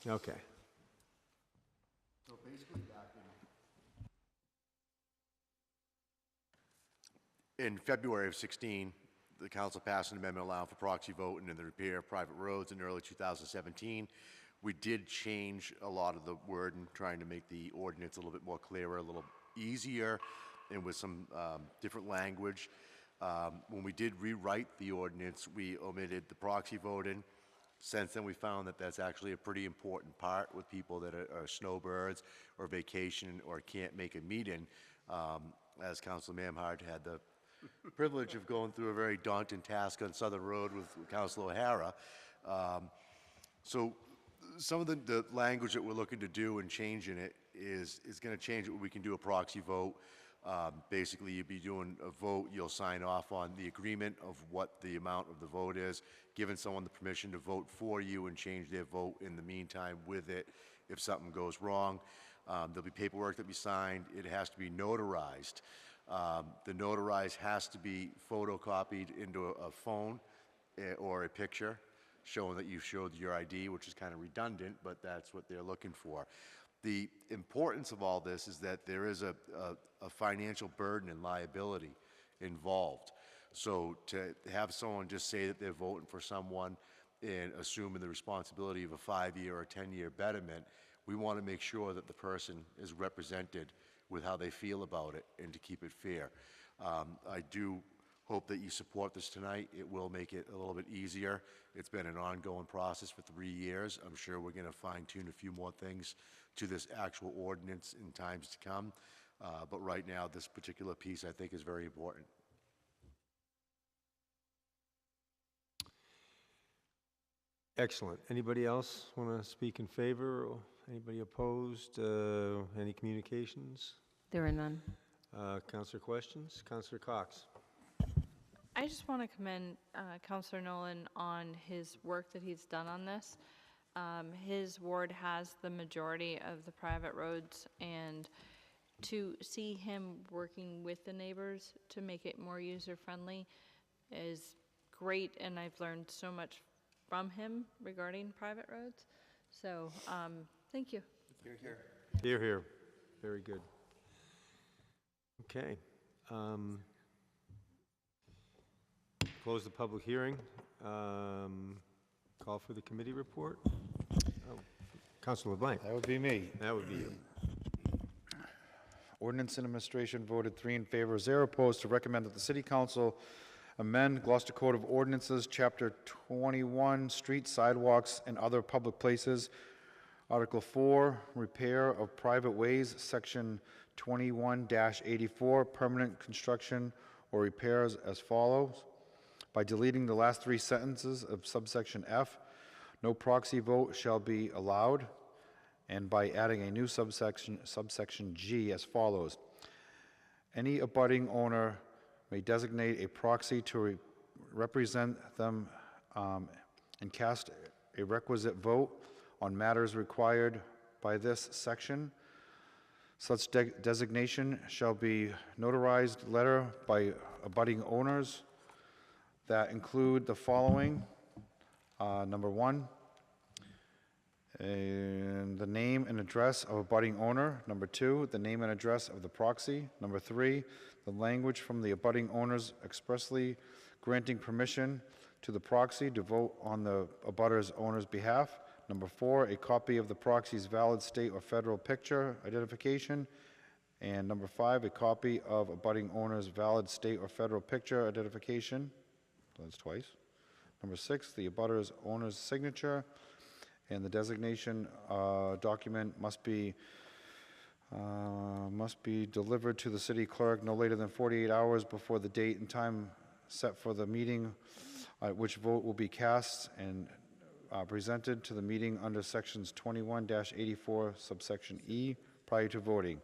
Okay. So basically back in February of 16, the council passed an amendment allowing for proxy voting and the repair of private roads. In early 2017, we did change a lot of the wording, trying to make the ordinance a little bit more clearer, a little easier, and with some different language. When we did rewrite the ordinance, we omitted the proxy voting. Since then, we found that that's actually a pretty important part with people that are snowbirds or vacation or can't make a meeting. As Councilor Memhard had the privilege of going through a very daunting task on Southern Road with Councilor O'Hara. So some of the language that we're looking to do and changing it is going to change it. We can do a proxy vote. Basically, you'd be doing a vote, you'll sign off on the agreement of what the amount of the vote is, giving someone the permission to vote for you and change their vote in the meantime with it if something goes wrong. There'll be paperwork that be signed. It has to be notarized. The notarized has to be photocopied into a phone or a picture showing that you showed your ID, which is kind of redundant, but that's what they're looking for. The importance of all this is that there is a financial burden and liability involved. So to have someone just say that they're voting for someone and assuming the responsibility of a 5-year or 10-year betterment, we want to make sure that the person is represented with how they feel about it and to keep it fair. I do hope that you support this tonight. It will make it a little bit easier. It's been an ongoing process for 3 years. I'm sure we're going to fine-tune a few more things to this actual ordinance in times to come. But right now, this particular piece, I think, is very important. Excellent. Anybody else want to speak in favor? Or anybody opposed? Any communications? There are none. Councilor questions? Councilor Cox. I just want to commend Councilor Nolan on his work that he's done on this. His ward has the majority of the private roads, and to see him working with the neighbors to make it more user-friendly is great, and I've learned so much from him regarding private roads. So, thank you. Hear, hear. Hear, hear. Very good. Okay. Close the public hearing. Call for the committee report. Oh, Councilor LeBlanc. That would be me. That would be you. Ordinance and Administration voted 3 in favor, 0 opposed, to recommend that the City Council amend Gloucester Code of Ordinances, Chapter 21, Streets, Sidewalks, and Other Public Places, Article 4, Repair of Private Ways, Section 21-84, Permanent Construction or Repairs, as follows: by deleting the last 3 sentences of subsection F, no proxy vote shall be allowed, and by adding a new subsection G, as follows: any abutting owner may designate a proxy to represent them and cast a requisite vote on matters required by this section. Such designation shall be notarized letter by abutting owners that include the following. Number one, and the name and address of abutting owner. Number two, the name and address of the proxy. Number three, the language from the abutting owners expressly granting permission to the proxy to vote on the abutter's owner's behalf. Number four, a copy of the proxy's valid state or federal picture identification. And number five, a copy of abutting owner's valid state or federal picture identification. That's twice. Number six, the abutter's owner's signature. And the designation document must be delivered to the city clerk no later than 48 hours before the date and time set for the meeting at which vote will be cast, and presented to the meeting under sections 21-84 subsection E prior to voting,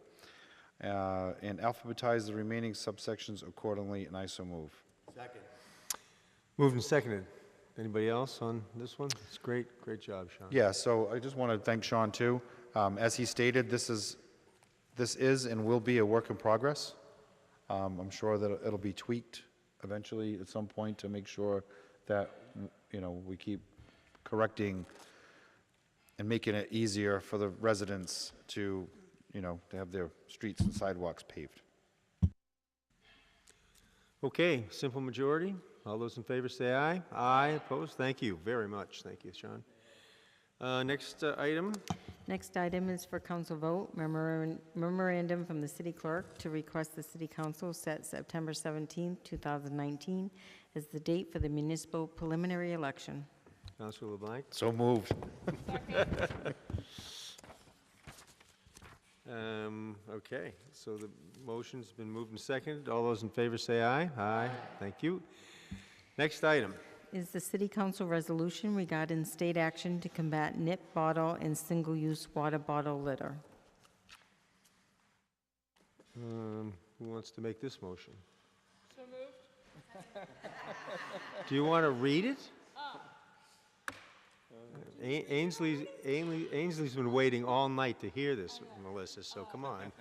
and alphabetize the remaining subsections accordingly, and I so move. Second. Moved and seconded. Anybody else on this one? It's great job, Sean. Yeah, so I just want to thank Sean too. As he stated, this is and will be a work in progress. I'm sure that it'll be tweaked eventually at some point to make sure that, you know, we keep correcting and making it easier for the residents to, you know, to have their streets and sidewalks paved. Okay, simple majority. All those in favor say aye. Aye. Opposed? Thank you very much. Thank you, Sean. Next item. Next item is for council vote, memorandum from the city clerk to request the city council set September 17, 2019 as the date for the municipal preliminary election. Councilor LeBlanc. So moved. Okay, so the motion's been moved and seconded. All those in favor say aye. Aye. Thank you. Next item. Is the city council resolution regarding state action to combat nip bottle and single-use water bottle litter. Who wants to make this motion? So moved. Do you want to read it? Ainsley's been waiting all night to hear this, Melissa, so come on.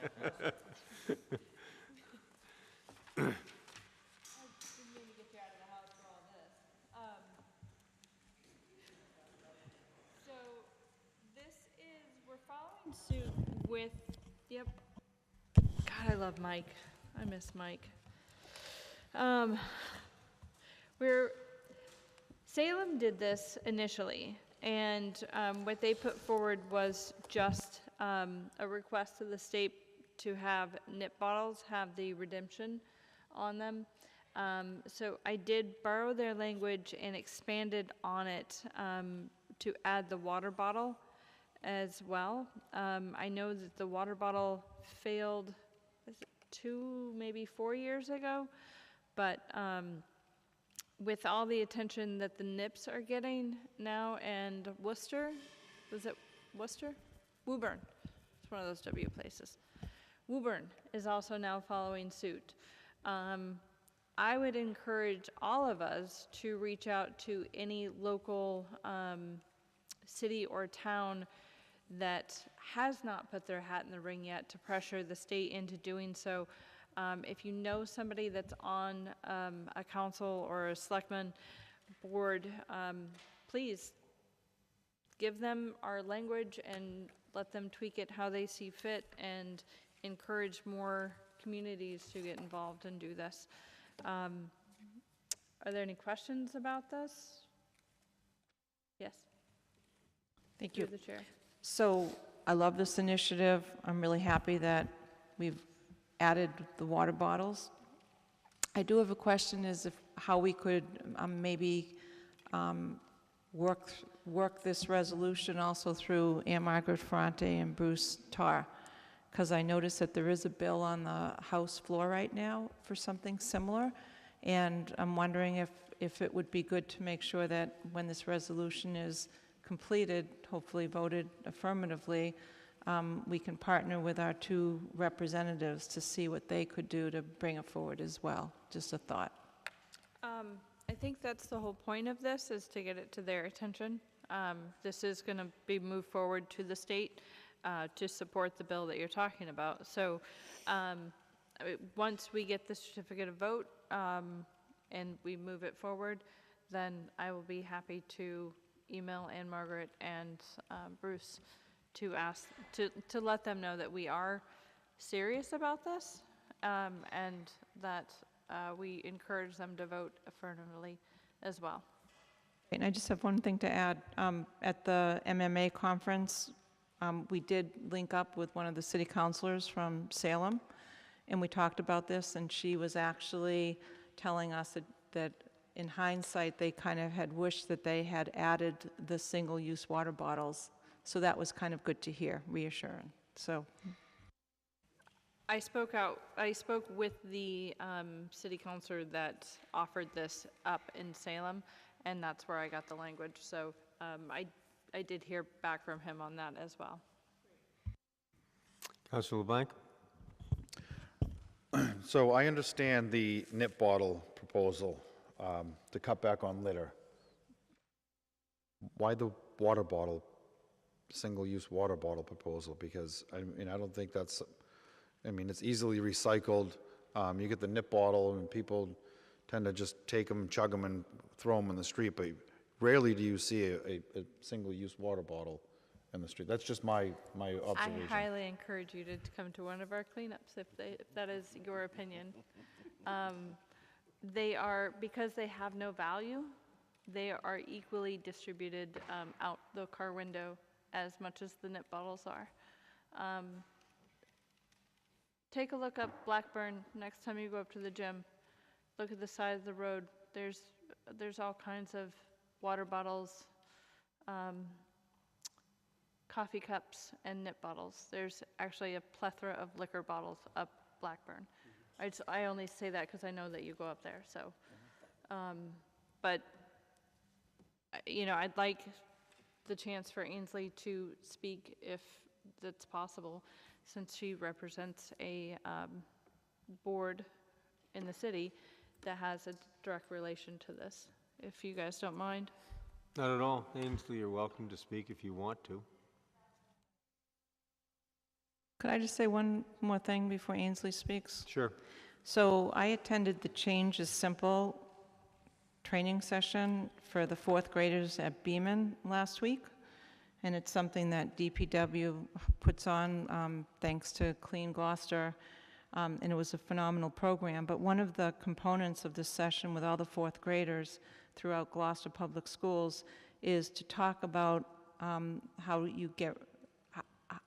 Suit with, yep. God, I love Mike. I miss Mike. Salem did this initially, and what they put forward was just a request to the state to have nip bottles have the redemption on them. So I did borrow their language and expanded on it to add the water bottle as well. I know that the water bottle failed, was it 2, maybe 4 years ago? But with all the attention that the nips are getting now, and Worcester, was it Worcester? Woburn, it's one of those W places. Woburn is also now following suit. I would encourage all of us to reach out to any local city or town that has not put their hat in the ring yet to pressure the state into doing so. If you know somebody that's on a council or a selectman board, please give them our language and let them tweak it how they see fit, and encourage more communities to get involved and do this. Are there any questions about this? Yes. Thank you. Through the chair. So I love this initiative. I'm really happy that we've added the water bottles. I do have a question as if how we could maybe work this resolution also through Ann Margaret Ferrante and Bruce Tarr, because I noticed that there is a bill on the House floor right now for something similar, and I'm wondering if it would be good to make sure that when this resolution is completed, hopefully voted affirmatively, we can partner with our 2 representatives to see what they could do to bring it forward as well. Just a thought. I think that's the whole point of this, is to get it to their attention. This is going to be moved forward to the state to support the bill that you're talking about. So once we get the certificate of vote and we move it forward, then I will be happy to email Ann Margaret and Bruce to ask, to let them know that we are serious about this and that we encourage them to vote affirmatively as well. And I just have one thing to add. At the MMA conference, we did link up with one of the city councilors from Salem, and we talked about this, and she was actually telling us that in hindsight, they kind of had wished that they had added the single-use water bottles. So that was kind of good to hear, reassuring. So I spoke with the city councilor that offered this up in Salem, and that's where I got the language. So I did hear back from him on that as well. Councilor LeBlanc? So I understand the nip bottle proposal to cut back on litter. Why the water bottle, single-use water bottle proposal? Because, I mean, I don't think that's, I mean, it's easily recycled. You get the nip bottle, and people tend to just take them, chug them, and throw them in the street, but rarely do you see a single-use water bottle in the street. That's just my observation. I highly encourage you to come to one of our cleanups if that is your opinion. They are, because they have no value, they are equally distributed out the car window as much as the nip bottles are. Take a look up Blackburn next time you go up to the gym. Look at the side of the road. There's all kinds of water bottles, coffee cups, and nip bottles. There's actually a plethora of liquor bottles up Blackburn. I only say that because I know that you go up there. So, but you know, I'd like the chance for Ainsley to speak if that's possible, since she represents a board in the city that has a direct relation to this, if you guys don't mind. Not at all. Ainsley, you're welcome to speak if you want to. could I just say one more thing before Ainsley speaks? Sure. So I attended the Change is Simple training session for the fourth graders at Beaman last week. And it's something that DPW puts on thanks to Clean Gloucester. And it was a phenomenal program. But one of the components of this session with all the fourth graders throughout Gloucester Public Schools is to talk about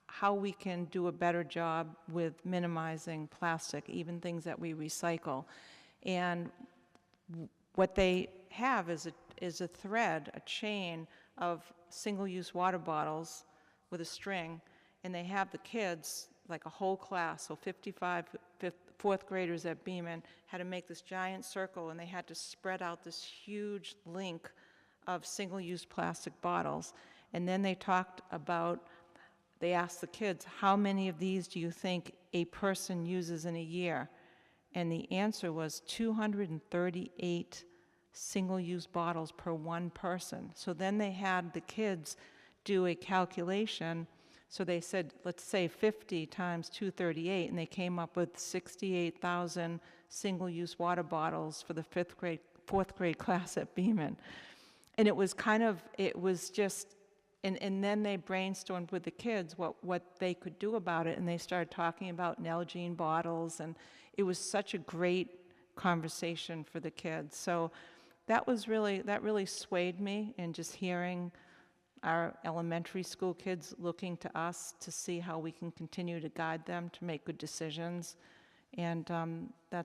how we can do a better job with minimizing plastic, even things that we recycle. And what they have is a thread, a chain of single-use water bottles with a string, and they have the kids, like a whole class, so 55 fourth graders at Beaman, had to make this giant circle, and they had to spread out this huge link of single-use plastic bottles. And then they talked about, they asked the kids, how many of these do you think a person uses in a year? And the answer was 238 single-use bottles per one person. So then they had the kids do a calculation. So they said, let's say 50 times 238, and they came up with 68,000 single-use water bottles for the fourth grade class at Beaman. And it was just, and then they brainstormed with the kids what they could do about it, and they started talking about Nalgene bottles, and it was such a great conversation for the kids. So that really swayed me, in just hearing our elementary school kids looking to us to see how we can continue to guide them to make good decisions. And I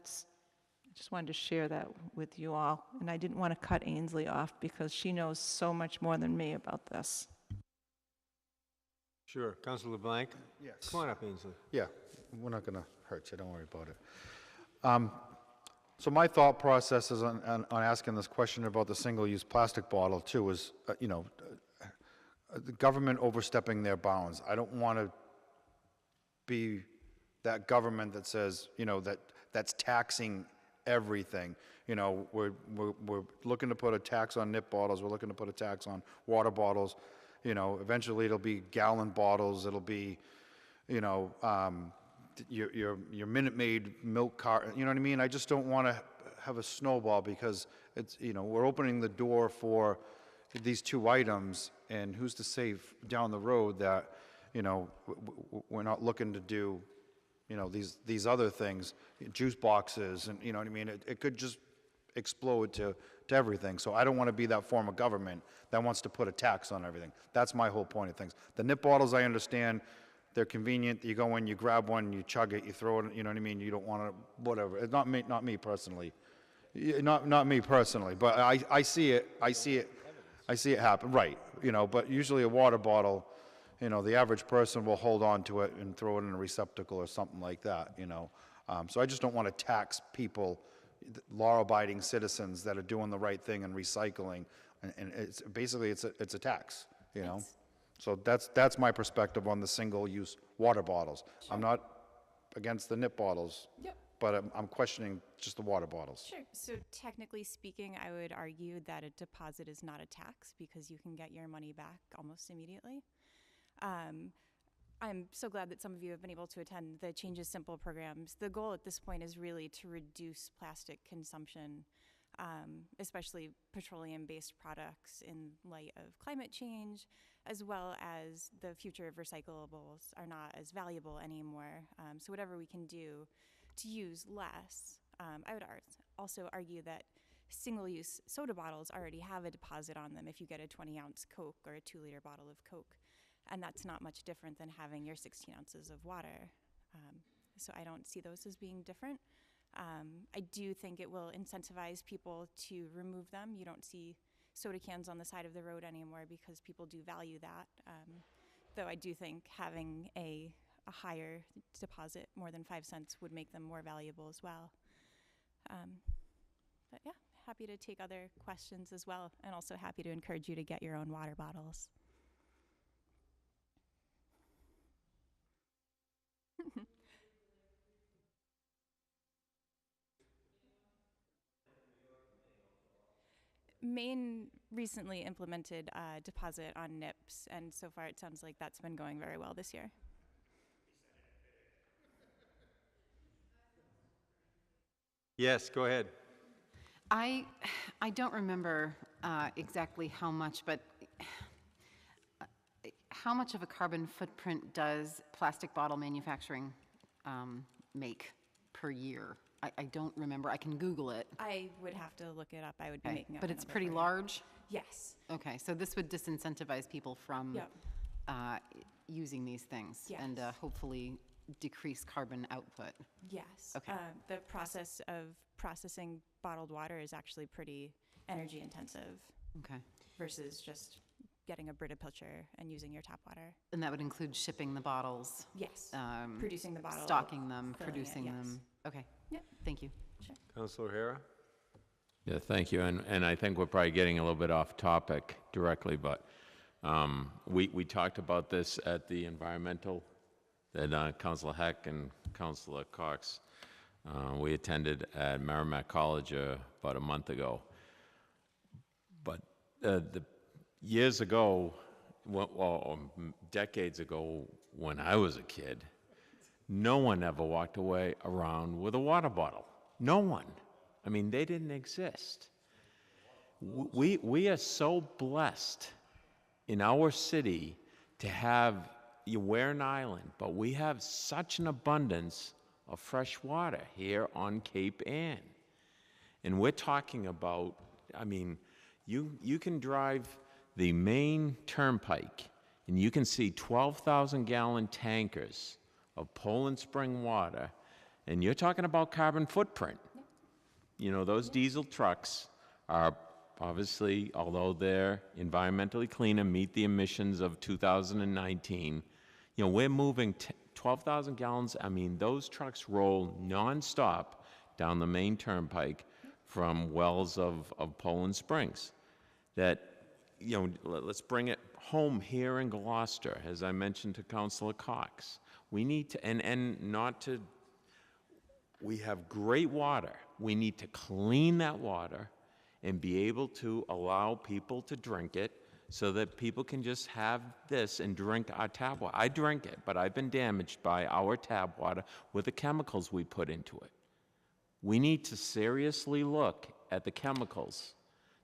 just wanted to share that with you all. And I didn't want to cut Ainsley off because she knows so much more than me about this. Sure. Councilor LeBlanc? Yes. Come on up, Ainsley. Yeah, we're not going to hurt you, don't worry about it. So my thought process is on asking this question about the single-use plastic bottle, too, is, the government overstepping their bounds. I don't want to be that government that says, that's taxing everything. You know, we're looking to put a tax on nip bottles, we're looking to put a tax on water bottles. You know, eventually it'll be gallon bottles, it'll be, you know, your Minute Maid milk cart, you know what I mean? I just don't want to have a snowball because it's, you know, we're opening the door for these two items, and who's to say down the road that, you know, we're not looking to do, you know, these other things, juice boxes, and you know what I mean? It could just explode to everything. So I don't want to be that form of government that wants to put a tax on everything. That's my whole point of things. The nip bottles, I understand, they're convenient. You go in, you grab one, you chug it, you throw it, you know what I mean? You don't want to, whatever. It's not me personally. Not me personally, but I see it happen, right, you know, but usually a water bottle, you know, the average person will hold on to it and throw it in a receptacle or something like that, you know. So I just don't want to tax people, law-abiding citizens that are doing the right thing and recycling, and it's basically it's a tax, you know. So that's my perspective on the single-use water bottles. Sure. I'm not against the nip bottles. Yep. But I'm questioning just the water bottles. Sure. So technically speaking, I would argue that a deposit is not a tax because you can get your money back almost immediately. I'm so glad that some of you have been able to attend the Change is Simple programs. The goal at this point is really to reduce plastic consumption, especially petroleum-based products in light of climate change, as well as the future of recyclables are not as valuable anymore. So whatever we can do to use less. I would also argue that single-use soda bottles already have a deposit on them if you get a 20-ounce Coke or a 2-liter bottle of Coke, and that's not much different than having your 16 ounces of water. So I don't see those as being different. I do think it will incentivize people to remove them. You don't see soda cans on the side of the road anymore because people do value that, though I do think having a higher deposit, more than 5 cents, would make them more valuable as well. But yeah, happy to take other questions as well, and also happy to encourage you to get your own water bottles. Maine recently implemented a deposit on NIPS, and so far it sounds like that's been going very well this year. Yes, go ahead. I don't remember exactly how much, but how much of a carbon footprint does plastic bottle manufacturing make per year? I don't remember. I can Google it. I would have to look it up. I would be making up But a it's number pretty for you. large? Yes. Okay, so this would disincentivize people from using these things and hopefully decrease carbon output. Yes. Okay. The process of processing bottled water is actually pretty energy intensive. Okay. Versus just getting a Brita pitcher and using your tap water. And that would include shipping the bottles? Yes. Producing the bottle. Stocking them, filling producing it, yes. them. Okay. Yep. Thank you. Sure. Councilor O'Hara? Yeah, thank you. And I think we're probably getting a little bit off topic directly, but we talked about this at the environmental that Councilor Heck and Councilor Cox, we attended at Merrimack College about a month ago. But years ago, decades ago, when I was a kid, no one ever walked away around with a water bottle. No one. I mean, they didn't exist. We are so blessed in our city to have, we're an island, but we have such an abundance of fresh water here on Cape Ann. And we're talking about, I mean, you can drive the main turnpike and you can see 12,000-gallon tankers of Poland Spring water, and you're talking about carbon footprint. You know, those diesel trucks are obviously, although they're environmentally cleaner, meet the emissions of 2019. You know, we're moving 12,000 gallons. I mean, those trucks roll nonstop down the main turnpike from wells of Poland Springs. That, you know, let's bring it home here in Gloucester, as I mentioned to Councilor Cox. We need to, and not to, we have great water, We need to clean that water and be able to allow people to drink it so that people can just have this and drink our tap water. I drink it, but I've been damaged by our tap water with the chemicals we put into it. We need to seriously look at the chemicals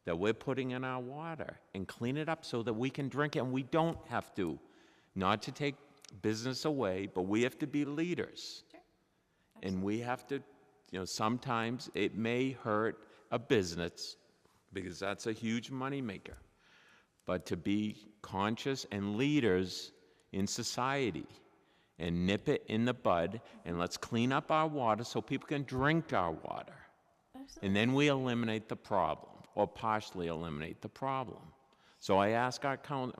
that we're putting in our water and clean it up so that we can drink it, and we don't have to. Not to take business away, but we have to be leaders. Sure. And we have to, sometimes it may hurt a business because that's a huge moneymaker. But to be conscious and leaders in society and nip it in the bud, and let's clean up our water so people can drink our water. Absolutely. And then we eliminate the problem, or partially eliminate the problem. So I ask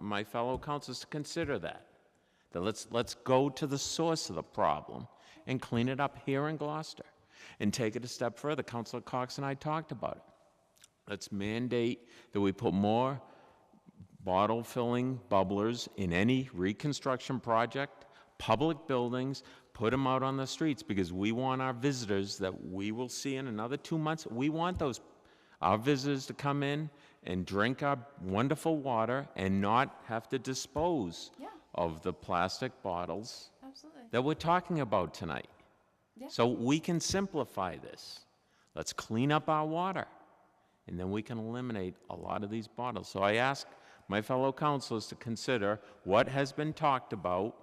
my fellow councilors to consider that let's go to the source of the problem and clean it up here in Gloucester and take it a step further. Councilor Cox and I talked about it. Let's mandate that we put more bottle filling bubblers in any reconstruction project, public buildings, put them out on the streets, because we want our visitors that we will see in another 2 months, we want our visitors to come in and drink our wonderful water and not have to dispose of the plastic bottles that we're talking about tonight. Yeah. So we can simplify this. Let's clean up our water, and then we can eliminate a lot of these bottles. So I ask my fellow councilors to consider what has been talked about.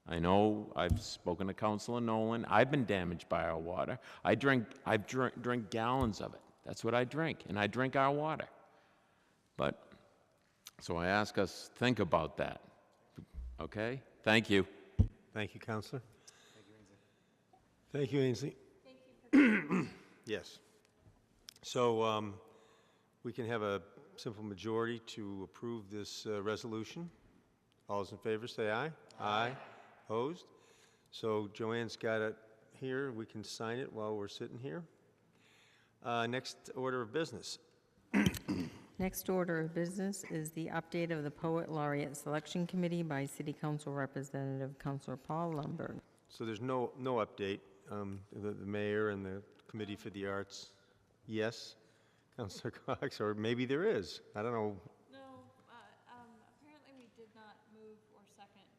I know I've spoken to Councilor Nolan. I've been damaged by our water. I drink gallons of it. That's what I drink, and I drink our water. So I ask us, think about that. Okay? Thank you. Thank you, Councilor. Thank you, Ainsley. Thank you. Yes. So we can have a simple majority to approve this resolution. All those in favor say aye. Aye. Opposed? So Joanne's got it here. We can sign it while we're sitting here. Next order of business. Next order of business is the update of the Poet Laureate Selection Committee by City Council Representative Councilor Paul Lundberg. So there's no update. The mayor and the Committee for the Arts, yes. Councilor Cox, or maybe there is. I don't know. No, apparently we did not move or second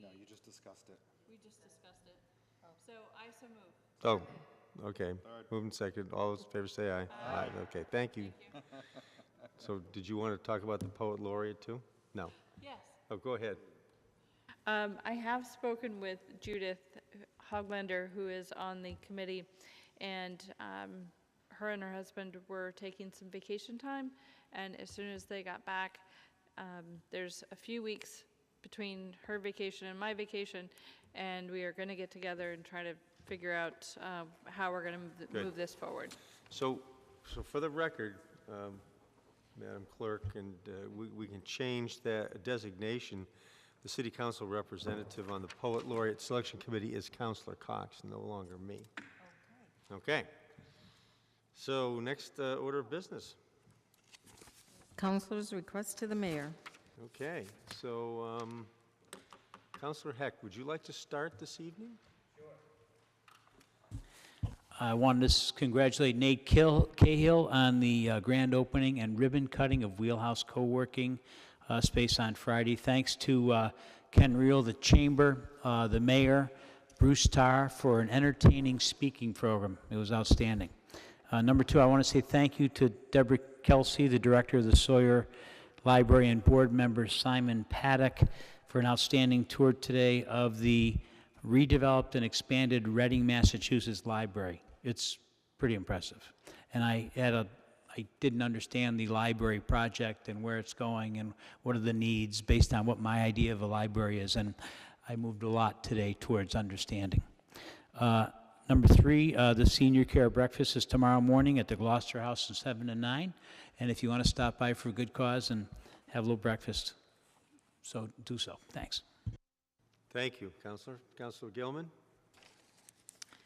No, you just discussed it. We just discussed it. So I so moved. Oh, okay. Moving second. All those in favor say aye. Aye. Okay, thank you. So did you want to talk about the Poet Laureate too? No. Yes. Oh, go ahead. I have spoken with Judith Hoglander, who is on the committee, and her and her husband were taking some vacation time, and as soon as they got back, there's a few weeks between her vacation and my vacation, and we are going to get together and try to figure out how we're going to move this forward. So for the record, Madam Clerk, and we can change that designation. The City Council representative on the Poet Laureate Selection Committee is Councilor Cox, no longer me. Okay. So next order of business. Councilors' request to the mayor. Okay. So Councilor Heck, would you like to start this evening? I wanted to congratulate Nate Cahill on the grand opening and ribbon cutting of Wheelhouse Co-working space on Friday. Thanks to Ken Reel, the Chamber, the Mayor, Bruce Tarr for an entertaining speaking program. It was outstanding. Number two, I want to say thank you to Deborah Kelsey, the Director of the Sawyer Library, and board member Simon Paddock for an outstanding tour today of the redeveloped and expanded Reading, Massachusetts Library. It's pretty impressive. And I didn't understand the library project and where it's going and what are the needs based on what my idea of a library is, and I moved a lot today towards understanding. Number three, the senior care breakfast is tomorrow morning at the Gloucester House from 7 to 9, and if you want to stop by for a good cause and have a little breakfast, so do so. Thanks. Thank you, Councilor. Councilor Gilman?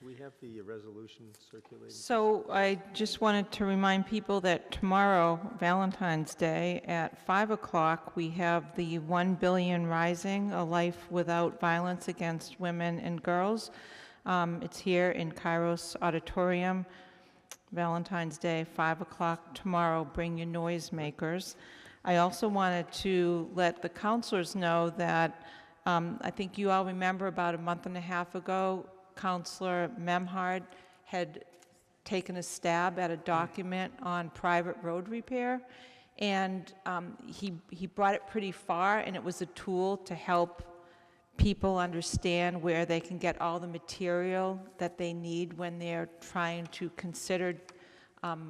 Do we have the resolution circulating? So I just wanted to remind people that tomorrow, Valentine's Day, at 5 o'clock, we have the 1 Billion Rising, A Life Without Violence Against Women and Girls. It's here in Kairos Auditorium, Valentine's Day, 5 o'clock tomorrow. Bring your noisemakers. I also wanted to let the counselors know that I think you all remember about a month and a half ago, Counselor Memhard had taken a stab at a document on private road repair, and he brought it pretty far, and it was a tool to help people understand where they can get all the material that they need when they're trying to consider,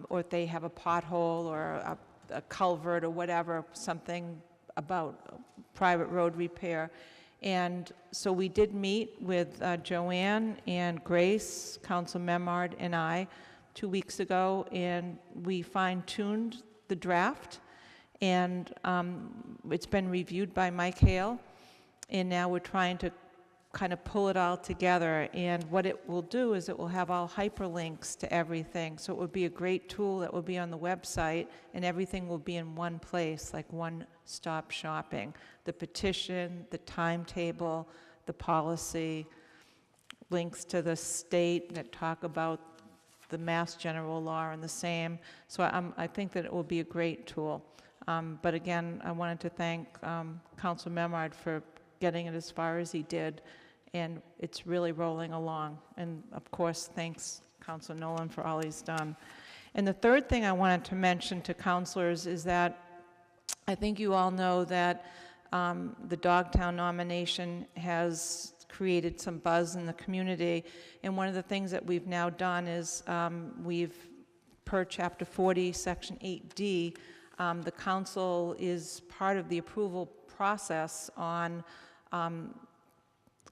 or if they have a pothole or a culvert or whatever, something about private road repair. And so we did meet with Joanne and Grace, Council Memard, and I 2 weeks ago, and we fine-tuned the draft, and it's been reviewed by Mike Hale, and now we're trying to kind of pull it all together. And what it will do is it will have all hyperlinks to everything, so it would be a great tool that will be on the website, and everything will be in one place, like one-stop shopping. The petition, the timetable, the policy, links to the state that talk about the Mass General Law and the same. So I think that it will be a great tool. But again, I wanted to thank Council Memard for getting it as far as he did, and it's really rolling along. And of course, thanks Council Nolan for all he's done. And the third thing I wanted to mention to councilors is that I think you all know that the Dogtown nomination has created some buzz in the community, and one of the things that we've now done is we've, per Chapter 40, Section 8D, the council is part of the approval process on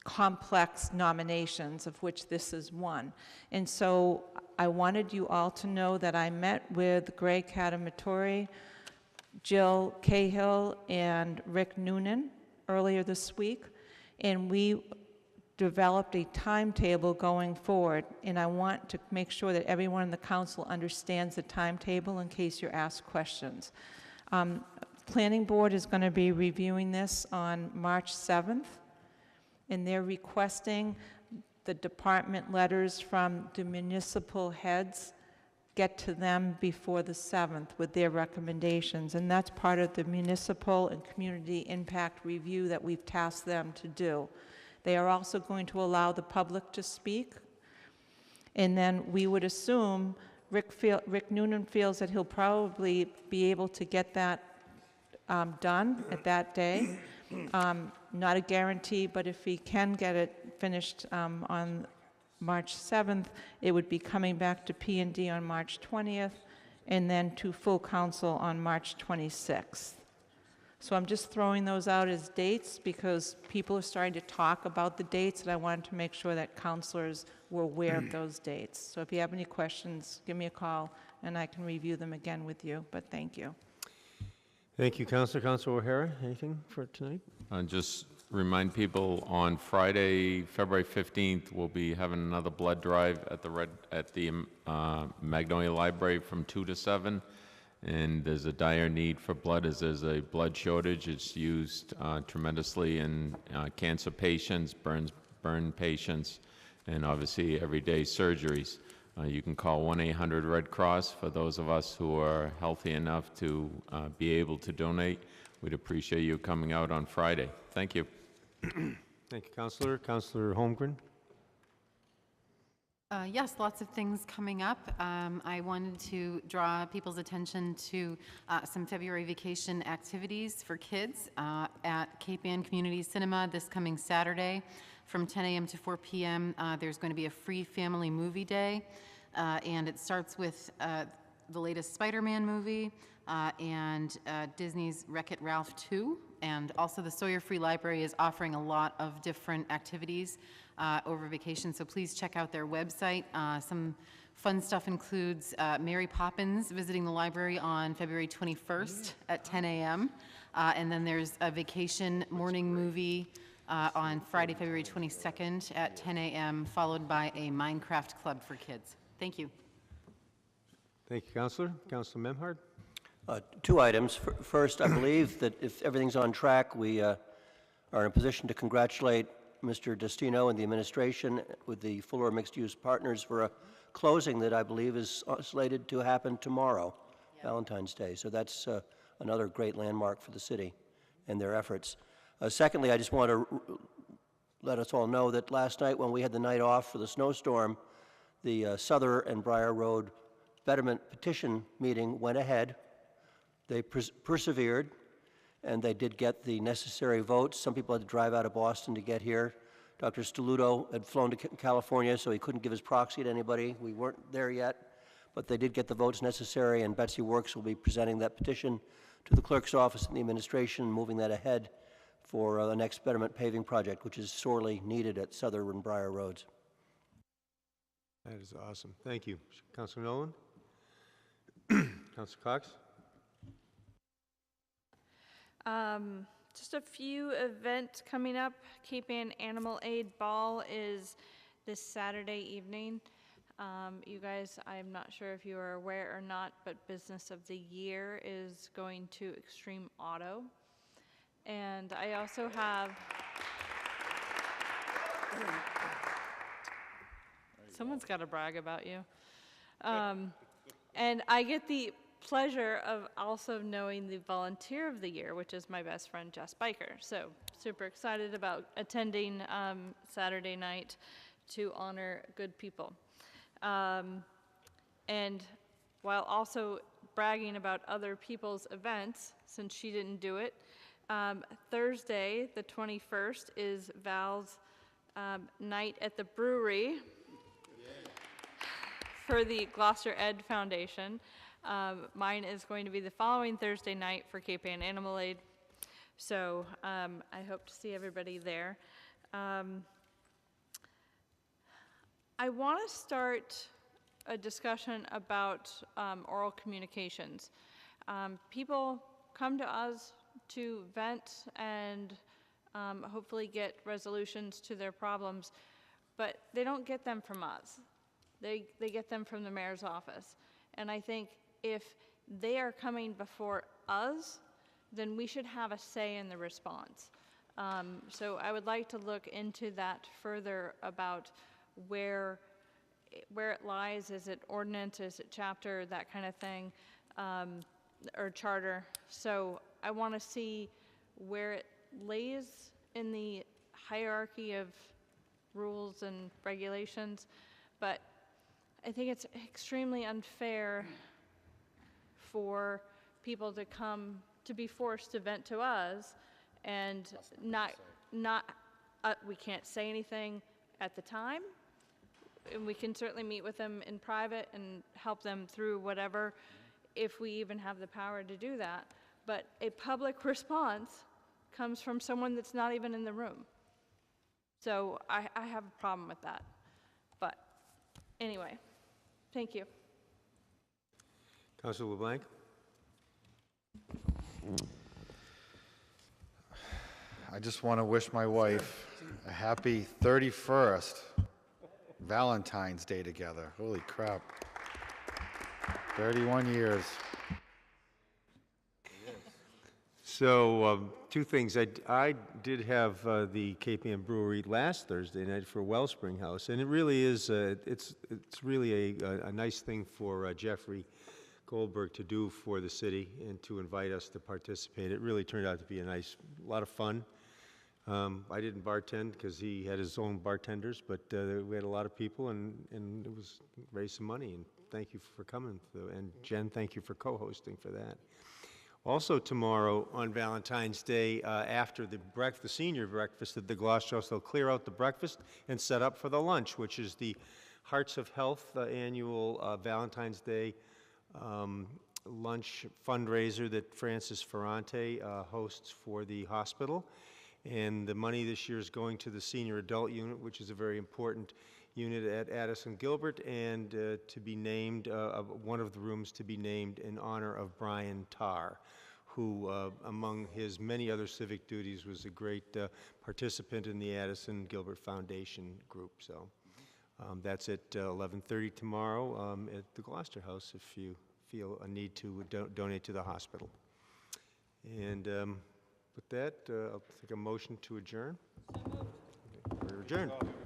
complex nominations, of which this is one. And so I wanted you all to know that I met with Greg Catamatori, Jill Cahill, and Rick Noonan earlier this week, and we developed a timetable going forward, and I want to make sure that everyone in the council understands the timetable in case you're asked questions. Planning Board is going to be reviewing this on March 7th, and they're requesting the department letters from the municipal heads get to them before the 7th with their recommendations, and that's part of the municipal and community impact review that we've tasked them to do. They are also going to allow the public to speak, and then we would assume Rick Noonan feels that he'll probably be able to get that done at that day. Not a guarantee, but if he can get it finished on March 7th, it would be coming back to P&D on March 20th, and then to full council on March 26th. So I'm just throwing those out as dates because people are starting to talk about the dates, and I wanted to make sure that councilors were aware of those dates. So if you have any questions, give me a call, and I can review them again with you, but thank you. Thank you, Councilor. Councilor O'Hara, anything for tonight? Just remind people on Friday, February 15th, we'll be having another blood drive at the Magnolia Library from 2 to 7. And there's a dire need for blood as there's a blood shortage. It's used tremendously in cancer patients, burn patients, and obviously everyday surgeries. You can call 1-800-RED CROSS for those of us who are healthy enough to be able to donate. We'd appreciate you coming out on Friday. Thank you. Thank you, Councilor. Councilor Holmgren. Yes, lots of things coming up. I wanted to draw people's attention to some February vacation activities for kids at Cape Ann Community Cinema this coming Saturday from 10 a.m. to 4 p.m. There's going to be a free family movie day, and it starts with the latest Spider-Man movie and Disney's Wreck-It Ralph 2, and also the Sawyer Free Library is offering a lot of different activities over vacation, so please check out their website. Some fun stuff includes Mary Poppins visiting the library on February 21st at 10 a.m. And then there's a vacation morning movie on Friday, February 22nd at 10 a.m., followed by a Minecraft club for kids. Thank you. Thank you, Councilor. Councilor Memhard. Two items. First, I believe that if everything's on track, we are in a position to congratulate Mr. Destino and the administration with the Fuller Mixed Use Partners for a closing that I believe is slated to happen tomorrow, Valentine's Day. So that's another great landmark for the city and their efforts. Secondly, I just want to let us all know that last night when we had the night off for the snowstorm, the Souther and Briar Road Betterment petition meeting went ahead. They persevered, and they did get the necessary votes. Some people had to drive out of Boston to get here. Dr. Stoluto had flown to California, so he couldn't give his proxy to anybody. We weren't there yet, but they did get the votes necessary, and Betsy Works will be presenting that petition to the clerk's office and the administration, moving that ahead for the next Betterment paving project, which is sorely needed at Souther and Briar Roads. That is awesome. Thank you. Councilor Nolan? Councilor Cox? Just a few events coming up. Cape Ann Animal Aid Ball is this Saturday evening. You guys, I'm not sure if you are aware or not, but Business of the Year is going to Extreme Auto. And I also have... Someone's got to brag about you. And I get the pleasure of also knowing the Volunteer of the Year, which is my best friend, Jess Biker. So super excited about attending Saturday night to honor good people. And while also bragging about other people's events, since she didn't do it, Thursday, the 21st, is Val's night at the brewery for the Gloucester Ed Foundation. Mine is going to be the following Thursday night for Cape Ann Animal Aid. So I hope to see everybody there. I want to start a discussion about oral communications. People come to us to vent and hopefully get resolutions to their problems, but they don't get them from us. They get them from the mayor's office. And I think if they are coming before us, then we should have a say in the response. So I would like to look into that further about where it lies. Is it ordinance? Is it chapter? That kind of thing, or charter. So I want to see where it lays in the hierarchy of rules and regulations, but I think it's extremely unfair for people to come to be forced to vent to us and we can't say anything at the time. And we can certainly meet with them in private and help them through whatever, if we even have the power to do that. But a public response comes from someone that's not even in the room. So I have a problem with that. But anyway, thank you. Councilor LeBlanc? I just want to wish my wife a happy 31st Valentine's Day together. Holy crap. 31 years. So, two things. I did have the Cape Ann Brewery last Thursday night for Wellspring House, and it really is, it's really a nice thing for Jeffrey Goldberg to do for the city and to invite us to participate. It really turned out to be a lot of fun. I didn't bartend because he had his own bartenders, but we had a lot of people, and it was raised some money, and thank you for coming. And Jen, thank you for co-hosting for that. Also tomorrow on Valentine's Day, after the senior breakfast at the Gloucester House, they'll clear out the breakfast and set up for the lunch, which is the Hearts of Health annual Valentine's Day lunch fundraiser that Francis Ferrante hosts for the hospital. And the money this year is going to the senior adult unit, which is a very important unit at Addison Gilbert, and to be named, one of the rooms to be named in honor of Brian Tarr, who, among his many other civic duties, was a great participant in the Addison Gilbert Foundation group. So that's at 11:30 tomorrow at the Gloucester House if you feel a need to donate to the hospital. And with that, I'll take a motion to adjourn. We're adjourned.